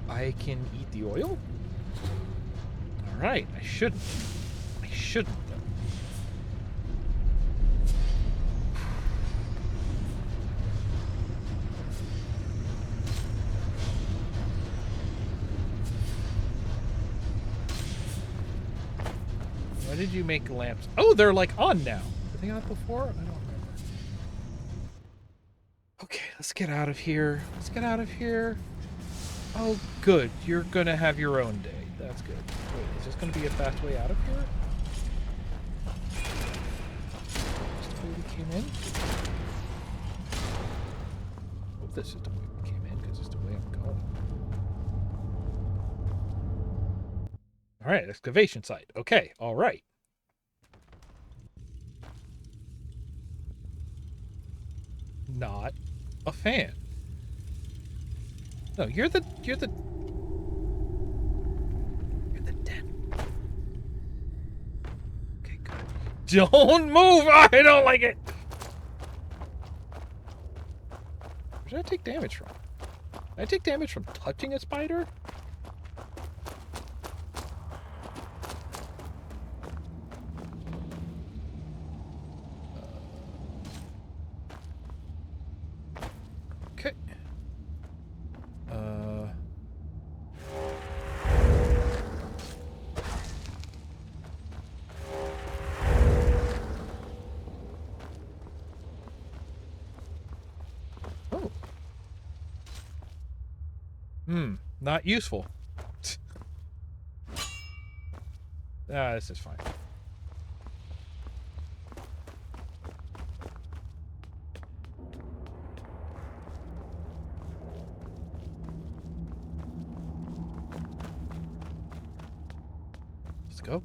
Speaker 1: I can eat the oil. Alright, I shouldn't. I shouldn't, though. Why did you make lamps? Oh, they're like on now. Were they on before? I don't remember. Okay, let's get out of here. Let's get out of here. Oh, good. You're gonna have your own day. That's good. Wait, is this gonna be a fast way out of here? Is this the way we came in? I hope this is the way we came in, because it's the way I'm going. Alright, excavation site. Okay, alright. Not a fan. No, you're the den. Okay, good. Don't move! I don't like it! Where did I take damage from? Did I take damage from touching a spider? Okay. Oh. Not useful. This is fine. Let's go.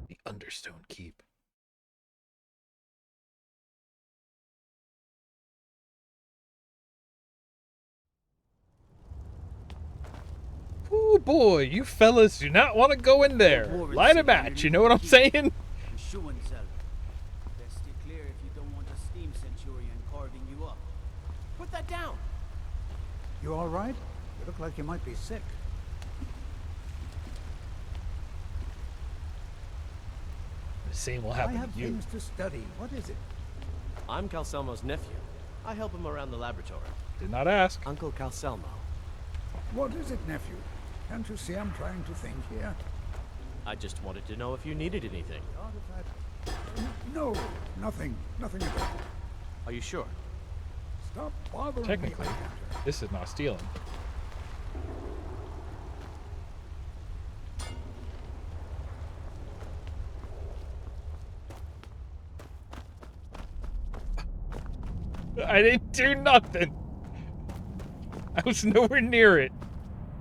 Speaker 1: The Understone Keep. Ooh, boy, you fellas do not want to go in there. Light a match, you know what I'm saying?
Speaker 12: Best stay clear if you don't want a steam centurion carving you up.
Speaker 10: Put that down.
Speaker 14: You all right? You look like you might be sick.
Speaker 1: The same will
Speaker 14: I
Speaker 1: happen
Speaker 14: have
Speaker 1: to you.
Speaker 14: things to study. What is it?
Speaker 10: I'm Calcelmo's nephew. I help him around the laboratory.
Speaker 1: Did not ask.
Speaker 10: Uncle Calcelmo.
Speaker 14: What is it, nephew? Can't you see I'm trying to think here?
Speaker 10: I just wanted to know if you needed anything.
Speaker 14: No, nothing. Nothing at all.
Speaker 10: Are you sure?
Speaker 14: Stop bothering
Speaker 1: Technically,
Speaker 14: me.
Speaker 1: this is not stealing. I didn't do nothing. I was nowhere near it.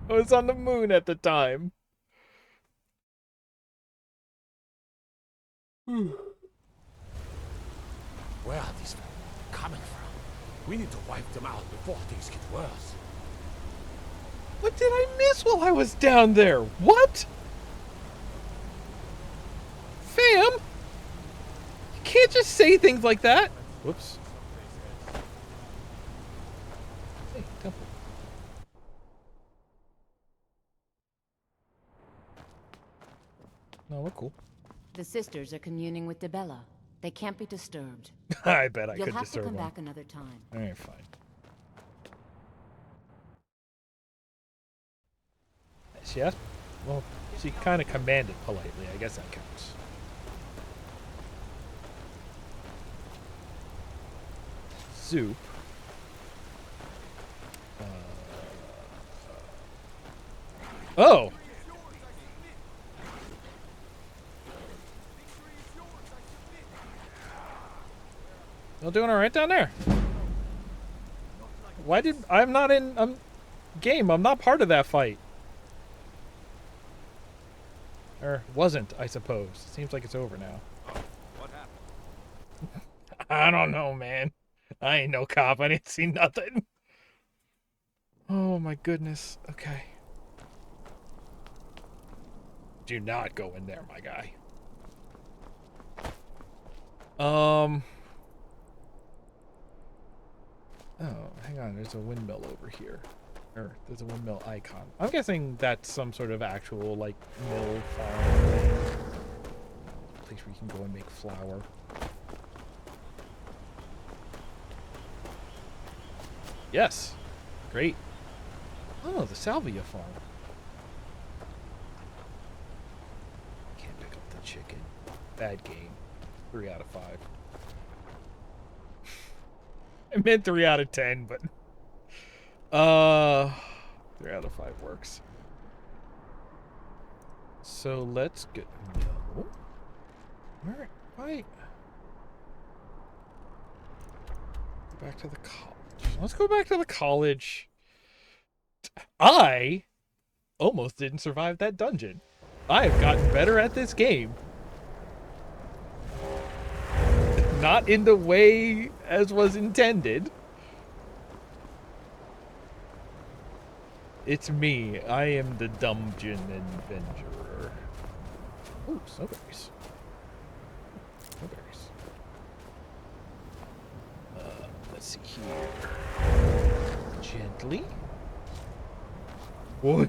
Speaker 1: I was on the moon at the time.
Speaker 8: Where are these coming from? We need to wipe them out before things get worse.
Speaker 1: What did I miss while I was down there? What? Fam? You can't just say things like that. Whoops. Hey, temple. No, we're cool.
Speaker 16: The sisters are communing with Debella. They can't be disturbed.
Speaker 1: I bet I
Speaker 16: You'll
Speaker 1: could
Speaker 16: have to
Speaker 1: disturb
Speaker 16: come
Speaker 1: them.
Speaker 16: back another time.
Speaker 1: Alright, fine. She asked, well, she kind of commanded politely. I guess that counts. Soup. Oh! Y'all doing alright down there? Why did... I'm not in... game. I'm not part of that fight. Or wasn't, I suppose. Seems like it's over now.
Speaker 8: What happened?
Speaker 1: I don't know, man. I ain't no cop. I didn't see nothing. Oh my goodness. Okay. Do not go in there, my guy. Oh, hang on. There's a windmill over here. Or there's a windmill icon. I'm guessing that's some sort of actual, like, mill farm thing. Place where you can go and make flour. Yes. Great. Oh, the salvia farm. Can't pick up the chicken. Bad game. 3 out of 5. I meant 3 out of 10, but 3 out of 5 works. So let's get no. Where? Why? Go back to the college. Let's go back to the college. I almost didn't survive that dungeon. I have gotten better at this game. Not in the way as was intended. It's me. I am the dungeon adventurer. Ooh, snowberries. Snowberries. Let's see here. Gently. Whoa.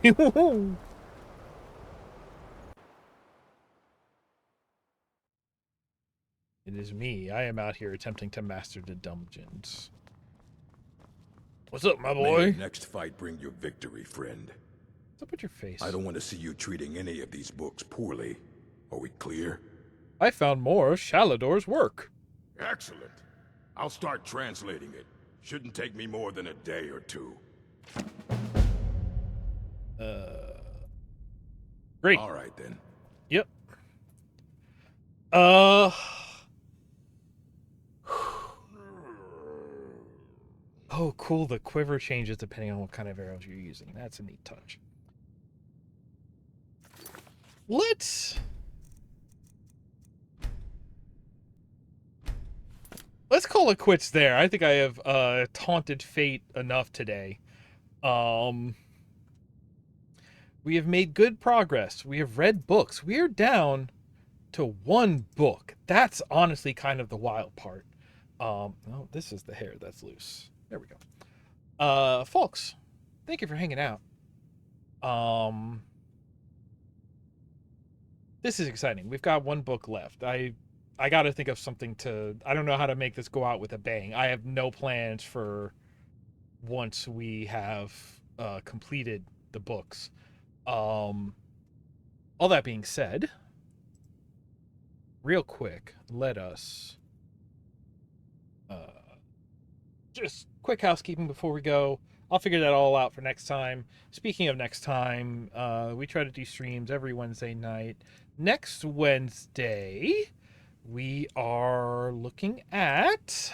Speaker 1: It is me. I am out here attempting to master the dungeons. What's up, my boy?
Speaker 3: May your next fight bring you victory, friend.
Speaker 1: What's up with your face?
Speaker 3: I don't want to see you treating any of these books poorly. Are we clear?
Speaker 1: I found more of Shalador's work.
Speaker 3: Excellent. I'll start translating it. Shouldn't take me more than a day or two.
Speaker 1: Great.
Speaker 3: All right, then.
Speaker 1: Yep. Oh, cool. The quiver changes depending on what kind of arrows you're using. That's a neat touch. Let's call it quits there. I think I have taunted fate enough today. We have made good progress. We have read books. We are down to one book. That's honestly kind of the wild part. No, this is the hair that's loose. There we go. Folks, thank you for hanging out. This is exciting. We've got one book left. I got to think of something to... I don't know how to make this go out with a bang. I have no plans for once we have completed the books. All that being said, real quick, let us just quick housekeeping before we go. I'll figure that all out for next time. Speaking of next time, we try to do streams every Wednesday night. Next Wednesday, we are looking at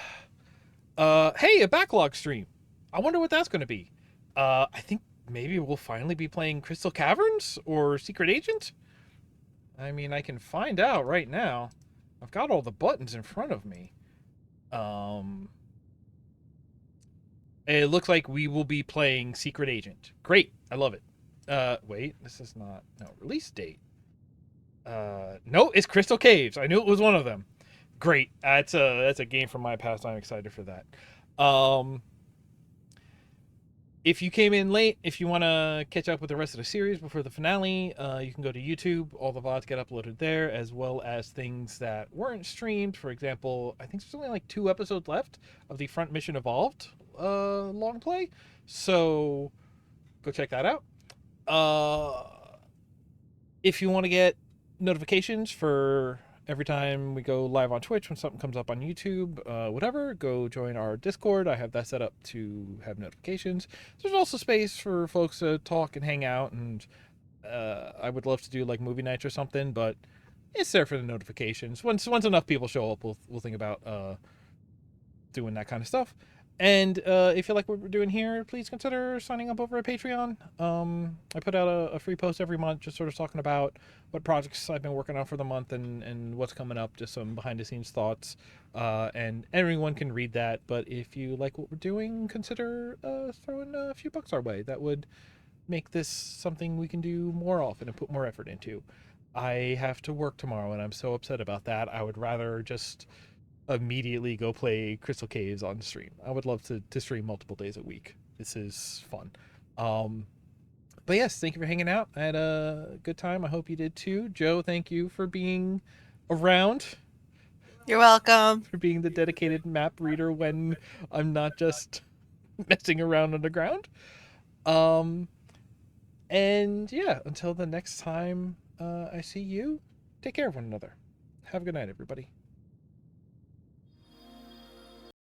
Speaker 1: a backlog stream. I wonder what that's going to be. I think maybe we'll finally be playing Crystal Caverns or Secret Agent. I mean, I can find out right now. I've got all the buttons in front of me. It looks like we will be playing Secret Agent. Great. I love it. Wait, this is not... No, release date. No, it's Crystal Caves. I knew it was one of them. Great. That's a game from my past. I'm excited for that. If you came in late, if you want to catch up with the rest of the series before the finale, you can go to YouTube. All the VODs get uploaded there, as well as things that weren't streamed. For example, I think there's only like 2 episodes left of the Front Mission Evolved long play. So go check that out. If you want to get notifications for every time we go live on Twitch, when something comes up on YouTube, whatever, go join our Discord. I have that set up to have notifications. There's also space for folks to talk and hang out, and I would love to do like movie nights or something, but it's there for the notifications. Once enough people show up, we'll think about doing that kind of stuff. And if you like what we're doing here, please consider signing up over at Patreon. I put out a free post every month just sort of talking about what projects I've been working on for the month and what's coming up, just some behind-the-scenes thoughts. And everyone can read that, but if you like what we're doing, consider throwing a few bucks our way. That would make this something we can do more often and put more effort into. I have to work tomorrow, and I'm so upset about that. I would rather just immediately go play Crystal Caves on stream. I would love to stream multiple days a week. This is fun. But yes, thank you for hanging out. I had a good time. I hope you did too. Joe, thank you for being around.
Speaker 5: You're welcome.
Speaker 1: For being the dedicated map reader when I'm not just messing around underground. And yeah, until the next time I see you, take care of one another. Have a good night, everybody.